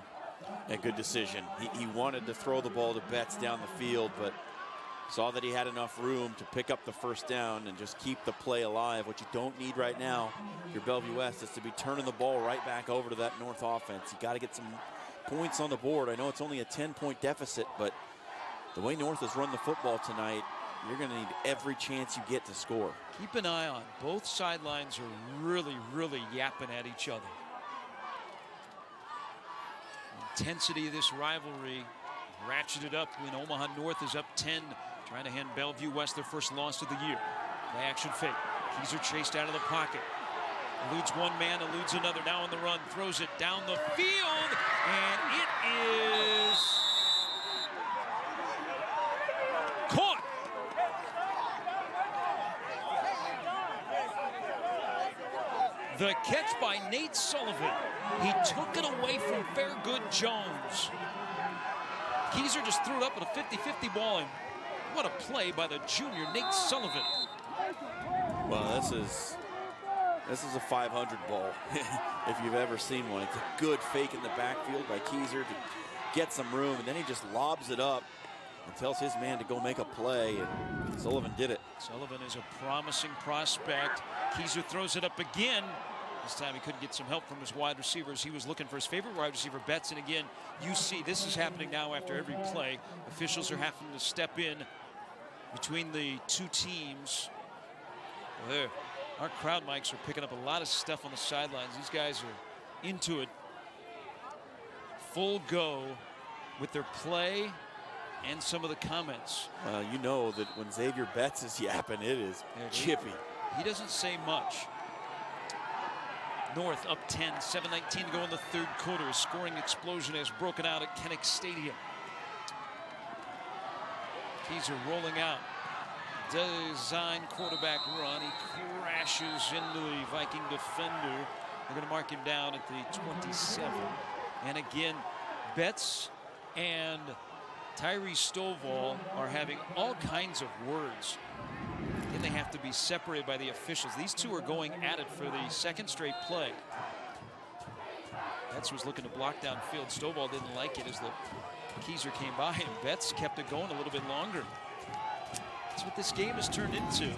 A good decision. He wanted to throw the ball to Betts down the field, but saw that he had enough room to pick up the first down and just keep the play alive. What you don't need right now, if you're Bellevue West, is to be turning the ball right back over to that North offense. You got to get some points on the board. I know it's only a 10-point deficit, but the way North has run the football tonight, you're going to need every chance you get to score. Keep an eye on both sidelines are really, really yapping at each other. Intensity of this rivalry ratcheted up when Omaha North is up 10, trying to hand Bellevue West their first loss of the year. Play action fake. Kieser chased out of the pocket. Eludes one man, eludes another. Now on the run, throws it down the field, and it is caught. The catch by Nate Sullivan. He took it away from Fairgood Jones. Kieser just threw it up at a 50-50 ball, and what a play by the junior Nate Sullivan. Well, this is a 500 ball, if you've ever seen one. It's a good fake in the backfield by Kieser to get some room, and then he just lobs it up and tells his man to go make a play, and Sullivan did it. Sullivan is a promising prospect. Kieser throws it up again. This time he couldn't get some help from his wide receivers. He was looking for his favorite wide receiver, Betts, and again, you see this is happening now after every play. Officials are having to step in between the two teams. There, our crowd mics are picking up a lot of stuff on the sidelines. These guys are into it. Full go with their play and some of the comments. You know that when Xavier Betts is yapping, it is chippy. He doesn't say much. North up 10, 7:19 to go in the third quarter. A scoring explosion has broken out at Kinnick Stadium. Kieser rolling out. Design quarterback run. He crashes into the Viking defender. They're going to mark him down at the 27. And again, Betts and Tyree Stovall are having all kinds of words. And they have to be separated by the officials. These two are going at it for the second straight play. Betts was looking to block downfield. Stovall didn't like it as the Kieser came by, and Betts kept it going a little bit longer. That's what this game has turned into.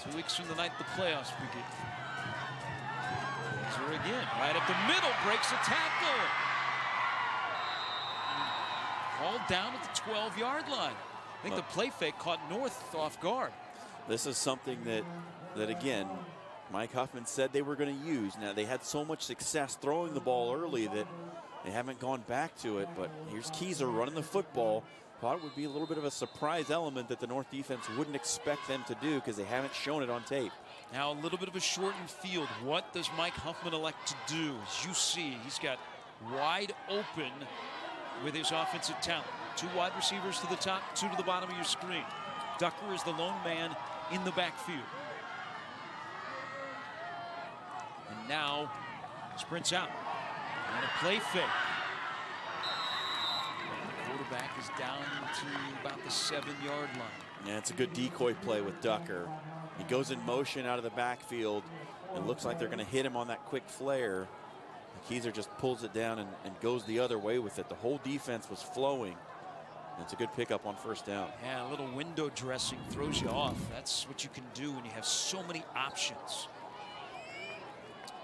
2 weeks from the night the playoffs begin. Kieser again, right up the middle, breaks a tackle. All down at the 12-yard line. I think the play fake caught North off guard. This is something that again, Mike Huffman said they were going to use. Now, they had so much success throwing the ball early that they haven't gone back to it. But here's Kieser running the football. Thought it would be a little bit of a surprise element that the North defense wouldn't expect them to do because they haven't shown it on tape. Now a little bit of a shortened field. What does Mike Huffman elect to do? As you see, he's got wide open with his offensive talent. 2 wide receivers to the top, 2 to the bottom of your screen. Ducker is the lone man in the backfield. And now sprints out. And a play fake. The quarterback is down to about the 7-yard line. Yeah, it's a good decoy play with Ducker. He goes in motion out of the backfield. It looks like they're going to hit him on that quick flare. Kieser just pulls it down and goes the other way with it. The whole defense was flowing. It's a good pickup on first down. Yeah, a little window dressing throws you off. That's what you can do when you have so many options.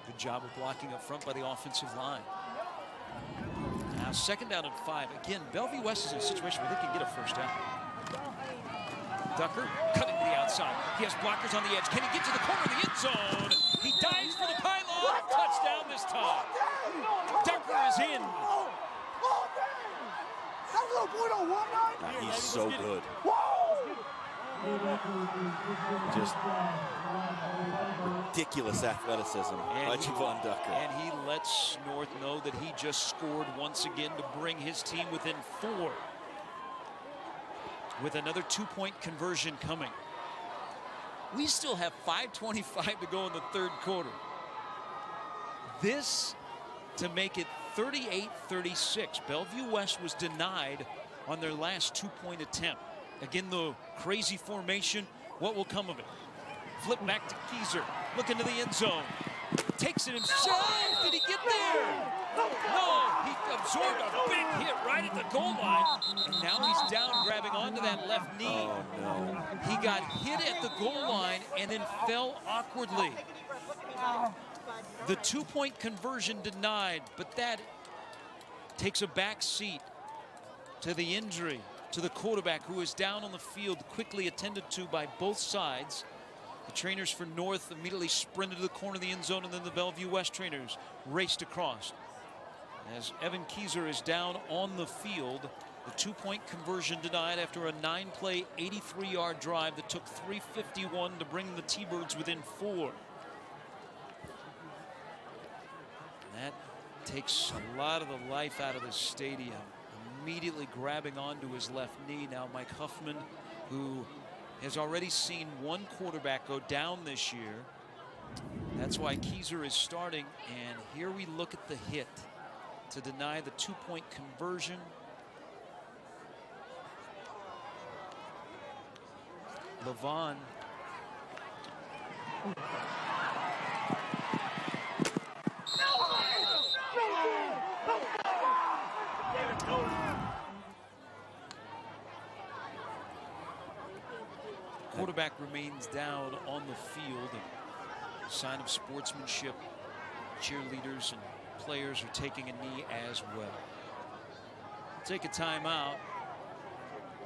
Good job of blocking up front by the offensive line. Now second down and 5. Again, Bellevue West is in a situation where they can get a first down. Ducker cutting to the outside. He has blockers on the edge. Can he get to the corner of the end zone? He dives for the pylon. Touchdown this time. Ducker is in. He's so good. Just ridiculous athleticism by Javon Ducker. And he lets North know that he just scored once again to bring his team within 4. With another 2-point conversion coming. We still have 5:25 to go in the third quarter. This to make it 38-36. Bellevue West was denied on their last 2-point attempt. Again, the crazy formation. What will come of it? Flip back to Kieser. Look into the end zone. Takes it himself. Did he get there? No, he absorbed a big hit right at the goal line, and now he's down grabbing onto that left knee. Oh, no. He got hit at the goal line and then fell awkwardly. The two-point conversion denied, but that takes a back seat to the injury to the quarterback, who is down on the field, quickly attended to by both sides. The trainers for North immediately sprinted to the corner of the end zone, and then the Bellevue West trainers raced across. As Evan Kieser is down on the field, the two-point conversion denied after a 9-play, 83-yard drive that took 3:51 to bring the T-Birds within 4. That takes a lot of the life out of the stadium. Immediately grabbing onto his left knee. Now Mike Huffman, who has already seen one quarterback go down this year. That's why Kieser is starting, and here we look at the hit to deny the two-point conversion. Levon. Quarterback remains down on the field. A sign of sportsmanship. Cheerleaders and players are taking a knee as well. Take a timeout.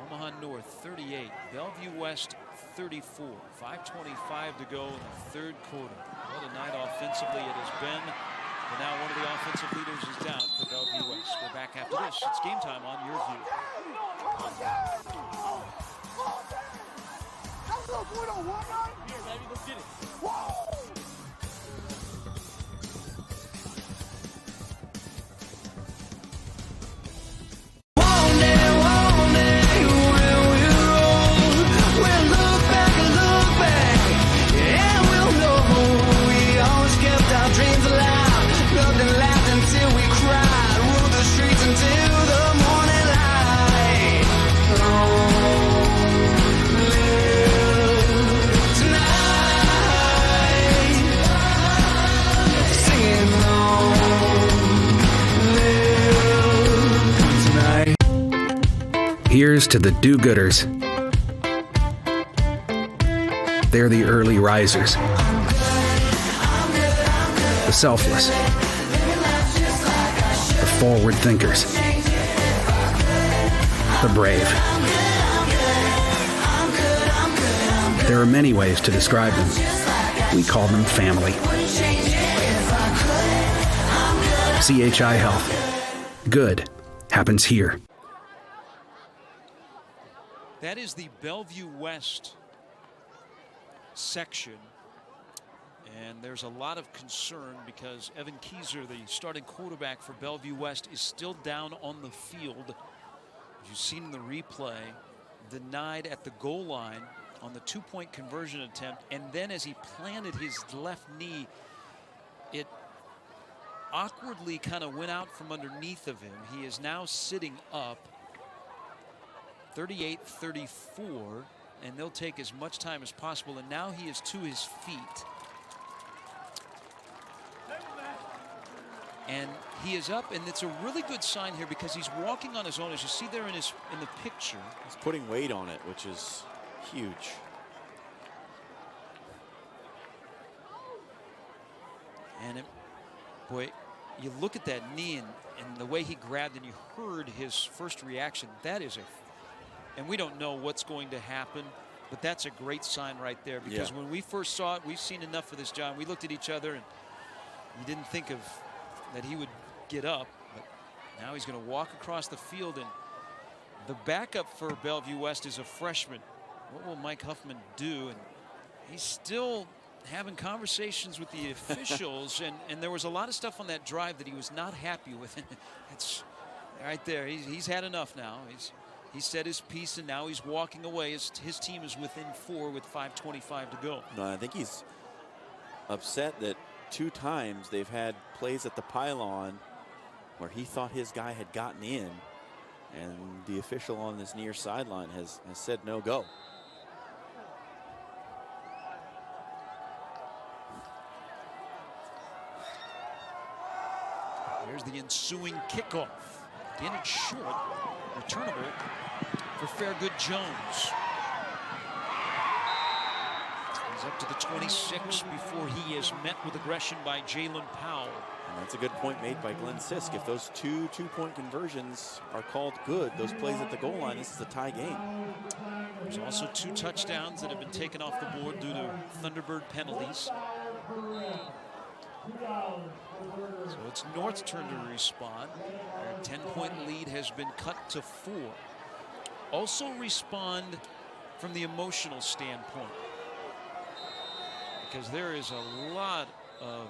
Omaha North 38, Bellevue West 34. 5:25 to go in the third quarter. What a night offensively it has been. But now one of the offensive leaders is down for Bellevue West. We're back after this. It's game time on YurView. Here, baby, let's get it. Whoa! Here's to the do-gooders. They're the early risers, the selfless, the forward thinkers, the brave. There are many ways to describe them. We call them family. CHI Health. Good happens here. That is the Bellevue West section, and there's a lot of concern because Evan Kieser, the starting quarterback for Bellevue West, is still down on the field. As you've seen in the replay, denied at the goal line on the two-point conversion attempt, and then as he planted his left knee, it awkwardly kind of went out from underneath of him. He is now sitting up. 38-34, and they'll take as much time as possible, and now he is to his feet. And he is up, and it's a really good sign here because he's walking on his own, as you see there in the picture. He's putting weight on it, which is huge. And boy, you look at that knee and the way he grabbed, and you heard his first reaction. That is and we don't know what's going to happen, but that's a great sign right there, because when we first saw it, we've seen enough of this, John. We looked at each other and you didn't think that he would get up, but now he's going to walk across the field, and the backup for Bellevue West is a freshman. What will Mike Huffman do? And he's still having conversations with the officials, and there was a lot of stuff on that drive that he was not happy with. It's right there. He's had enough now. He said his piece, and now he's walking away. His team is within 4 with 5:25 to go. No, I think he's upset that 2 times they've had plays at the pylon where he thought his guy had gotten in, and the official on this near sideline has said no go. There's the ensuing kickoff. Again, it's short, returnable for Fairgood Jones. He's up to the 26 before he is met with aggression by Jalen Powell. And that's a good point made by Glenn Sisk. If those two-point conversions are called good, those plays at the goal line, this is a tie game. There's also 2 touchdowns that have been taken off the board due to Thunderbird penalties. So it's North's turn to respond. Their 10-point lead has been cut to 4. Also respond from the emotional standpoint, because there is a lot of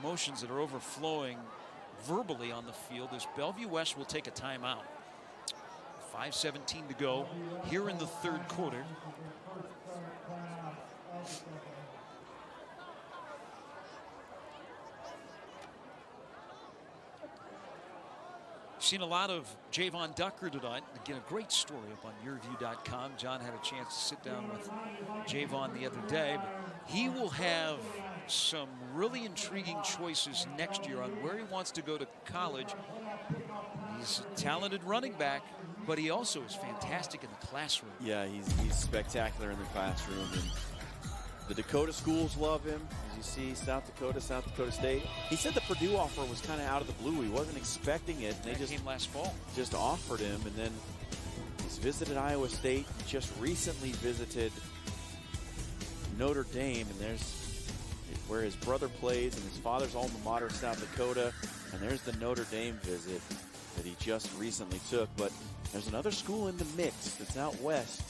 emotions that are overflowing verbally on the field as Bellevue West will take a timeout. 5:17 to go here in the third quarter. Seen a lot of Javon Ducker tonight. Again, a great story up on YurView.com. John had a chance to sit down with Javon the other day. But he will have some really intriguing choices next year on where he wants to go to college. He's a talented running back, but he also is fantastic in the classroom. Yeah, he's spectacular in the classroom. And the Dakota schools love him. As you see, South Dakota State. He said the Purdue offer was kind of out of the blue. He wasn't expecting it. They came last fall. Just offered him, and then he's visited Iowa State. Just recently visited Notre Dame, and there's where his brother plays, and his father's alma mater, South Dakota. And there's the Notre Dame visit that he just recently took. But there's another school in the mix that's out west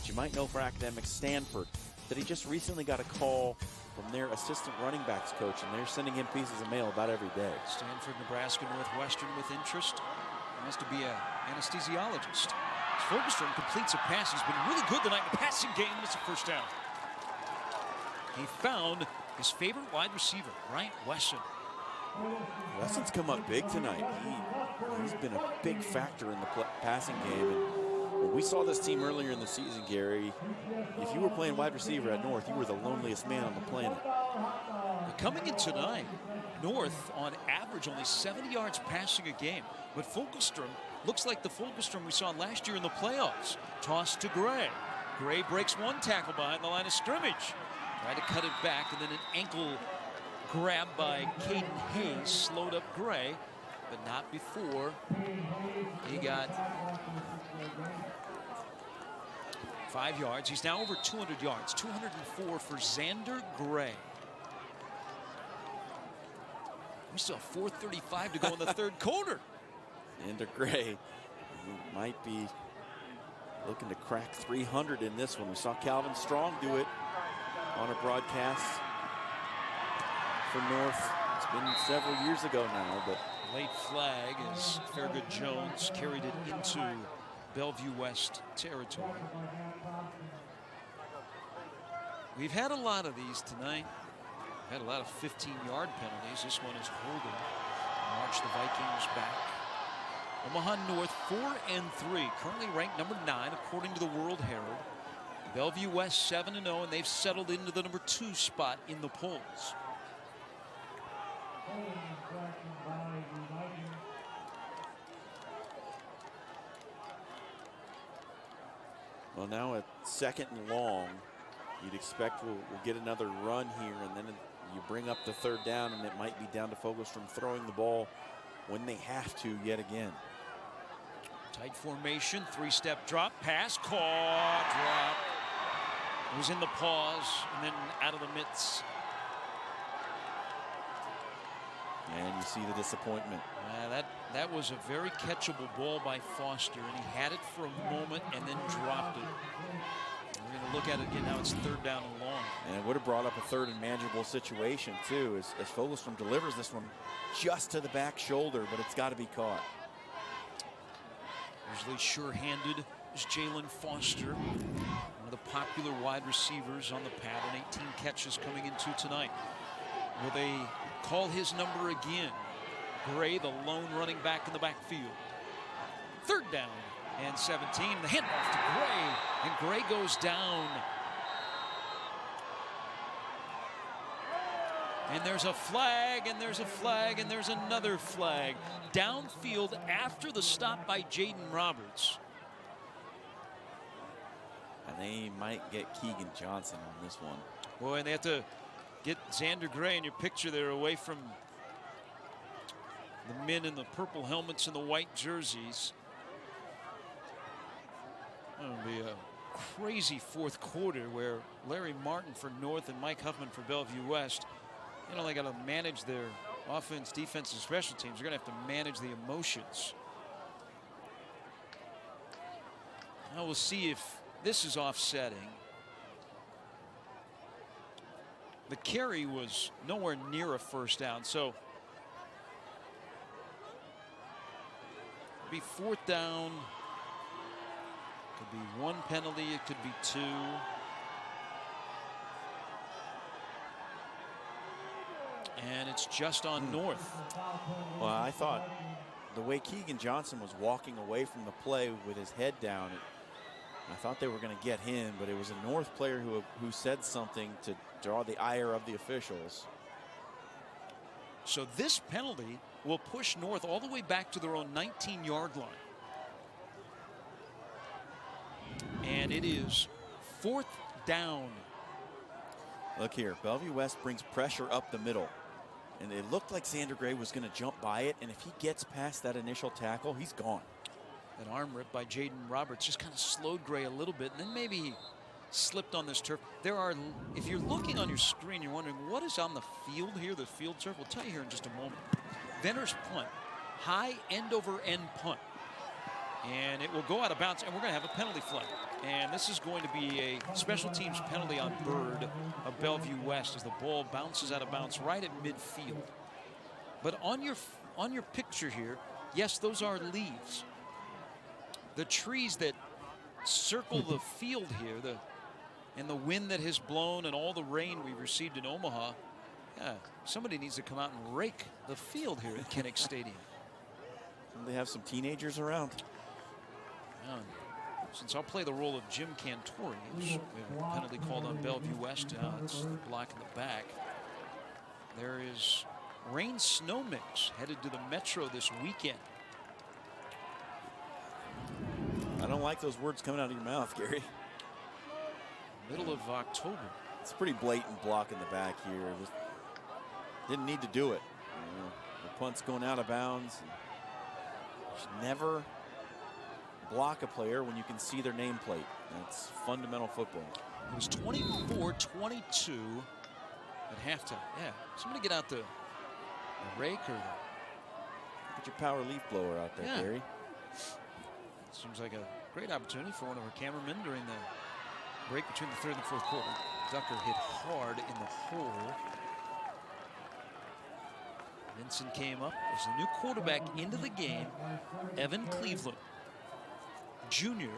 that you might know for academics, Stanford, that he just recently got a call from their assistant running backs coach, and they're sending him pieces of mail about every day. Stanford, Nebraska, Northwestern with interest. He wants to be an anesthesiologist. Fulkerstrom completes a pass. He's been really good tonight in the passing game. It's a first down. He found his favorite wide receiver, Bryant Wesson. Wesson's come up big tonight. He's been a big factor in the passing game. And when we saw this team earlier in the season, Gary, if you were playing wide receiver at North, you were the loneliest man on the planet. Coming in tonight, North on average only 70 yards passing a game. But Fulkerstrom looks like the Fulkerstrom we saw last year in the playoffs. Toss to Gray. Gray breaks one tackle behind the line of scrimmage. Tried to cut it back, and then an ankle grab by Caden Hayes slowed up Gray, but not before he got 5 yards. He's now over 200 yards, 204 for Xander Gray. We still have 4:35 to go in the third quarter. Xander Gray might be looking to crack 300 in this one. We saw Calvin Strong do it on a broadcast for North. It's been several years ago now, but late flag as Fairgood Jones carried it into Bellevue West territory. We've had a lot of these tonight. Had a lot of 15-yard penalties. This one is holding. March the Vikings back. Omaha North 4-3, currently ranked number 9 according to the World Herald. Bellevue West 7-0, and they've settled into the number 2 spot in the polls. Well, now at 2nd and long, you'd expect we'll get another run here, and then you bring up the 3rd down, and it might be down to Fulkerstrom throwing the ball when they have to yet again. Tight formation, 3-step drop, pass, caught, drop. It was in the pause and then out of the mitts. And you see the disappointment. That was a very catchable ball by Foster, and he had it for a moment and then dropped it. We're going to look at it again now. It's 3rd down and long. And it would have brought up a 3rd and manageable situation too, as Fulkerstrom delivers this one just to the back shoulder, but it's got to be caught. Usually sure-handed is Jalen Foster, one of the popular wide receivers on the pattern. 18 catches coming into tonight. Will they call his number again? Gray, the lone running back in the backfield. 3rd down and 17. The handoff to Gray, and Gray goes down. And there's a flag, and there's a flag, and there's another flag. Downfield after the stop by Jaden Roberts. And they might get Keegan Johnson on this one. Boy, and they have to get Xander Gray in your picture there away from the men in the purple helmets and the white jerseys. It'll be a crazy fourth quarter where Larry Martin for North and Mike Huffman for Bellevue West, they got to manage their offense, defense, and special teams. They're going to have to manage the emotions. Now we'll see if this is offsetting. The carry was nowhere near a first down, so it'll be fourth down. Could be one penalty, it could be two. And it's just on North. Well, I thought the way Keegan Johnson was walking away from the play with his head down, I thought they were going to get him, but it was a North player who said something to draw the ire of the officials. So this penalty will push North all the way back to their own 19-yard line. And it is fourth down. Look here, Bellevue West brings pressure up the middle. And it looked like Xander Gray was going to jump by it. And if he gets past that initial tackle, he's gone. An arm rip by Jaden Roberts just kind of slowed Gray a little bit. And then maybe he slipped on this turf. If you're looking on your screen, you're wondering what is on the field here, the field turf. We'll tell you here in just a moment. Venner's punt, high end over end punt. And it will go out of bounds, and we're going to have a penalty flag. And this is going to be a special teams penalty on Bird of Bellevue West as the ball bounces out of bounds right at midfield. But on your picture here, yes, those are leaves. The trees that circle the field here, and the wind that has blown and all the rain we've received in Omaha, somebody needs to come out and rake the field here at Kinnick Stadium. They have some teenagers around. Since I'll play the role of Jim Cantori, we have a penalty called on Bellevue West. It's the block in the back. There is rain-snow mix headed to the Metro this weekend. I don't like those words coming out of your mouth, Gary. Middle of October. It's a pretty blatant block in the back here. Just didn't need to do it. The punt's going out of bounds. You should never block a player when you can see their nameplate. That's fundamental football. It was 24-22 at halftime. Yeah, somebody get out the rake or get your power leaf blower out there, Gary. Seems like a great opportunity for one of our cameramen during the break between the third and the fourth quarter. Ducker hit hard in the hole. Vincent came up as the new quarterback into the game. Evan Cleveland Jr.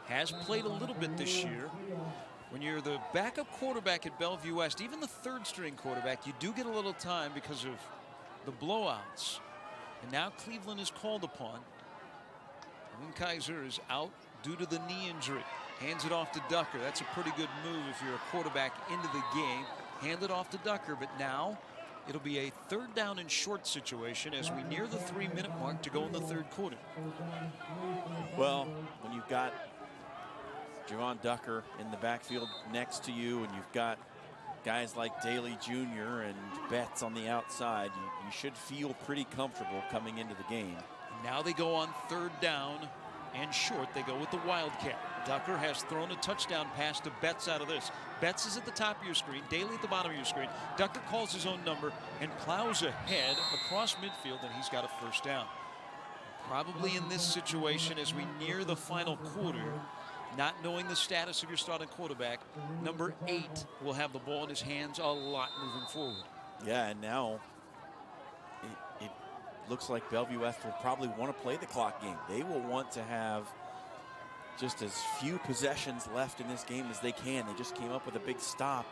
has played a little bit this year. When you're the backup quarterback at Bellevue West, even the third string quarterback, you do get a little time because of the blowouts. And now Cleveland is called upon. Evan Kieser is out due to the knee injury. Hands it off to Ducker. That's a pretty good move if you're a quarterback into the game. Hand it off to Ducker, but now it'll be a third down and short situation as we near the 3-minute mark to go in the third quarter. Well, when you've got Javon Ducker in the backfield next to you and you've got guys like Daly Jr. and Betts on the outside, you should feel pretty comfortable coming into the game. Now they go on third down and short. They go with the Wildcat. Ducker has thrown a touchdown pass to Betts out of this. Betts is at the top of your screen, Daly at the bottom of your screen. Ducker calls his own number and plows ahead across midfield, and he's got a first down. Probably in this situation as we near the final quarter, not knowing the status of your starting quarterback, number 8 will have the ball in his hands a lot moving forward. Yeah, and now it looks like Bellevue West will probably want to play the clock game. They will want to have just as few possessions left in this game as they can. They just came up with a big stop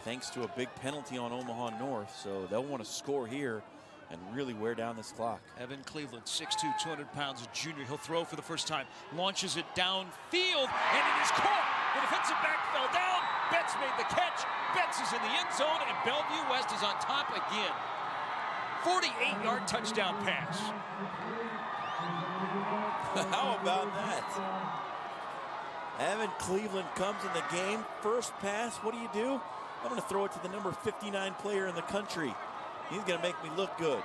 thanks to a big penalty on Omaha North, so they'll want to score here and really wear down this clock. Evan Cleveland, 6'2", 200 pounds, a junior. He'll throw for the first time, launches it downfield, and it is caught. The defensive back fell down, Betts made the catch. Betts is in the end zone, and Bellevue West is on top again. 48-yard touchdown pass. How about that? Evan Cleveland comes in the game. First pass, what do? I'm going to throw it to the number 59 player in the country. He's going to make me look good.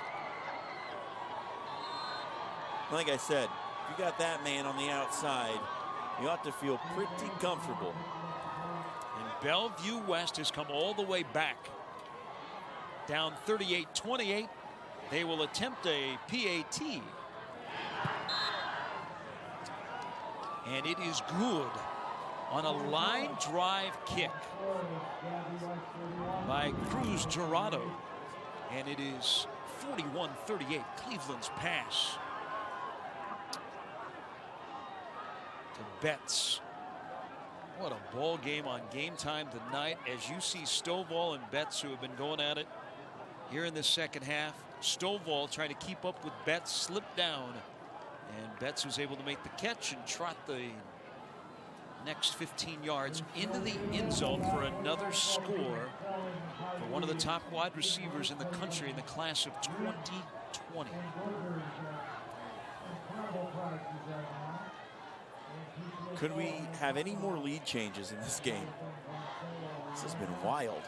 Like I said, if you got that man on the outside, you ought to feel pretty comfortable. And Bellevue West has come all the way back. Down 38-28. They will attempt a PAT. And it is good on a line drive kick by Cruz Gerardo. And it is 41-38, Cleveland's pass to Betts. What a ball game on Game Time tonight, as you see Stovall and Betts, who have been going at it here in the second half. Stovall trying to keep up with Betts, slipped down, and Betts was able to make the catch and trot the next 15 yards into the end zone for another score for one of the top wide receivers in the country in the class of 2020. Could we have any more lead changes in this game? This has been wild.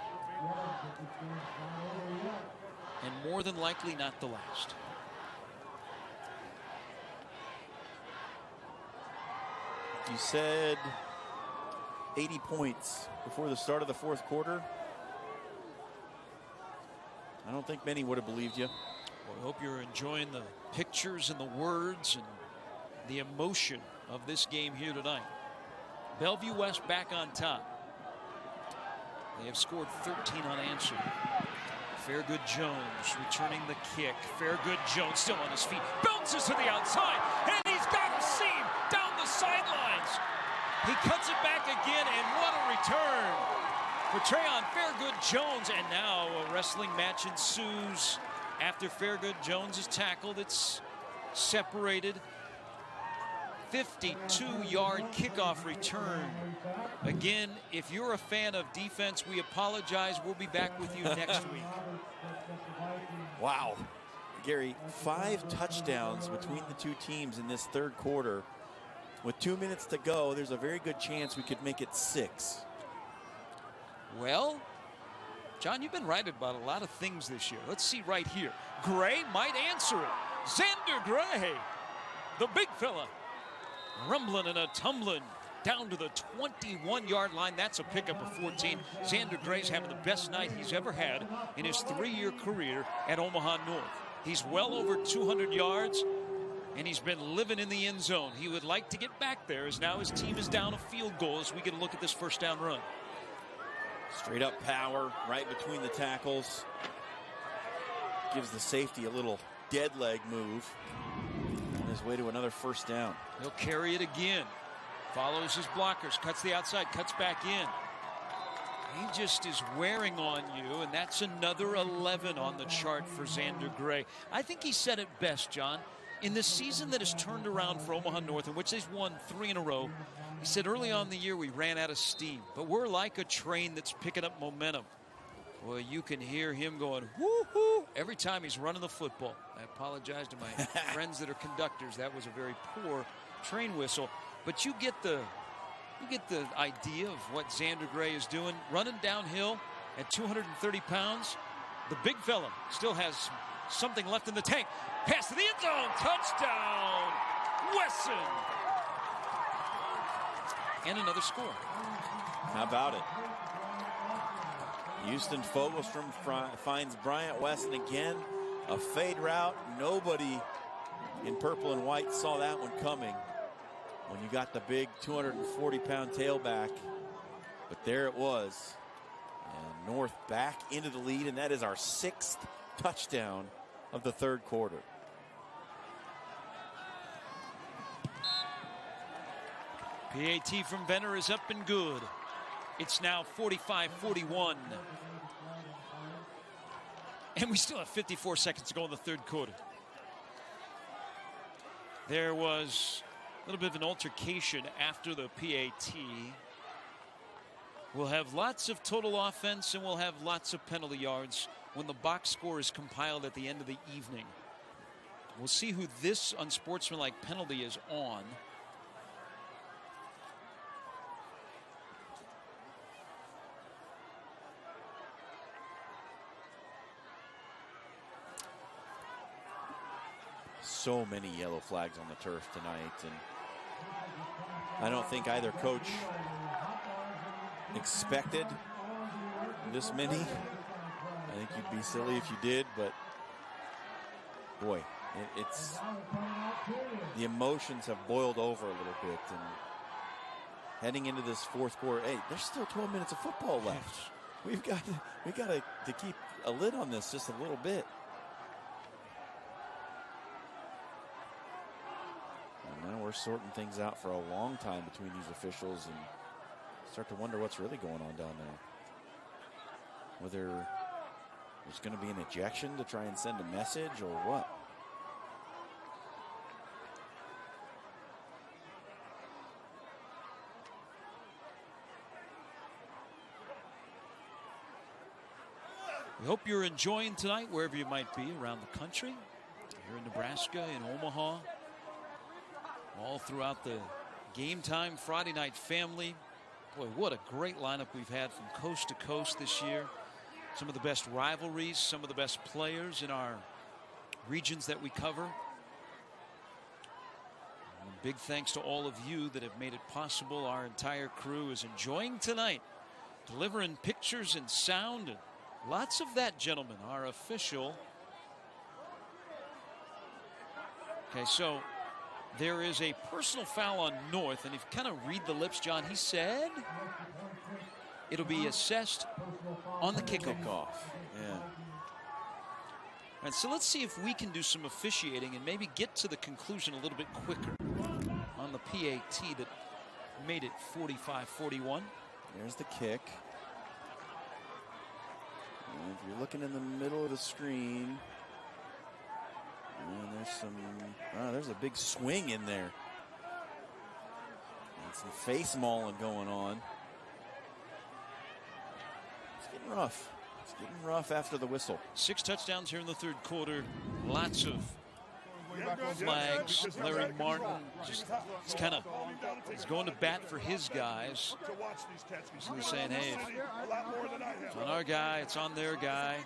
And more than likely not the last. You said 80 points before the start of the fourth quarter. I don't think many would have believed you. Well, I hope you're enjoying the pictures and the words and the emotion of this game here tonight. Bellevue West back on top. They have scored 13 unanswered. Fairgood Jones returning the kick. Fairgood Jones still on his feet. Bounces to the outside. And he's got a seam down the sidelines. He cuts it back again, and what a return for Trayon Fairgood Jones. And now a wrestling match ensues after Fairgood Jones is tackled. It's separated. 52-yard kickoff return. Again, if you're a fan of defense, we apologize. We'll be back with you next week. Wow. Gary, 5 touchdowns between the two teams in this third quarter. With 2 minutes to go, there's a very good chance we could make it 6. Well, John, you've been right about a lot of things this year. Let's see right here. Gray might answer it. Xander Gray, the big fella, rumbling and a tumbling down to the 21-yard line. That's a pickup of 14. Xander Gray's having the best night he's ever had in his 3-year career at Omaha North. He's well over 200 yards, and he's been living in the end zone. He would like to get back there, as now his team is down a field goal as we get a look at this first down run. Straight up power right between the tackles. Gives the safety a little dead leg move. On his way to another first down. He'll carry it again. Follows his blockers, cuts the outside, cuts back in. He just is wearing on you, and that's another 11 on the chart for Xander Gray. I think he said it best, John. In the season that has turned around for Omaha North, in which they've won 3 in a row, he said early on in the year we ran out of steam, but we're like a train that's picking up momentum. Well, you can hear him going woo-hoo every time he's running the football. I apologize to my friends that are conductors. That was a very poor train whistle. But you get the idea of what Xander Gray is doing. Running downhill at 230 pounds. The big fella still has something left in the tank. Pass to the end zone. Touchdown, Wesson. And another score. How about it? Houston Fogelstrom finds Bryant Wesson again. A fade route. Nobody in purple and white saw that one coming when you got the big 240-pound tailback. But there it was. And North back into the lead, and that is our 6th touchdown of the third quarter. PAT from Venner is up and good. It's now 45-41. And we still have 54 seconds to go in the third quarter. There was a little bit of an altercation after the PAT. We'll have lots of total offense, and we'll have lots of penalty yards when the box score is compiled at the end of the evening. We'll see who this unsportsmanlike penalty is on. So many yellow flags on the turf tonight, and I don't think either coach expected this many. I think you'd be silly if you did, but boy, it's the emotions have boiled over a little bit, and heading into this fourth quarter, hey, there's still 12 minutes of football left. We got to keep a lid on this just a little bit. And now we're sorting things out for a long time between these officials, and start to wonder what's really going on down there. Whether there's going to be an ejection to try and send a message or what. We hope you're enjoying tonight wherever you might be around the country. Here in Nebraska, in Omaha, all throughout the Game Time Friday Night family. Boy, what a great lineup we've had from coast to coast this year. Some of the best rivalries, some of the best players in our regions that we cover. And big thanks to all of you that have made it possible. Our entire crew is enjoying tonight, delivering pictures and sound, and lots of that, gentlemen, our official. Okay, so there is a personal foul on North, and if you kind of read the lips, John, he said it'll be assessed on the kickoff. Yeah. And so let's see if we can do some officiating and maybe get to the conclusion a little bit quicker on the PAT that made it 45-41. There's the kick. And if you're looking in the middle of the screen, and there's some, there's a big swing in there. And some face mauling going on. It's getting rough. It's getting rough after the whistle. 6 touchdowns here in the third quarter. Lots of flags. Larry Martin just he's going to bat for his guys. So he's saying, hey, it's on our guy, it's on their guy.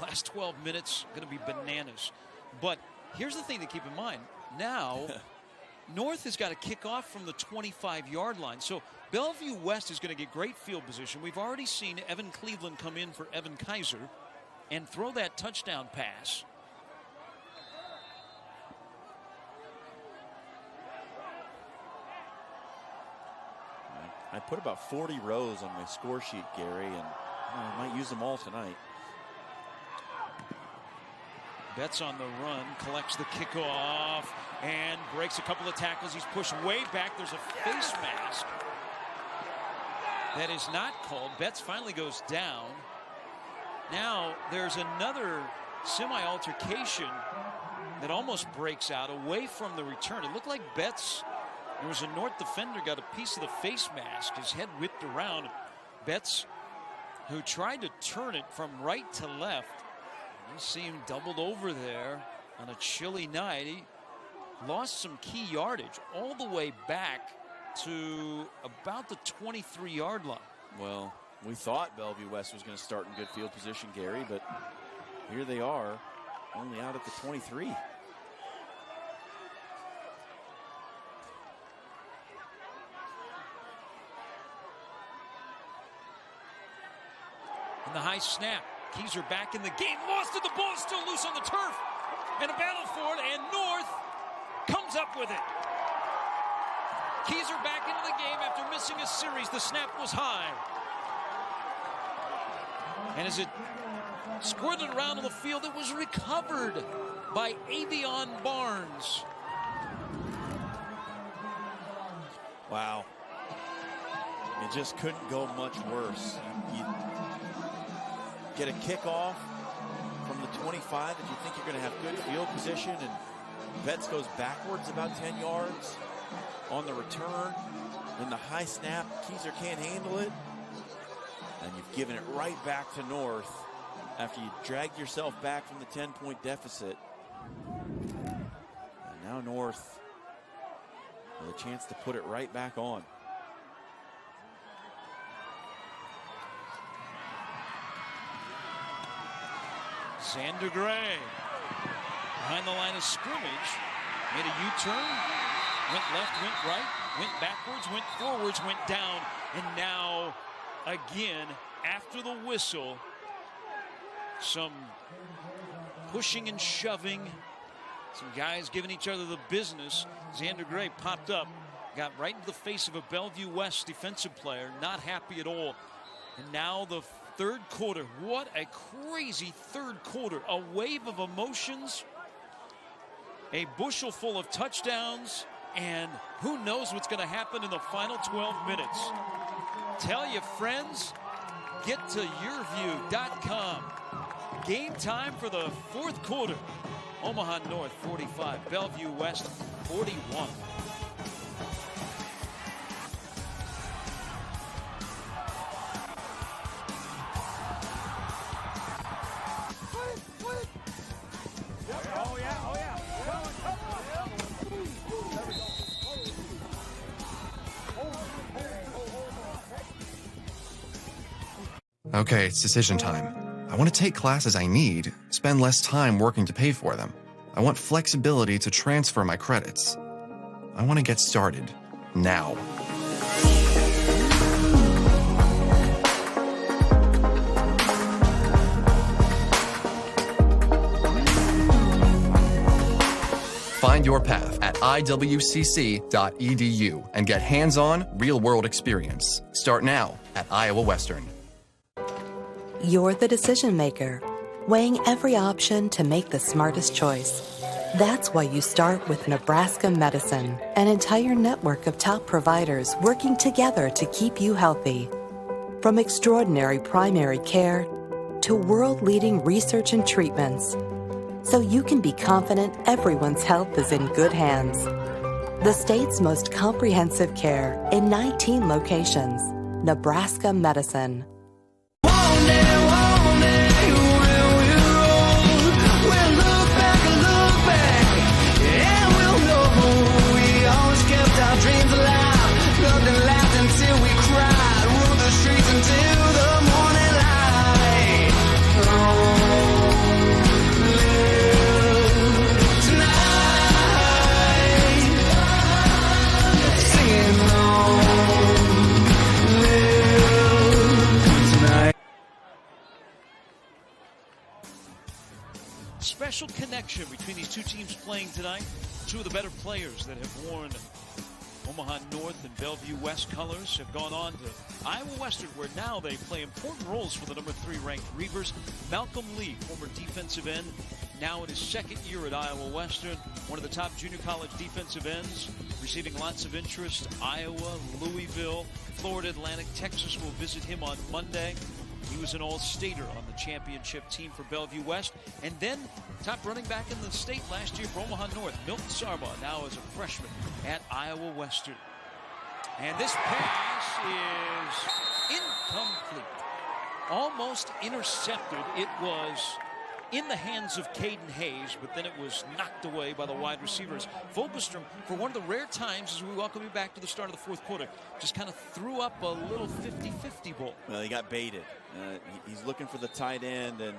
Last 12 minutes going to be bananas. But here's the thing to keep in mind. Now, North has got to kick off from the 25-yard line. So Bellevue West is going to get great field position. We've already seen Evan Cleveland come in for Evan Kieser and throw that touchdown pass. I put about 40 rows on my score sheet, Gary, and I might use them all tonight. Betts on the run, collects the kickoff, and breaks a couple of tackles. He's pushed way back. There's a face mask that is not called. Betts finally goes down. Now there's another semi-altercation that almost breaks out away from the return. It looked like Betts, there was a North defender, got a piece of the face mask, his head whipped around. Betts, who tried to turn it from right to left, you see him doubled over there on a chilly night. He lost some key yardage all the way back to about the 23-yard line. Well, we thought Bellevue West was going to start in good field position, Gary, but here they are, only out at the 23. And the high snap. Kieser back in the game. Lost it. The ball is still loose on the turf. And a battle for it. And North comes up with it. Kieser back into the game after missing a series. The snap was high. And as it squirted around on the field, it was recovered by Aveon Barnes. Wow. It just couldn't go much worse. You get a kickoff from the 25 that you think you're going to have good field position, and Betts goes backwards about 10 yards on the return. in the high snap, Kieser can't handle it. And you've given it right back to North after you dragged yourself back from the 10-point deficit. And now North with a chance to put it right back on. Xander Gray behind the line of scrimmage, made a U-turn, went left, went right, went backwards, went forwards, went down, and now again after the whistle, some pushing and shoving, some guys giving each other the business. Xander Gray popped up, got right into the face of a Bellevue West defensive player, not happy at all. And now the third quarter. What a crazy third quarter. A wave of emotions, a bushel full of touchdowns, and who knows what's going to happen in the final 12 minutes. Tell your friends, get to YurView.com. Game time for the fourth quarter. Omaha North 45, Bellevue West 41. Okay, it's decision time. I want to take classes I need, spend less time working to pay for them. I want flexibility to transfer my credits. I want to get started now. Find your path at iwcc.edu and get hands-on, real-world experience. Start now at Iowa Western. You're the decision maker, weighing every option to make the smartest choice. That's why you start with Nebraska Medicine, an entire network of top providers working together to keep you healthy. From extraordinary primary care to world-leading research and treatments, so you can be confident everyone's health is in good hands. The state's most comprehensive care in 19 locations. Nebraska Medicine. Special connection between these two teams playing tonight. Two of the better players that have worn Omaha North and Bellevue West colors have gone on to Iowa Western, where now they play important roles for the number 3 ranked Reavers. Malcolm Lee, former defensive end, now in his second year at Iowa Western, one of the top junior college defensive ends, receiving lots of interest. Iowa, Louisville, Florida Atlantic, Texas will visit him on Monday. He was an all-stater on the championship team for Bellevue West. And then top running back in the state last year for Omaha North, Milton Sarbaugh, now as a freshman at Iowa Western. And this pass is incomplete. Almost intercepted. It was in the hands of Caden Hayes, but then it was knocked away by the wide receivers. Fogelstrom, for one of the rare times as we welcome you back to the start of the fourth quarter, just kind of threw up a little 50-50 ball. Well, he got baited. He's looking for the tight end, and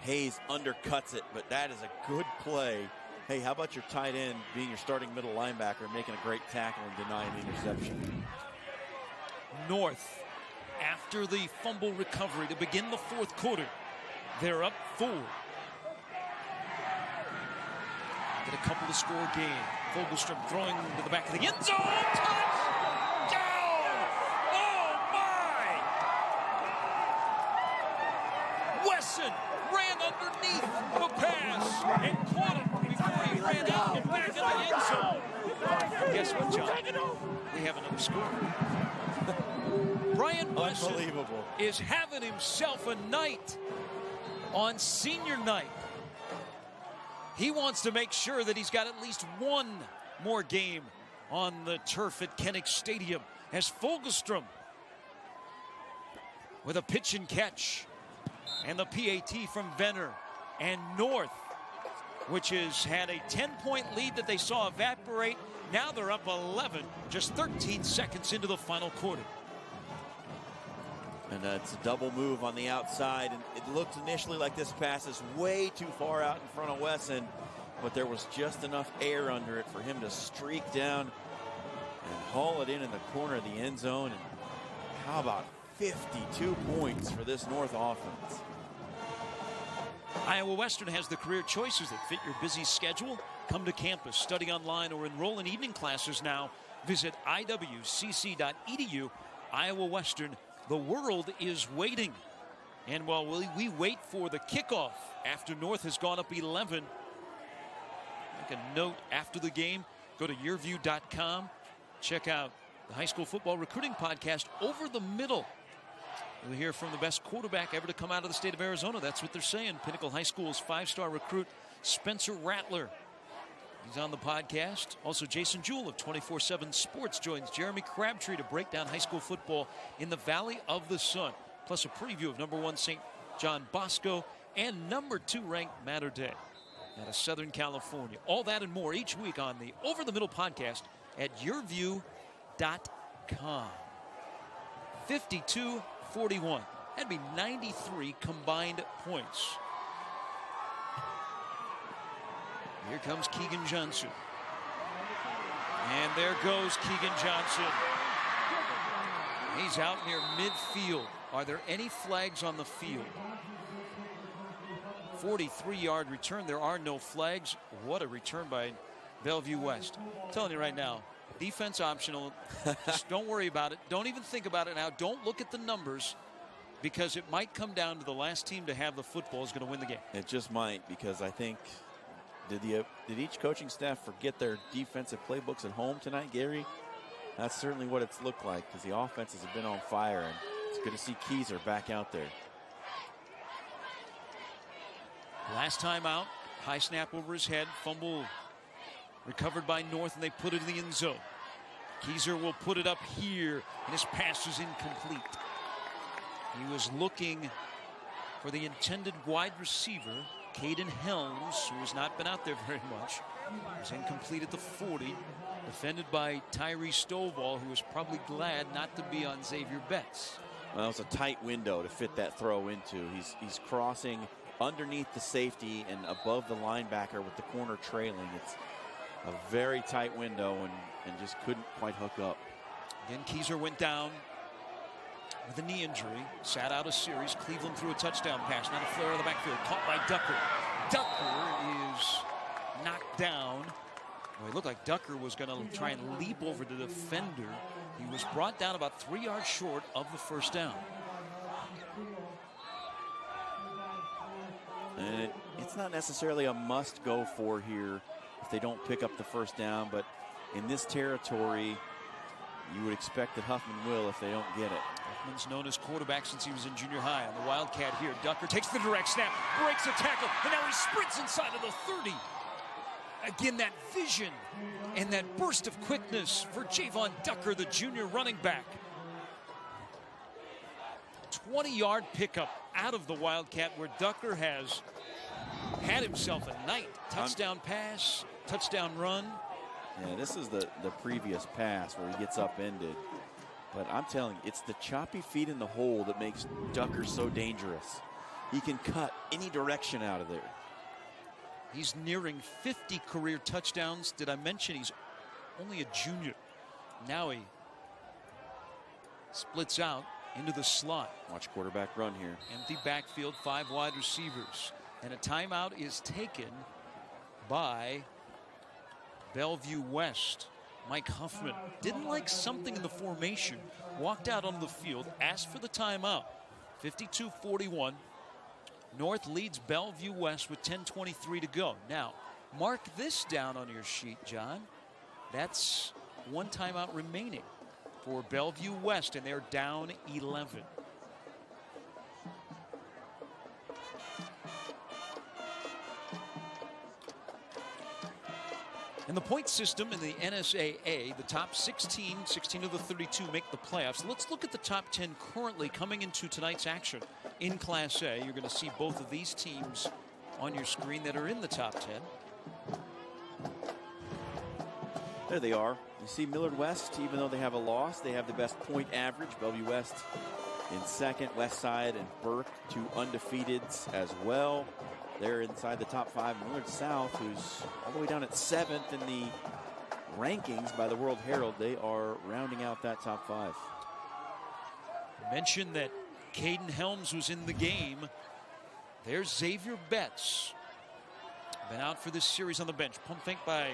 Hayes undercuts it, but that is a good play. Hey, how about your tight end being your starting middle linebacker, making a great tackle and denying the interception? North, after the fumble recovery to begin the fourth quarter, they're up 4. Get a couple to score game. Fogelstrom throwing to the back of the end zone. Touchdown! Oh my! Wesson ran underneath the pass and caught it before he ran out and back in the end zone. And guess what, John? We have another score. Brian Wesson is having himself a night on senior night. He wants to make sure that he's got at least one more game on the turf at Kinnick Stadium as Fogelstrom with a pitch and catch. And the PAT from Venner. And North, which has had a 10-point lead that they saw evaporate. Now they're up 11, just 13 seconds into the final quarter. And it's a double move on the outside. And it looked initially like this pass is way too far out in front of Wesson, but there was just enough air under it for him to streak down and haul it in the corner of the end zone. And how about 52 points for this North offense? Iowa Western has the career choices that fit your busy schedule. Come to campus, study online, or enroll in evening classes now. Visit iwcc.edu. Iowa Western, the world is waiting. And while we wait for the kickoff after North has gone up 11, make a note after the game, go to YurView.com. Check out the high school football recruiting podcast, Over the Middle. We'll hear from the best quarterback ever to come out of the state of Arizona. That's what they're saying. Pinnacle High School's 5-star recruit, Spencer Rattler. He's on the podcast. Also, Jason Jewell of 24/7 Sports joins Jeremy Crabtree to break down high school football in the Valley of the Sun. Plus a preview of #1 St. John Bosco and #2 ranked Mater Dei out of Southern California. All that and more each week on the Over the Middle podcast at YurView.com. 52-41. That'd be 93 combined points. Here comes Keegan Johnson. And there goes Keegan Johnson. He's out near midfield. Are there any flags on the field? 43-yard return. There are no flags. What a return by Bellevue West. I'm telling you right now, defense optional. Just don't worry about it. Don't even think about it now. Don't look at the numbers, because it might come down to the last team to have the football is going to win the game. It just might, because I think, did each coaching staff forget their defensive playbooks at home tonight, Gary? That's certainly what it's looked like, because the offenses have been on fire, and it's good to see Kieser back out there. Last time out, high snap over his head, fumble recovered by North, and they put it in the end zone. Kieser will put it up here, and his pass is incomplete. He was looking for the intended wide receiver, Caden Helms, who has not been out there very much. It was incomplete at the 40, defended by Tyree Stovall, who was probably glad not to be on Xavier Betts. Well, it was a tight window to fit that throw into. He's crossing underneath the safety and above the linebacker with the corner trailing. It's a very tight window and just couldn't quite hook up. Again, Kieser went down with a knee injury, sat out a series. Cleveland threw a touchdown pass, not a flare of the backfield, caught by Ducker. Ducker is knocked down. Well, it looked like Ducker was going to try and leap over the defender. He was brought down about 3 yards short of the first down. And it's not necessarily a must-go for here if they don't pick up the first down, but in this territory, you would expect that Huffman will if they don't get it. Huffman's known as quarterback since he was in junior high. On the Wildcat here, Ducker takes the direct snap, breaks a tackle, and now he sprints inside of the 30. Again, that vision and that burst of quickness for Javon Ducker, the junior running back. 20-yard pickup out of the Wildcat, where Ducker has had himself a night. Touchdown pass, touchdown run. Yeah, this is the previous pass where he gets upended. But I'm telling you, it's the choppy feet in the hole that makes Ducker so dangerous. He can cut any direction out of there. He's nearing 50 career touchdowns. Did I mention he's only a junior? Now he splits out into the slot. Watch quarterback run here. Empty backfield, 5 wide receivers. And a timeout is taken by Bellevue West. Mike Huffman didn't like something in the formation, walked out on the field, asked for the timeout. 52-41. North leads Bellevue West with 10:23 to go. Now, mark this down on your sheet, John. That's one timeout remaining for Bellevue West, and they're down 11. And the point system in the NSAA, the top 16 of the 32 make the playoffs. Let's look at the top 10 currently coming into tonight's action in Class A. You're going to see both of these teams on your screen that are in the top 10. There they are. You see Millard West, even though they have a loss, they have the best point average. Bellevue West in second, West Side and Burke, 2 undefeateds as well. They're inside the top 5. Millard South, who's all the way down at 7th in the rankings by the World Herald. They are rounding out that top 5. Mentioned that Caden Helms was in the game. There's Xavier Betts. Been out for this series on the bench. Pump fake by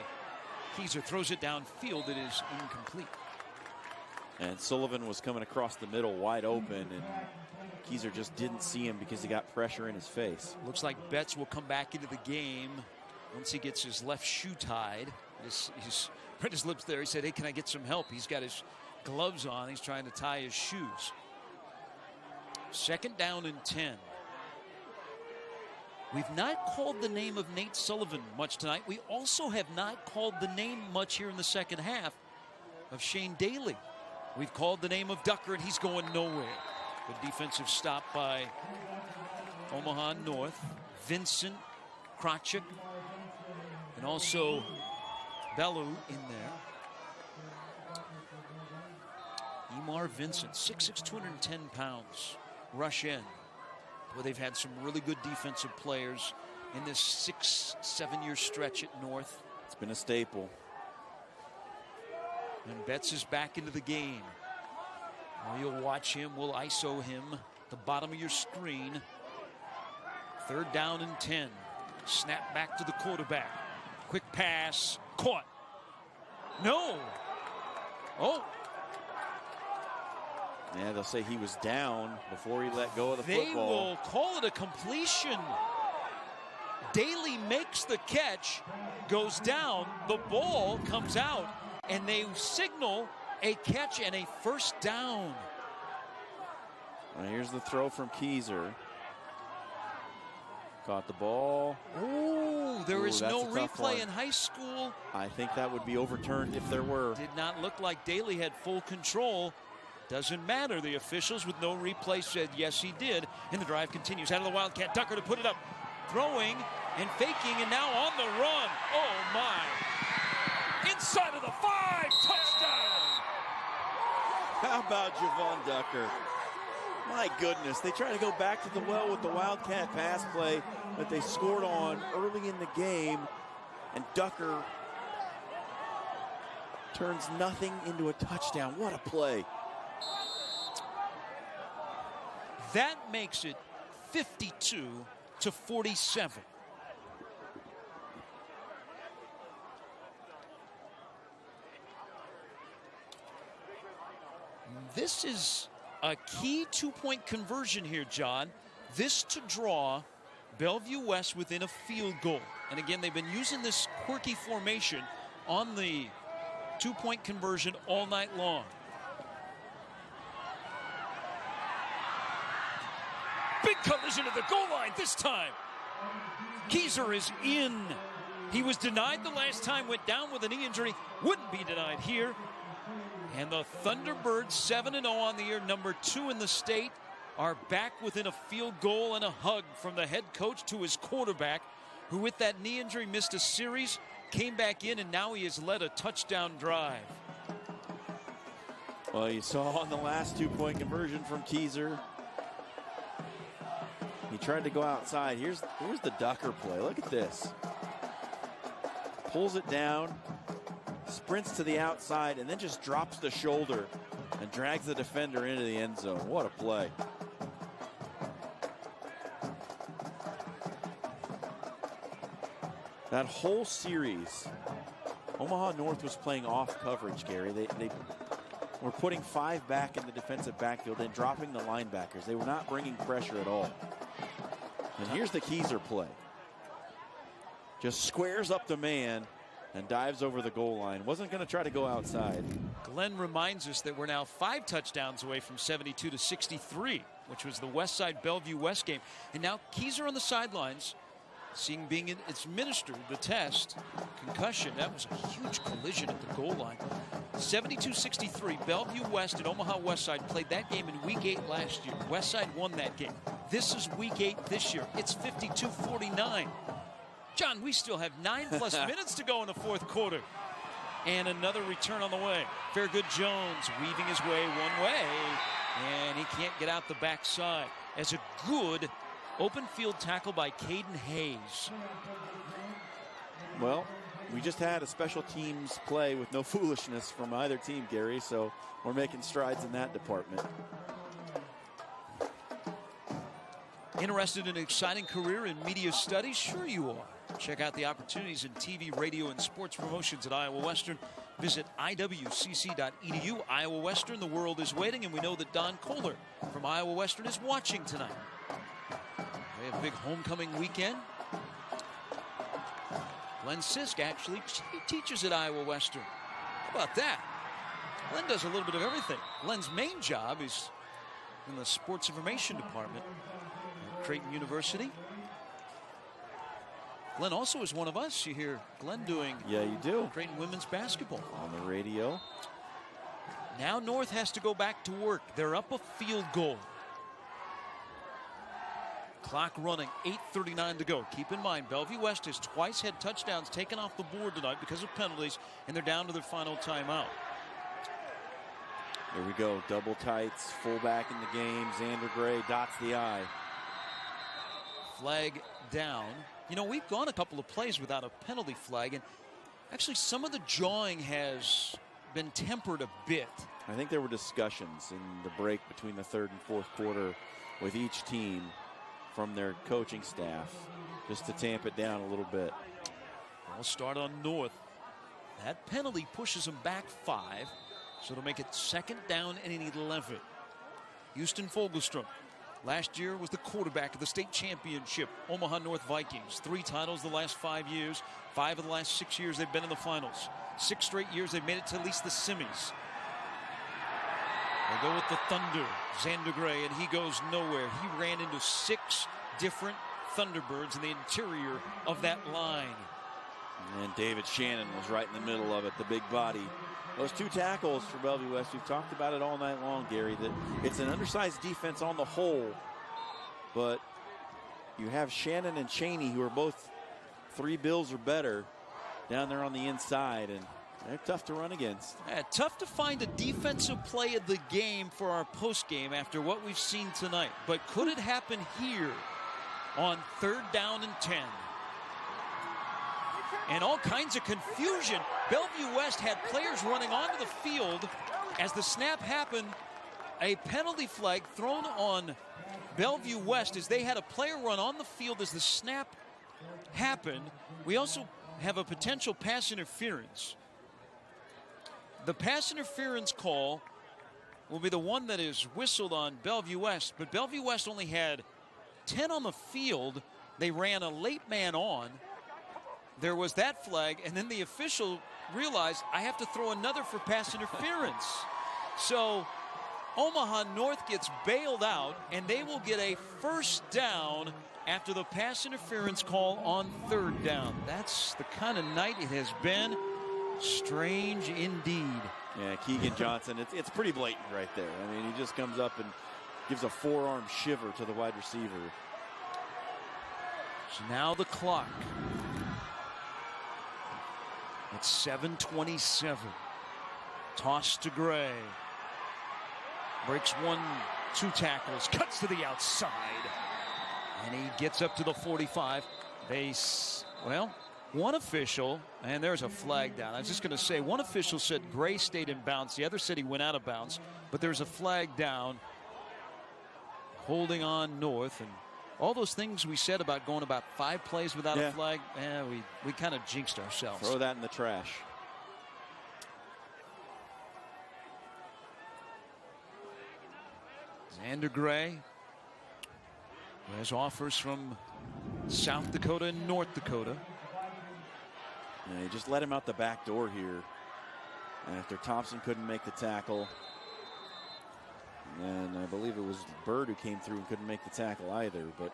Kieser, throws it downfield. It is incomplete. And Sullivan was coming across the middle wide open, and Kieser just didn't see him because he got pressure in his face. Looks like Betts will come back into the game once he gets his left shoe tied. He's read his lips there. He said, hey, can I get some help? He's got his gloves on. He's trying to tie his shoes. 2nd down and 10. We've not called the name of Nate Sullivan much tonight. We also have not called the name much here in the second half of Shane Daly. We've called the name of Ducker, and he's going nowhere. Good defensive stop by Omaha North. Vincent, Krawczyk, and also Bellevue in there. Emar Vincent, 6'6", 210 pounds. Rush in. Well, they've had some really good defensive players in this 6-7 year stretch at North. It's been a staple. And Betts is back into the game. Well, you'll watch him. We'll ISO him. The bottom of your screen. 3rd down and 10. Snap back to the quarterback. Quick pass. Caught. No. Oh. Yeah, they'll say he was down before he let go of the football. They will call it a completion. Daly makes the catch, goes down, the ball comes out, and they signal a catch and a 1st down. Well, here's the throw from Kieser. Caught the ball. Oh, there is no replay in high school. I think that would be overturned if there were. Did not look like Daly had full control. Doesn't matter. The officials with no replay said yes, he did. And the drive continues. Out of the Wildcat, Ducker to put it up. Throwing and faking, and now on the run. Oh, my. Inside of the 5. Touchdown. How about Javon Ducker? My goodness. They try to go back to the well with the Wildcat pass play that they scored on early in the game. And Ducker turns nothing into a touchdown. What a play. That makes it 52-47. This is a key 2-point conversion here, John. This to draw Bellevue West within a field goal. And again, they've been using this quirky formation on the 2-point conversion all night long. Big collision at the goal line this time. Kieser is in. He was denied the last time, went down with a knee injury. Wouldn't be denied here. And the Thunderbirds, 7-0 on the year, number 2 in the state, are back within a field goal and a hug from the head coach to his quarterback, who with that knee injury missed a series, came back in, and now he has led a touchdown drive. Well, you saw on the last 2-point conversion from Kieser. He tried to go outside. Here's the Ducker play. Look at this. Pulls it down, sprints to the outside, and then just drops the shoulder and drags the defender into the end zone. What a play. That whole series, Omaha North was playing off coverage, Gary. They were putting 5 back in the defensive backfield and dropping the linebackers. They were not bringing pressure at all. And here's the Kieser play. Just squares up the man and dives over the goal line. Wasn't going to try to go outside. Glenn reminds us that we're now 5 touchdowns away from 72-63, which was the West Side Bellevue West game. And now Kieser on the sidelines being administered the test. Concussion, that was a huge collision at the goal line. 72-63, Bellevue West and Omaha Westside played that game in Week 8 last year. Westside won that game. This is Week 8 this year. It's 52-49. John, we still have 9+ minutes to go in the fourth quarter. And another return on the way. Fairgood Jones weaving his way one way, and he can't get out the backside. As a good open field tackle by Caden Hayes. Well, we just had a special teams play with no foolishness from either team, Gary, so we're making strides in that department. Interested in an exciting career in media studies? Sure you are. Check out the opportunities in TV, radio, and sports promotions at Iowa Western. Visit iwcc.edu. Iowa Western, the world is waiting, and we know that Don Kohler from Iowa Western is watching tonight. We have a big homecoming weekend. Glenn Sisk actually teaches at Iowa Western. How about that? Glenn does a little bit of everything. Glenn's main job is in the sports information department at Creighton University. Glenn also is one of us. You hear Glenn doing Creighton women's basketball. On the radio. Now North has to go back to work. They're up a field goal. Clock running, 8:39 to go. Keep in mind, Bellevue West has twice had touchdowns taken off the board tonight because of penalties, and they're down to their final timeout. Here we go, double tights, fullback in the game. Xander Gray dots the I. Flag down. You know, we've gone a couple of plays without a penalty flag, and actually some of the jawing has been tempered a bit. I think there were discussions in the break between the third and fourth quarter with each team from their coaching staff just to tamp it down a little bit. We'll start on North. That penalty pushes them back 5, so it'll make it 2nd down and 11. Houston Fogelstrom last year was the quarterback of the state championship Omaha North Vikings. 3 titles the last 5 years. 5 of the last 6 years they've been in the finals. 6 straight years they've made it to at least the semis. They go with the Thunder, Xander Gray, and he goes nowhere. He ran into 6 different Thunderbirds in the interior of that line. And David Shannon was right in the middle of it, the big body. Those 2 tackles for Bellevue West, we've talked about it all night long, Gary, that it's an undersized defense on the whole, but you have Shannon and Cheney, who are both 3 bills or better, down there on the inside, and they're tough to run against. Yeah, tough to find a defensive play of the game for our postgame after what we've seen tonight. But could it happen here on 3rd down and 10? And all kinds of confusion. Bellevue West had players running onto the field. As the snap happened, a penalty flag thrown on Bellevue West as they had a player run on the field as the snap happened. We also have a potential pass interference. The pass interference call will be the one that is whistled on Bellevue West, but Bellevue West only had 10 on the field. They ran a late man on. There was that flag, and then the official realized, I have to throw another for pass interference. So Omaha North gets bailed out, and they will get a 1st down after the pass interference call on 3rd down. That's the kind of night it has been. Strange indeed. Yeah, Keegan Johnson, it's pretty blatant right there. I mean, he just comes up and gives a forearm shiver to the wide receiver. So now the clock. It's 7:27. Toss to Gray. Breaks 1-2 tackles. Cuts to the outside. And he gets up to the 45. One official, and there's a flag down. I was just going to say, one official said Gray stayed in bounds. The other said he went out of bounds. But there's a flag down. Holding on North. And all those things we said about going about 5 plays without a flag, we kind of jinxed ourselves. Throw that in the trash. Xander Gray, who has offers from South Dakota and North Dakota. Yeah, he just let him out the back door here. And after Thompson couldn't make the tackle, and I believe it was Bird who came through and couldn't make the tackle either. But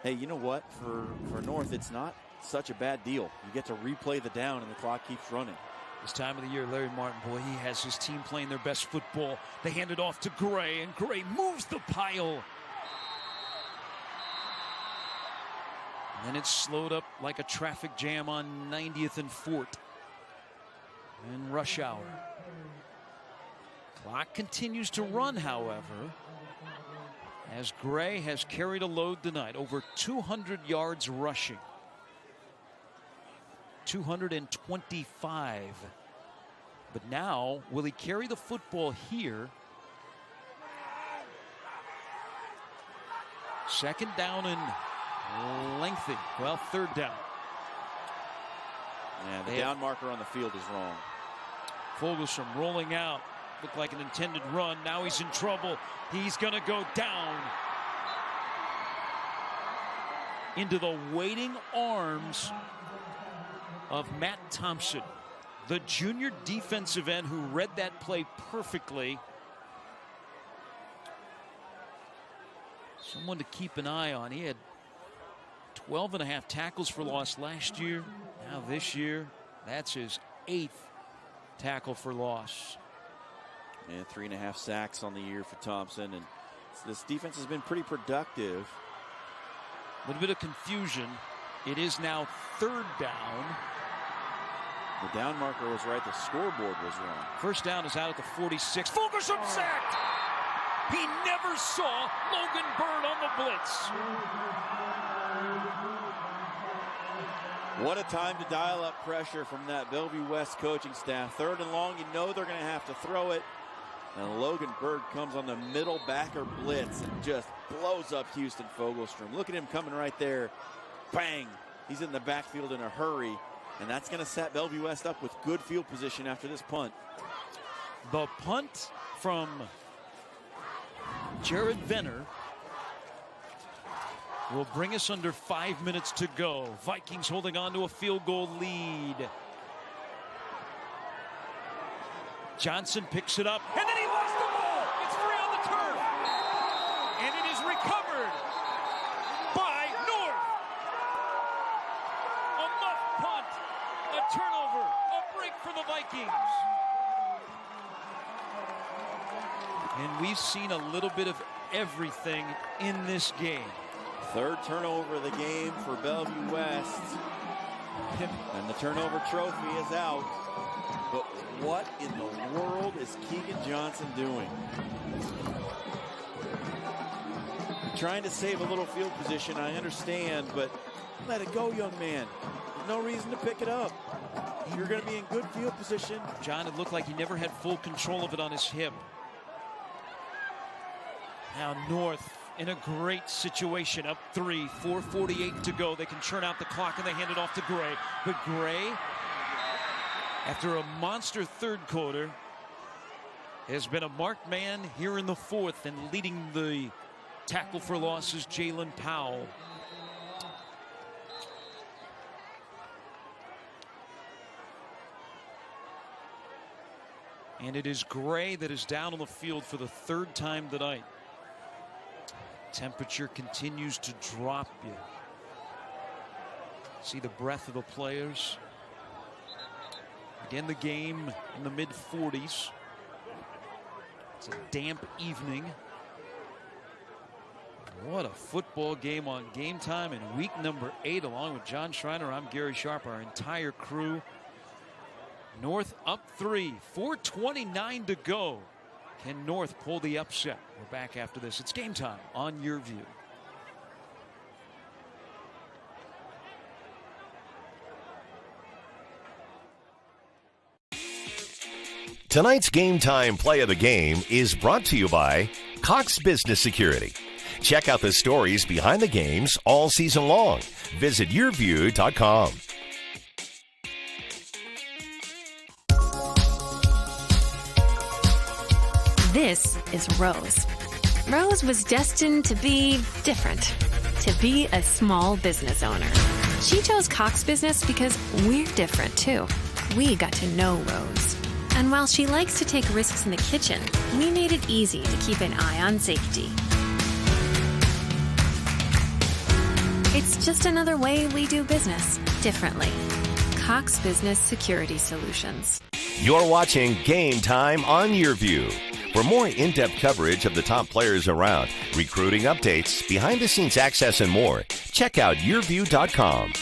hey, you know what? For North, it's not such a bad deal. You get to replay the down and the clock keeps running. This time of the year, Larry Martin, boy, he has his team playing their best football. They hand it off to Gray, and Gray moves the pile. And then it's slowed up like a traffic jam on 90th and Fort in rush hour. Clock continues to run, however, as Gray has carried a load tonight, over 200 yards rushing. 225. But now, will he carry the football here? Second down and lengthy. Well, third down. Yeah, the down marker on the field is wrong. Fogelstrom rolling out. Looked like an intended run. Now he's in trouble. He's going to go down into the waiting arms of Matt Thompson, the junior defensive end who read that play perfectly. Someone to keep an eye on. He had 12.5 tackles for loss last year. Now this year, that's his 8th tackle for loss. And 3.5 sacks on the year for Thompson. And this defense has been pretty productive. A little bit of confusion. It is now third down. The down marker was right. The scoreboard was wrong. First down is out at the 46. Fogelstrom sacked. He never saw Logan Bird on the blitz. What a time to dial up pressure from that Bellevue West coaching staff. Third and long, you know they're going to have to throw it. And Logan Bird comes on the middle backer blitz and just blows up Houston Fogelstrom. Look at him coming right there. Bang! He's in the backfield in a hurry. And that's going to set Bellevue West up with good field position after this punt. The punt from Jared Venner will bring us under 5 minutes to go. Vikings holding on to a field goal lead. Johnson picks it up, and then he lost the ball. It's free on the turf. And it is recovered by North. A muff punt, a turnover, a break for the Vikings. And we've seen a little bit of everything in this game. Third turnover of the game for Bellevue West. And the turnover trophy is out. But what in the world is Keegan Johnson doing? Trying to save a little field position, I understand, but let it go, young man. There's no reason to pick it up. You're going to be in good field position. John, it looked like he never had full control of it on his hip. Now North in a great situation, up 3, 4:48 to go. They can churn out the clock and they hand it off to Gray. But Gray, after a monster third quarter, has been a marked man here in the fourth, and leading the tackle for loss is Jalen Powell. And it is Gray that is down on the field for the third time tonight. Temperature continues to drop. You see the breath of the players. Again, the game in the mid-40s. It's a damp evening. What a football game on Game Time in week number 8. Along with John Schreiner, I'm Gary Sharp, our entire crew. North up 3, 4:29 to go. Can North pull the upset? We're back after this. It's Game Time on YurView. Tonight's Game Time play of the game is brought to you by Cox Business Security. Check out the stories behind the games all season long. Visit YurView.com. This is Rose. Rose was destined to be different, to be a small business owner. She chose Cox Business because we're different too. We got to know Rose. And while she likes to take risks in the kitchen, we made it easy to keep an eye on safety. It's just another way we do business differently. Cox Business Security Solutions. You're watching Game Time on YurView. For more in-depth coverage of the top players around, recruiting updates, behind-the-scenes access, and more, check out YurView.com.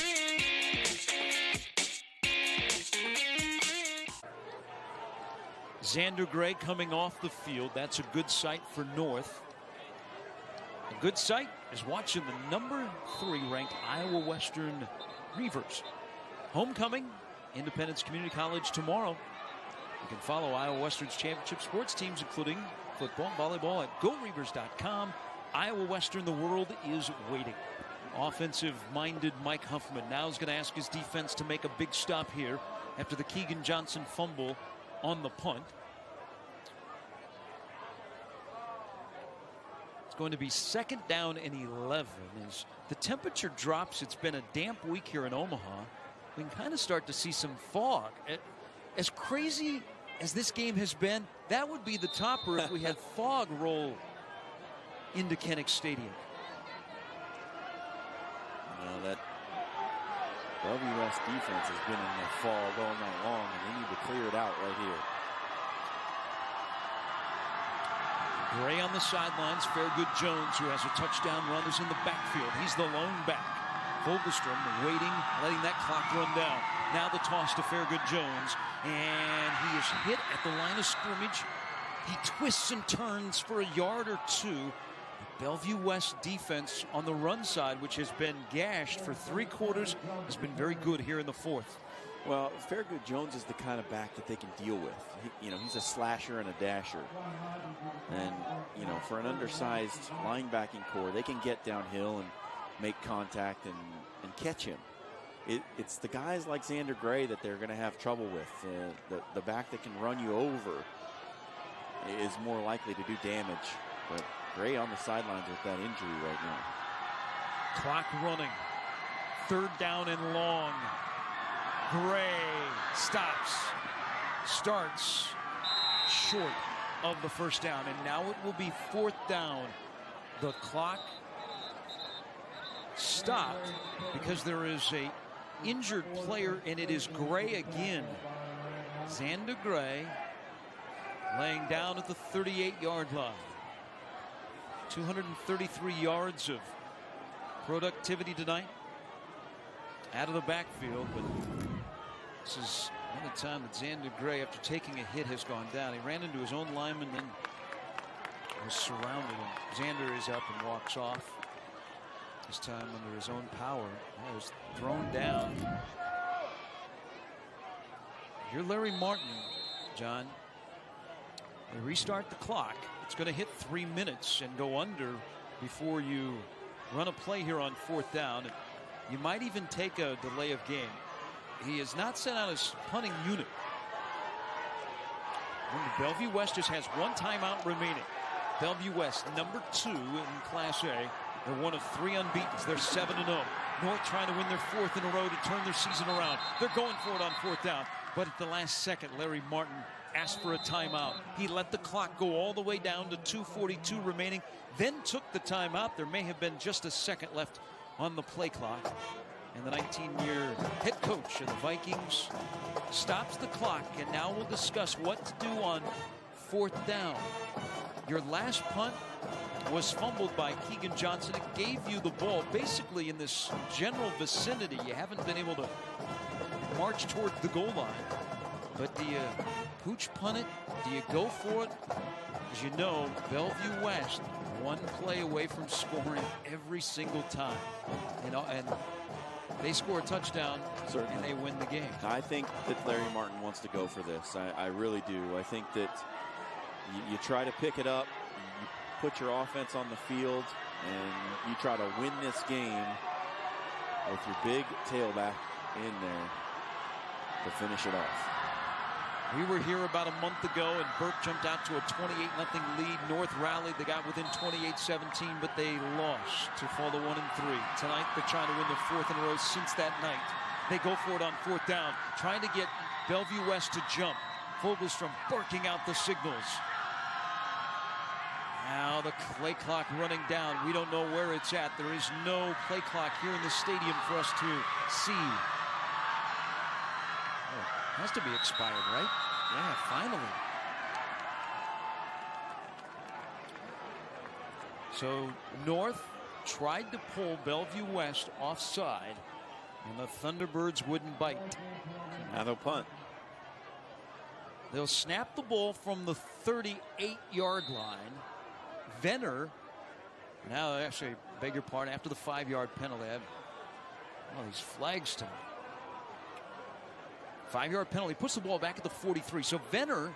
Xander Gray coming off the field. That's a good sight for North. A good sight is watching the number 3 ranked Iowa Western Reavers. Homecoming, Independence Community College tomorrow. You can follow Iowa Western's championship sports teams, including football and volleyball, at GoReavers.com. Iowa Western, the world is waiting. Offensive-minded Mike Huffman now is going to ask his defense to make a big stop here after the Keegan Johnson fumble on the punt. It's going to be 2nd down and 11. As the temperature drops, it's been a damp week here in Omaha. We can kind of start to see some fog. As crazy as this game has been, that would be the topper if we had fog roll into Kinnick Stadium. That Bellevue West defense has been in the fog all night long, and they need to clear it out right here. Gray on the sidelines. Fairgood Jones, who has a touchdown run, is in the backfield. He's the lone back. Vogelstrom waiting, letting that clock run down. Now the toss to Fairgood Jones, and he is hit at the line of scrimmage. He twists and turns for a yard or two. The Bellevue West defense on the run side, which has been gashed for 3 quarters, has been very good here in the 4th. Well, Fairgood Jones is the kind of back that they can deal with. He's a slasher and a dasher. And, for an undersized linebacking core, they can get downhill and make contact and catch him. It's the guys like Xander Gray that they're going to have trouble with. The back that can run you over is more likely to do damage. But Gray on the sidelines with that injury right now. Clock running. 3rd down and long. Gray stops, starts short of the 1st down, and now it will be 4th down. The clock stopped because there is a injured player, and it is Gray again. Xander Gray laying down at the 38-yard line. 233 yards of productivity tonight out of the backfield, but this is another time that Xander Gray, after taking a hit, has gone down. He ran into his own lineman, then was surrounded, and Xander is up and walks off. This time under his own power. That was thrown down. You're Larry Martin, John. They restart the clock. It's going to hit 3 minutes and go under before you run a play here on 4th down. You might even take a delay of game. He has not sent out his punting unit. Bellevue West just has 1 timeout remaining. Bellevue West, number 2 in Class A. They're 1 of 3 unbeatens. They're 7-0. North trying to win their 4th in a row to turn their season around. They're going for it on 4th down. But at the last second, Larry Martin asked for a timeout. He let the clock go all the way down to 2:42 remaining, then took the timeout. There may have been just a second left on the play clock. And the 19-year head coach of the Vikings stops the clock, and now we'll discuss what to do on 4th down. Your last punt was fumbled by Keegan Johnson. It gave you the ball basically in this general vicinity. You haven't been able to march toward the goal line. But do you pooch punt it? Do you go for it? As you know, Bellevue West 1 play away from scoring every single time. And they score a touchdown, certainly, and they win the game. I think that Larry Martin wants to go for this. I really do. I think that you try to pick it up, you put your offense on the field, and you try to win this game with your big tailback in there to finish it off. We were here about a month ago, and Burke jumped out to a 28-0 lead. North rallied. They got within 28-17, but they lost to fall to 1-3. Tonight, they're trying to win their 4th in a row since that night. They go for it on 4th down, trying to get Bellevue West to jump. Vogelstrom barking out the signals. Now the play clock running down. We don't know where it's at. There is no play clock here in the stadium for us to see. Oh, it has to be expired, right? Yeah, finally. So North tried to pull Bellevue West offside, and the Thunderbirds wouldn't bite. Now they'll punt. They'll snap the ball from the 38-yard line. Venner, now actually, beg your pardon, after the 5-yard penalty, I have all these flags tonight. 5-yard penalty, puts the ball back at the 43. So Venner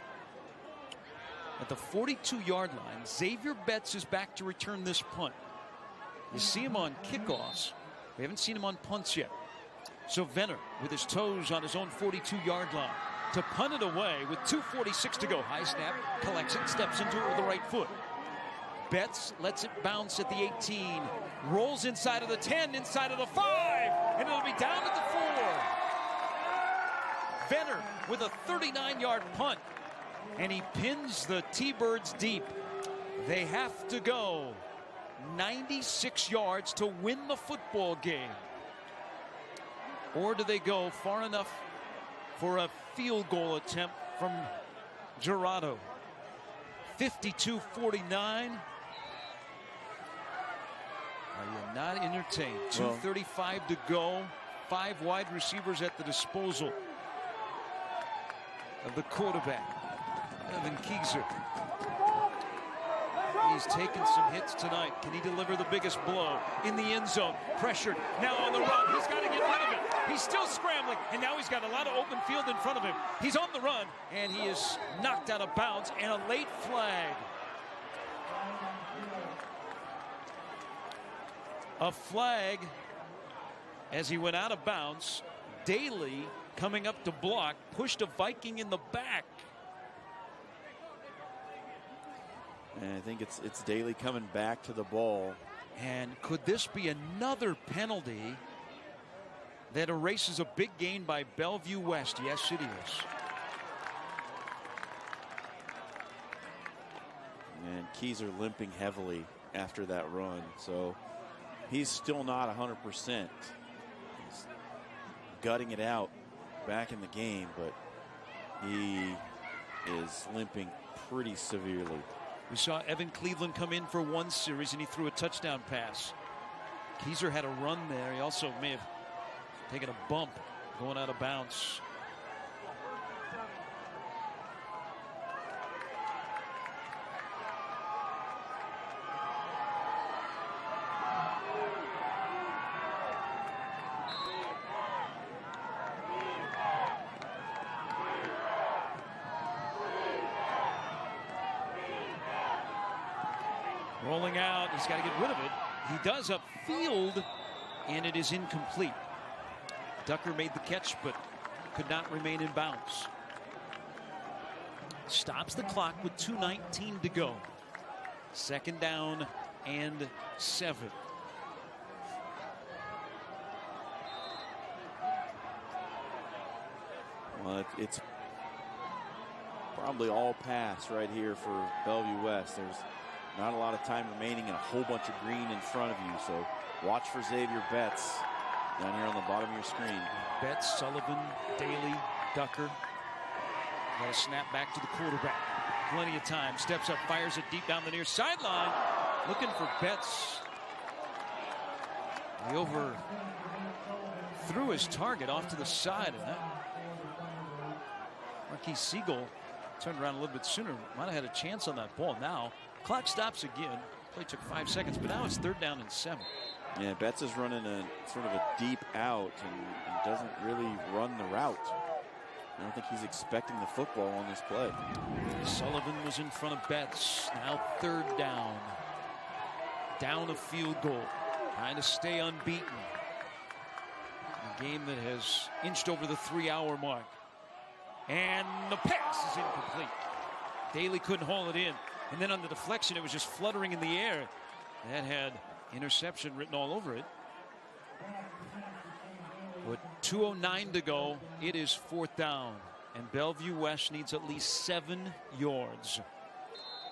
at the 42-yard line. Xavier Betts is back to return this punt. You see him on kickoffs. We haven't seen him on punts yet. So Venner with his toes on his own 42-yard line to punt it away with 2:46 to go. High snap, collects it, steps into it with the right foot. Betts lets it bounce at the 18, rolls inside of the 10, inside of the 5, and it'll be down at the 4. Venner with a 39-yard punt, and he pins the T-Birds deep. They have to go 96 yards to win the football game. Or do they go far enough for a field goal attempt from Gerardo? 52-49. Are you not entertained? 2:35 to go. 5 wide receivers at the disposal of the quarterback, Evan Kieser. He's taken some hits tonight. Can he deliver the biggest blow in the end zone? Pressured, now on the run. He's got to get rid of it. He's still scrambling, and now he's got a lot of open field in front of him. He's on the run, and he is knocked out of bounds, and a late flag. A flag as he went out of bounds. Daly coming up to block, pushed a Viking in the back. And I think it's Daly coming back to the ball. And could this be another penalty that erases a big gain by Bellevue West? Yes, it is. And Kieser limping heavily after that run, so he's still not 100%. He's gutting it out back in the game, but he is limping pretty severely. We saw Evan Cleveland come in for one series, and he threw a touchdown pass. Kieser had a run there. He also may have taken a bump going out of bounds. Rolling out, he's got to get rid of it. He does upfield, and it is incomplete. Ducker made the catch, but could not remain in bounds. Stops the clock with 2:19 to go. 2nd down and 7. Well, it's probably all pass right here for Bellevue West. There's not a lot of time remaining and a whole bunch of green in front of you, so watch for Xavier Betts down here on the bottom of your screen. Betts, Sullivan, Daly, Ducker. Got a snap back to the quarterback. Plenty of time. Steps up, fires it deep down the near sideline. Looking for Betts. He overthrew his target off to the side of that. Marquis Siegel turned around a little bit sooner. Might have had a chance on that ball. Now, clock stops again. Play took 5 seconds, but now it's 3rd down and 7. Yeah, Betts is running a sort of a deep out and doesn't really run the route. I don't think he's expecting the football on this play. Sullivan was in front of Betts. Now 3rd down. Down a field goal. Trying to stay unbeaten. A game that has inched over the 3-hour mark. And the pass is incomplete. Daly couldn't haul it in. And then on the deflection, it was just fluttering in the air. That had interception written all over it. With 2:09 to go, it is 4th down. And Bellevue West needs at least 7 yards.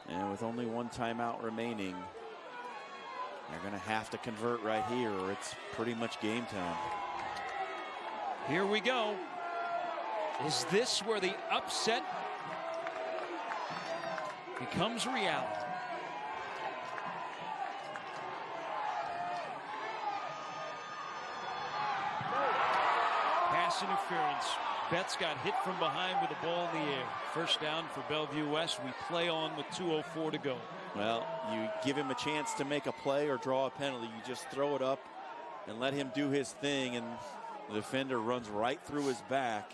And with only one timeout remaining, they're going to have to convert right here, or it's pretty much game time. Here we go. Is this where the upset becomes reality? Pass interference. Betts got hit from behind with the ball in the air. First down for Bellevue West. We play on with 2:04 to go. Well, you give him a chance to make a play or draw a penalty. You just throw it up and let him do his thing, and the defender runs right through his back.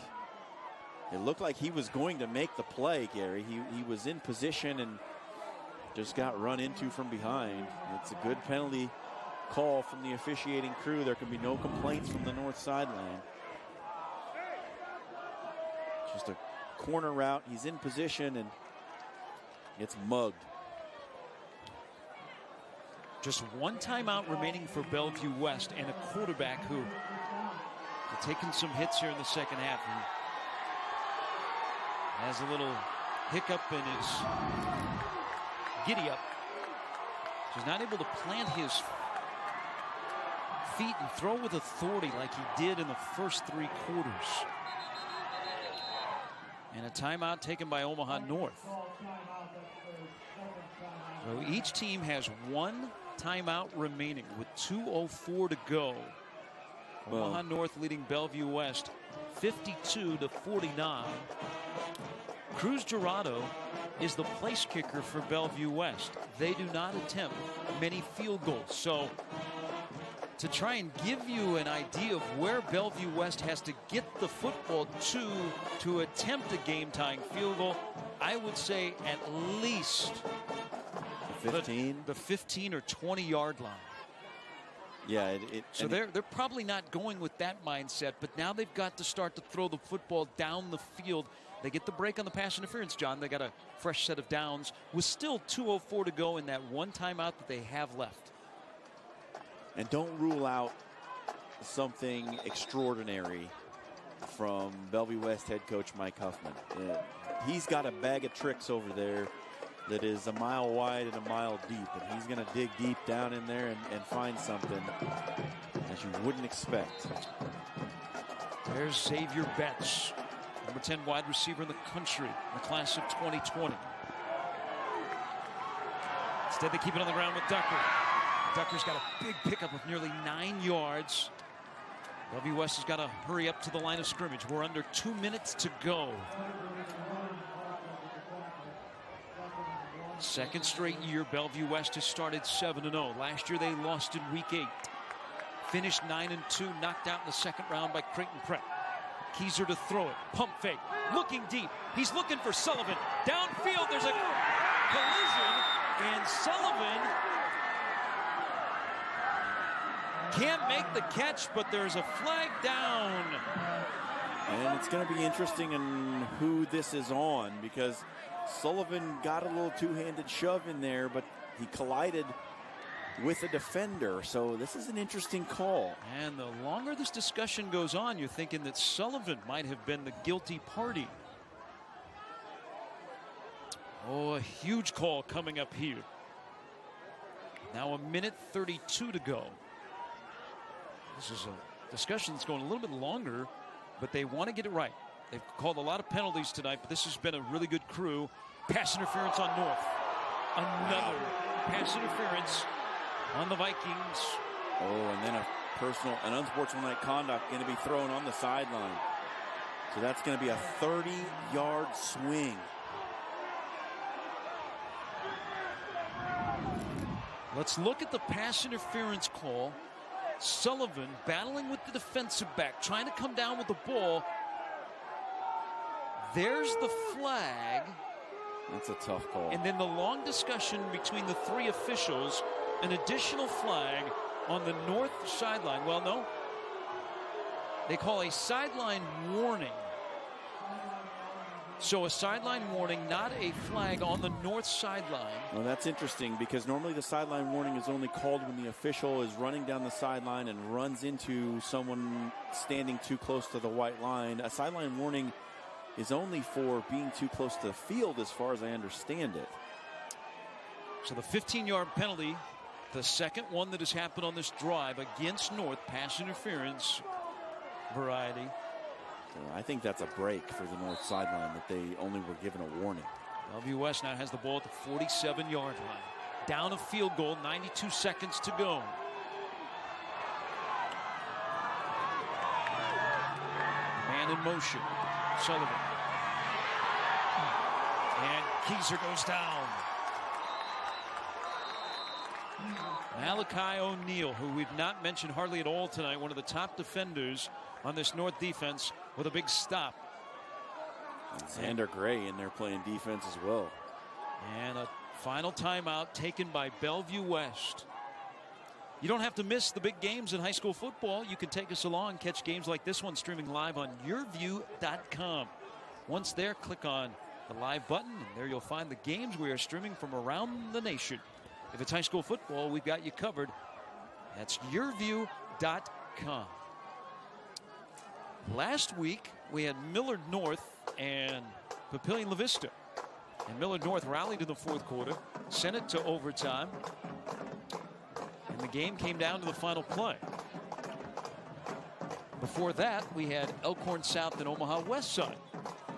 It looked like he was going to make the play, Gary. He was in position and just got run into from behind. It's a good penalty call from the officiating crew. There can be no complaints from the north sideline. Just a corner route. He's in position and gets mugged. Just one timeout remaining for Bellevue West, and a quarterback who has taken some hits here in the second half. He has a little hiccup in his giddy up. He's not able to plant his feet and throw with authority like he did in the first 3 quarters. And a timeout taken by Omaha North. So each team has one timeout remaining with 2:04 to go. Omaha North leading Bellevue West 52-49. Cruz Gerardo is the place kicker for Bellevue West. They do not attempt many field goals. So to try and give you an idea of where Bellevue West has to get the football to attempt a game-tying field goal, I would say at least 15, the 15 or 20-yard line. Yeah, so they're probably not going with that mindset, but now they've got to start to throw the football down the field. They get the break on the pass interference, John. They got a fresh set of downs with still 2:04 to go in that one timeout that they have left. And don't rule out something extraordinary from Bellevue West head coach Mike Huffman. He's got a bag of tricks over there that is a mile wide and a mile deep, and he's going to dig deep down in there and find something that you wouldn't expect. There's Xavier Betts, number 10 wide receiver in the country in the class of 2020. Instead, they keep it on the ground with Ducker. Ducker's got a big pickup of nearly 9 yards. Bellevue West has got to hurry up to the line of scrimmage. We're under 2 minutes to go. Second straight year, Bellevue West has started 7-0. Last year, they lost in week 8. Finished 9-2, knocked out in the second round by Creighton Prep. Kieser to throw it. Pump fake. Looking deep. He's looking for Sullivan. Downfield, there's a collision, and Sullivan can't make the catch, but there's a flag down. And it's going to be interesting in who this is on, because Sullivan got a little two-handed shove in there, but he collided with a defender. So this is an interesting call. And the longer this discussion goes on, you're thinking that Sullivan might have been the guilty party. Oh, a huge call coming up here. Now 1:32 to go. This is a discussion that's going a little bit longer, but they want to get it right. They've called a lot of penalties tonight, but this has been a really good crew. Pass interference on North. Another pass interference on the Vikings. Oh, and then an unsportsmanlike conduct going to be thrown on the sideline. So that's going to be a 30-yard swing. Let's look at the pass interference call. Sullivan battling with the defensive back, trying to come down with the ball. There's the flag. That's a tough call. And then the long discussion between the 3 officials. An additional flag on the north sideline. Well, no. They call a sideline warning. So a sideline warning, not a flag on the north sideline. Well, that's interesting, because normally the sideline warning is only called when the official is running down the sideline and runs into someone standing too close to the white line. A sideline warning is only for being too close to the field, as far as I understand it. So the 15-yard penalty, the second one that has happened on this drive against North, pass interference variety. I think that's a break for the North sideline that they only were given a warning. Bellevue West now has the ball at the 47-yard line. Down a field goal, 92 seconds to go. Man in motion, Sullivan. And Kieser goes down. Malachi O'Neal, who we've not mentioned hardly at all tonight, one of the top defenders on this North defense, with a big stop. Xander Gray in there playing defense as well. And a final timeout taken by Bellevue West. You don't have to miss the big games in high school football. You can take us along, catch games like this one streaming live on YurView.com. Once there, click on the live button, and there you'll find the games we are streaming from around the nation. If it's high school football, we've got you covered. That's YurView.com. Last week, we had Millard North and Papillion La Vista. And Millard North rallied in the fourth quarter, sent it to overtime, and the game came down to the final play. Before that, we had Elkhorn South and Omaha West Side.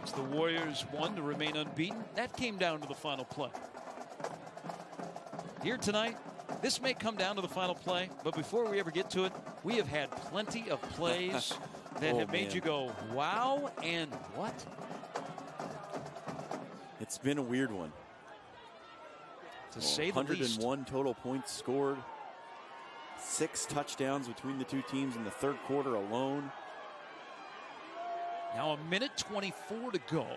As the Warriors won to remain unbeaten, that came down to the final play. Here tonight, this may come down to the final play, but before we ever get to it, we have had plenty of plays that have made you go, wow, and what? It's been a weird one. To say the least. 101 total points scored. 6 touchdowns between the two teams in the third quarter alone. Now a minute 24 to go.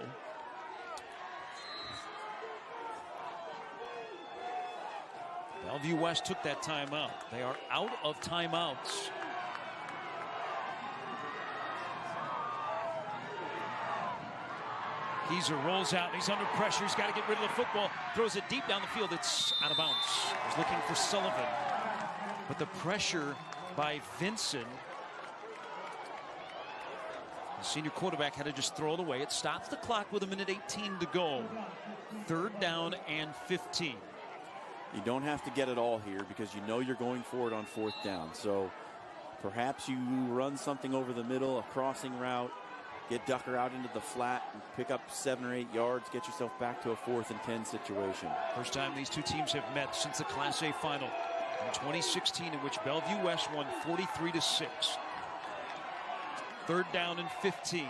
Bellevue West took that timeout. They are out of timeouts. Kieser rolls out. He's under pressure. He's got to get rid of the football. Throws it deep down the field. It's out of bounds. He's looking for Sullivan. But the pressure by Vinson. The senior quarterback had to just throw it away. It stops the clock with a minute 18 to go. 3rd down and 15. You don't have to get it all here because you know you're going for it on 4th down. So perhaps you run something over the middle, a crossing route, get Ducker out into the flat and pick up 7 or 8 yards, get yourself back to a 4th and 10 situation. First time these two teams have met since the Class A final in 2016, in which Bellevue West won 43-6. 3rd down and 15.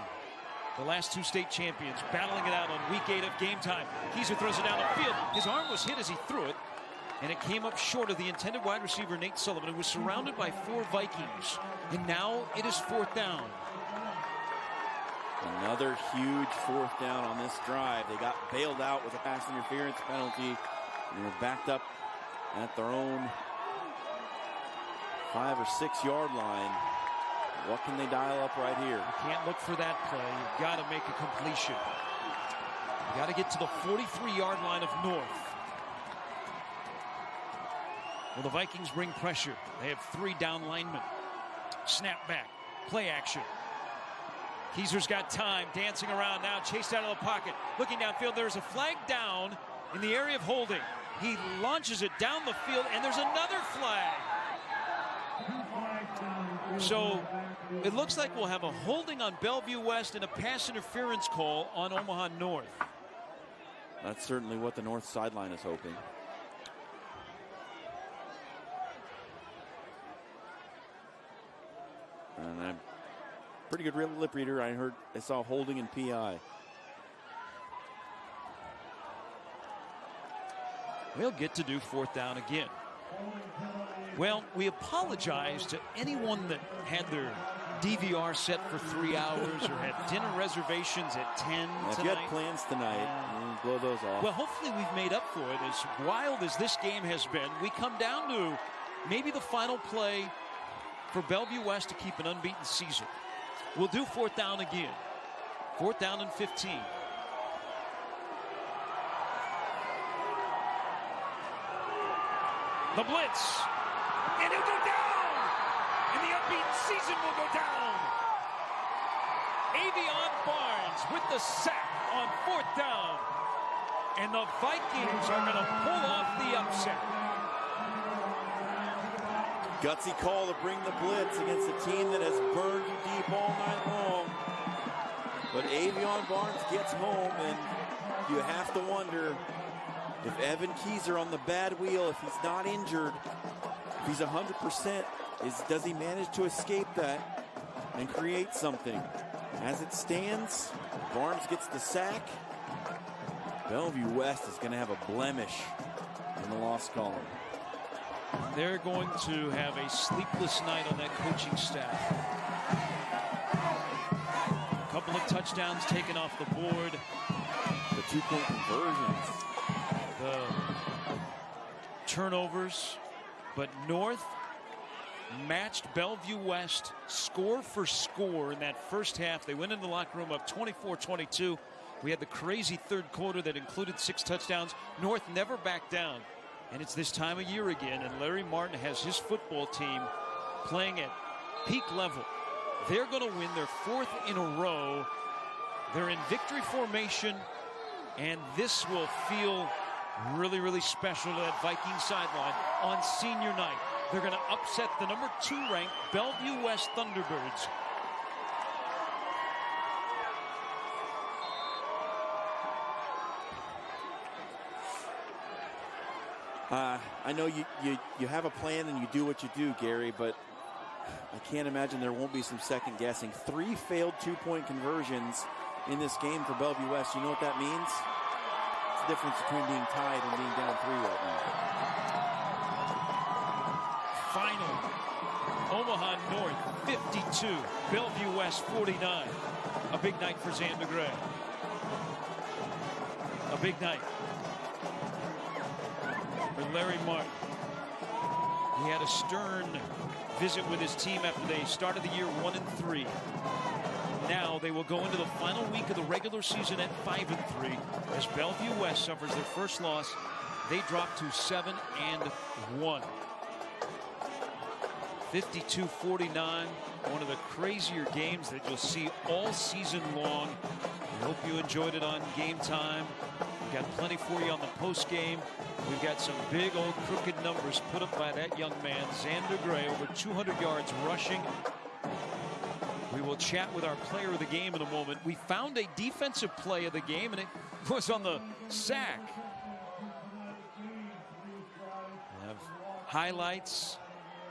The last two state champions battling it out on week 8 of game time. Kieser throws it down the field. His arm was hit as he threw it, and it came up short of the intended wide receiver, Nate Sullivan, who was surrounded by 4 Vikings. And now it is 4th down. Another huge 4th down on this drive. They got bailed out with a pass interference penalty, and they're backed up at their own 5 or 6 yard line. What can they dial up right here? You can't look for that play. You've got to make a completion. You've got to get to the 43-yard line of North. Well, the Vikings bring pressure. They have 3 down linemen. Snap back. Play action. Kieser's got time. Dancing around now. Chased out of the pocket. Looking downfield. There's a flag down in the area of holding. He launches it down the field, and there's another flag. So it looks like we'll have a holding on Bellevue West and a pass interference call on Omaha North. That's certainly what the North sideline is hoping. And I'm pretty good real lip reader. I saw holding and PI. We'll get to do 4th down again. Well, we apologize to anyone that had their DVR set for 3 hours or had dinner reservations at 10 tonight. If you had plans tonight, blow those off. Well, hopefully we've made up for it. As wild as this game has been, we come down to maybe the final play for Bellevue West to keep an unbeaten season. We'll do 4th down again. 4th down and 15. The blitz. And he'll go down. And the unbeaten season will go down. Aveon Barnes with the sack on 4th down. And the Vikings are going to pull off the upset. Gutsy call to bring the blitz against a team that has burned you deep all night long. But Aveon Barnes gets home, and you have to wonder if Evan Kieser on the bad wheel, if he's not injured, if he's 100%, does he manage to escape that and create something? As it stands, Barnes gets the sack. Bellevue West is going to have a blemish in the loss column. They're going to have a sleepless night on that coaching staff. A couple of touchdowns taken off the board. The 2-point conversions. The turnovers. But North matched Bellevue West score for score in that first half. They went into the locker room up 24-22. We had the crazy third quarter that included 6 touchdowns. North never backed down. And it's this time of year again, and Larry Martin has his football team playing at peak level. They're going to win their 4th in a row. They're in victory formation, and this will feel really, really special to that Viking sideline on senior night. They're going to upset the number 2 ranked Bellevue West Thunderbirds. I know you have a plan and you do what you do, Gary, but I can't imagine there won't be some second guessing. 3 failed 2-point conversions in this game for Bellevue West. You know what that means? It's the difference between being tied and being down 3 right now. Final. Omaha North 52, Bellevue West 49. A big night for Xander Gray. A big night for Larry Martin. He had a stern visit with his team after they started the year 1-3. Now they will go into the final week of the regular season at 5-3 as Bellevue West suffers their first loss. They drop to 7-1. 52-49, one of the crazier games that you'll see all season long. I hope you enjoyed it on Game Time. We've got plenty for you on the post game. We've got some big old crooked numbers put up by that young man, Xander Gray, over 200 yards rushing. We will chat with our player of the game in a moment. We found a defensive play of the game, and it was on the sack. We have highlights.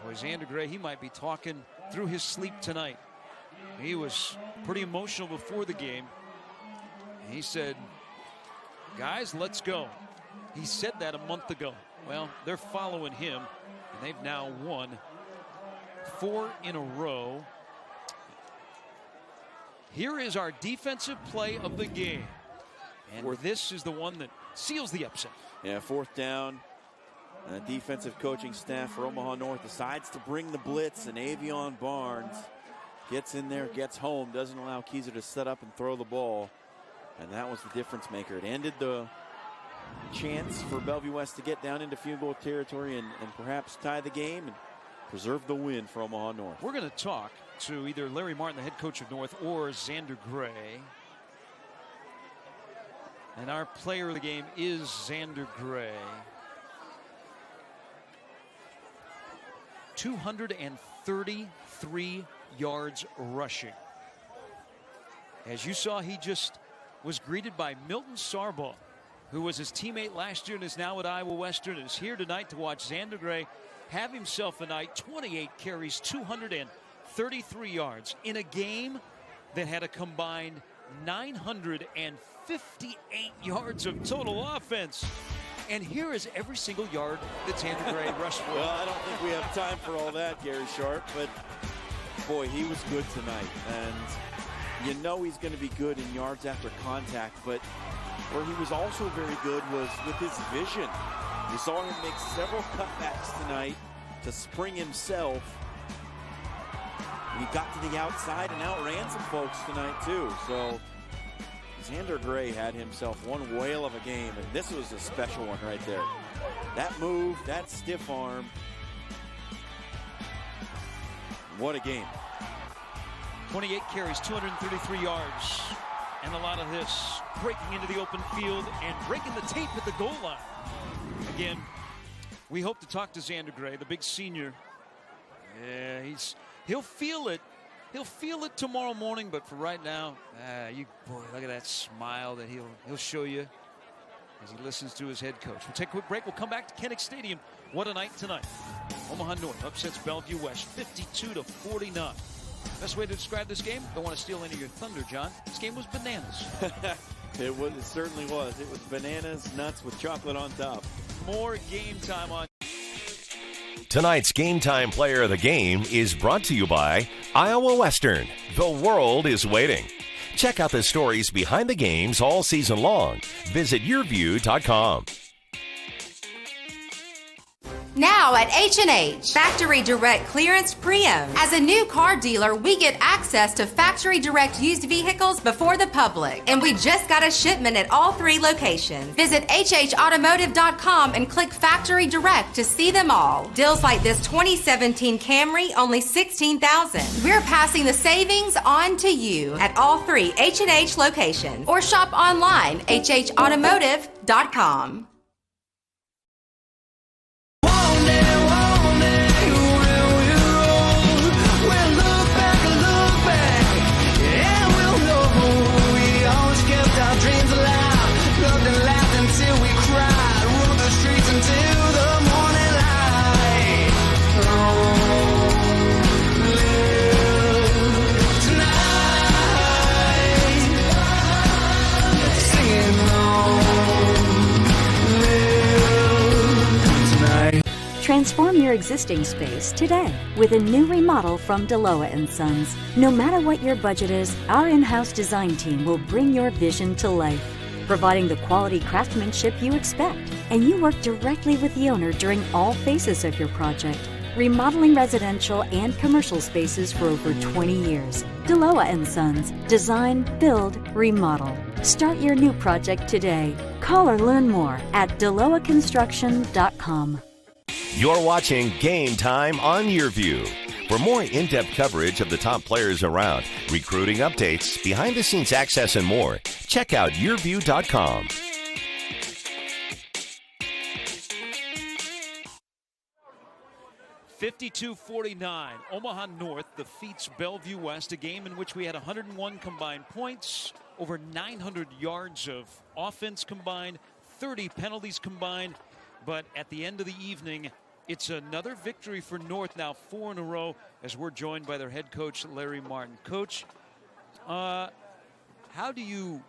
Boy, Xander Gray, he might be talking through his sleep tonight. He was pretty emotional before the game. He said, guys, let's go. He said that a month ago. Well, they're following him, and they've now won 4 in a row. Here is our defensive play of the game. And this is the one that seals the upset. Yeah, 4th down. Defensive coaching staff for Omaha North decides to bring the blitz, and Aveon Barnes gets in there, gets home, doesn't allow Kieser to set up and throw the ball. And that was the difference maker. It ended the chance for Bellevue West to get down into field goal territory and perhaps tie the game and preserve the win for Omaha North. We're going to talk to either Larry Martin, the head coach of North, or Xander Gray. And our player of the game is Xander Gray. 233 yards rushing. As you saw, he just was greeted by Milton Sarbaugh, who was his teammate last year and is now at Iowa Western, and is here tonight to watch Xander Gray have himself a night. 28 carries, 233 yards in a game that had a combined 958 yards of total offense. And here is every single yard that Xander Gray rushed for. Well, I don't think we have time for all that, Gary Sharp, but boy, he was good tonight. And you know he's going to be good in yards after contact, but where he was also very good was with his vision. You saw him make several cutbacks tonight to spring himself. And he got to the outside and outran some folks tonight too. So Xander Gray had himself one whale of a game, and this was a special one right there. That move, that stiff arm. What a game. 28 carries, 233 yards. And a lot of this breaking into the open field and breaking the tape at the goal line. Again, we hope to talk to Xander Gray, the big senior. Yeah, he'll feel it. He'll feel it tomorrow morning, but for right now, boy, look at that smile that he'll show you as he listens to his head coach. We'll take a quick break. We'll come back to Kinnick Stadium. What a night tonight. Omaha North upsets Bellevue West 52-49. Best way to describe this game? Don't want to steal any of your thunder, John. This game was bananas. It certainly was. It was bananas, nuts with chocolate on top. More Game Time on. Tonight's Game Time player of the game is brought to you by Iowa Western. The world is waiting. Check out the stories behind the games all season long. Visit YurView.com. Now at H&H, Factory Direct Clearance Pre-Owned. As a new car dealer, we get access to Factory Direct used vehicles before the public. And we just got a shipment at all 3 locations. Visit hhautomotive.com and click Factory Direct to see them all. Deals like this 2017 Camry, only $16,000. We're passing the savings on to you at all 3 H&H locations. Or shop online, hhautomotive.com. Transform your existing space today with a new remodel from DeLoa & Sons. No matter what your budget is, our in-house design team will bring your vision to life, providing the quality craftsmanship you expect. And you work directly with the owner during all phases of your project, remodeling residential and commercial spaces for over 20 years. DeLoa & Sons. Design, build, remodel. Start your new project today. Call or learn more at DeLoaConstruction.com. You're watching Game Time on YurView. For more in-depth coverage of the top players around, recruiting updates, behind-the-scenes access, and more, check out YurView.com. (52-49). Omaha North defeats Bellevue West, a game in which we had 101 combined points, over 900 yards of offense combined, 30 penalties combined. But at the end of the evening, it's another victory for North, now 4 in a row, as we're joined by their head coach, Larry Martin. Coach, how do you,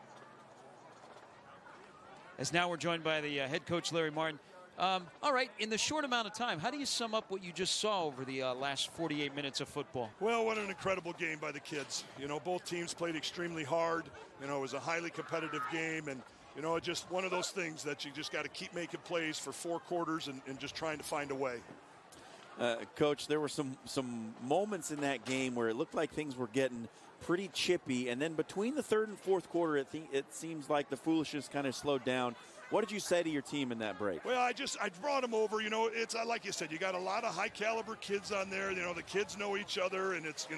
as now we're joined by the head coach, Larry Martin. All right, in the short amount of time, how do you sum up what you just saw over the last 48 minutes of football? Well, what an incredible game by the kids. You know, both teams played extremely hard. You know, it was a highly competitive game, and you know, just one of those things that you just got to keep making plays for 4 quarters and just trying to find a way. Coach, there were some moments in that game where it looked like things were getting pretty chippy, and then between the 3rd and 4th quarter, it seems like the foolishness kind of slowed down. What did you say to your team in that break? Well, I brought them over. You know, it's like you said, you got a lot of high caliber kids on there. You know, the kids know each other, and it's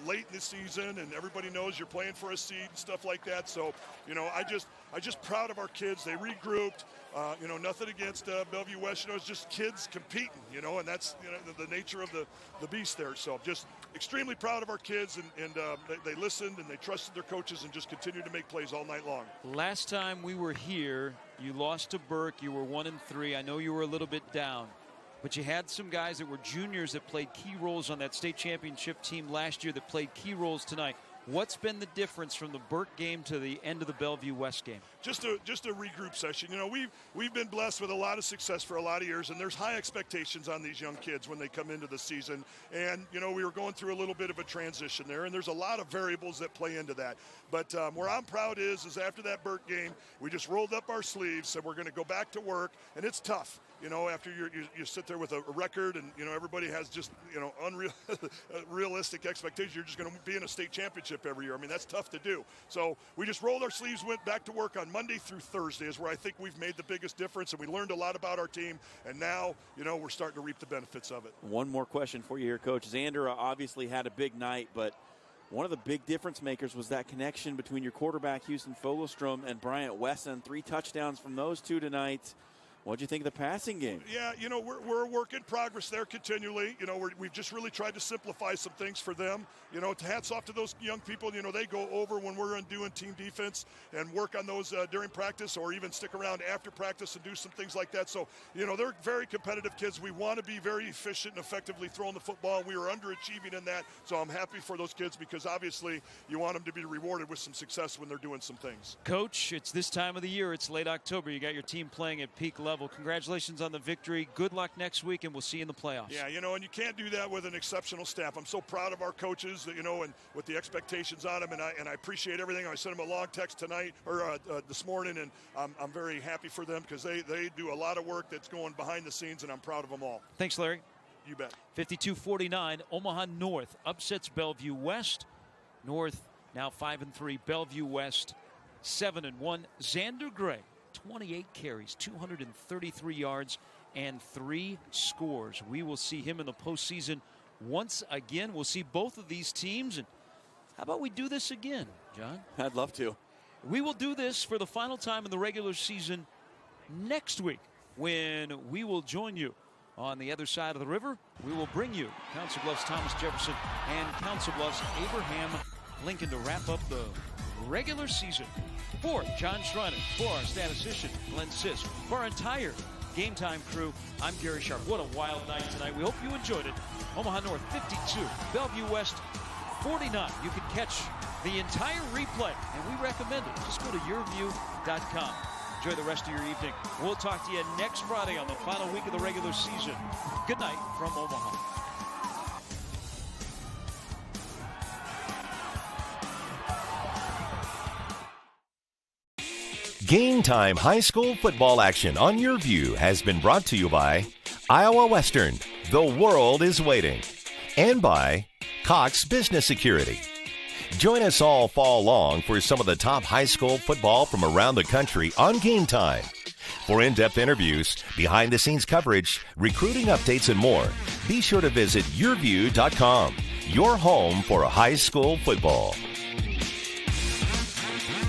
late in the season, and everybody knows you're playing for a seed and stuff like that. So, you know, I just proud of our kids. They regrouped. You know, nothing against Bellevue West. You know, it's just kids competing. You know, and that's the nature of the beast there. So, just extremely proud of our kids, and they listened and they trusted their coaches and just continued to make plays all night long. Last time we were here, you lost to Burke. You were 1-3. I know you were a little bit down, but you had some guys that were juniors that played key roles on that state championship team last year that played key roles tonight. What's been the difference from the Burke game to the end of the Bellevue West game? Just a regroup session. You know, we've been blessed with a lot of success for a lot of years, and there's high expectations on these young kids when they come into the season. And, you know, we were going through a little bit of a transition there, and there's a lot of variables that play into that. But where I'm proud is after that Burke game, we just rolled up our sleeves, said we're going to go back to work, and it's tough. You know, after you sit there with a record and, you know, everybody has just, you know, unrealistic expectations. You're just going to be in a state championship every year. I mean, that's tough to do. So we just rolled our sleeves, went back to work on Monday through Thursday is where I think we've made the biggest difference, and we learned a lot about our team, and now, you know, we're starting to reap the benefits of it. One more question for you here, Coach. Xander obviously had a big night, but One of the big difference makers was that connection between your quarterback, Houston Fogelstrom, and Bryant Wesson. 3 touchdowns from those two tonight. What do you think of the passing game? Yeah, we're a work in progress there continually. We've just really tried to simplify some things for them. Hats off to those young people. They go over when we're doing team defense and work on those during practice, or even stick around after practice and do some things like that. So, they're very competitive kids. We want to be very efficient and effectively throwing the football. We are underachieving in that. So I'm happy for those kids, because obviously you want them to be rewarded with some success when they're doing some things. Coach, it's this time of the year. It's late October. You got your team playing at peak level. Congratulations on the victory. Good luck next week, and we'll see you in the playoffs. Yeah, and you can't do that with an exceptional staff. I'm so proud of our coaches, and with the expectations on them, and I appreciate everything. I sent them a long text tonight, or this morning, and I'm very happy for them, because they do a lot of work that's going behind the scenes, and I'm proud of them all. Thanks, Larry. You bet. 52-49, Omaha North upsets Bellevue West. North now 5-3, Bellevue West 7-1. Xander Gray, 28 carries, 233 yards, and 3 scores. We will see him in the postseason once again. We'll see both of these teams. And how about we do this again, John? I'd love to. We will do this for the final time in the regular season next week, when we will join you on the other side of the river. We will bring you Council Bluffs Thomas Jefferson and Council Bluffs Abraham Lincoln to wrap up the regular season. For John Schreiner, for our statistician Glenn Sisk, for our entire Game Time crew, I'm Gary Sharp. What a wild night tonight. We hope you enjoyed it. Omaha North 52, Bellevue West 49. You can catch the entire replay, and we recommend it. Just go to YurView.com. Enjoy the rest of your evening. We'll talk to you next Friday on the final week of the regular season. Good night from Omaha. Game Time high school football action on YurView has been brought to you by Iowa Western, the world is waiting, and by Cox Business Security. Join us all fall long for some of the top high school football from around the country on Game Time. For in-depth interviews, behind-the-scenes coverage, recruiting updates, and more, be sure to visit YurView.com, your home for high school football.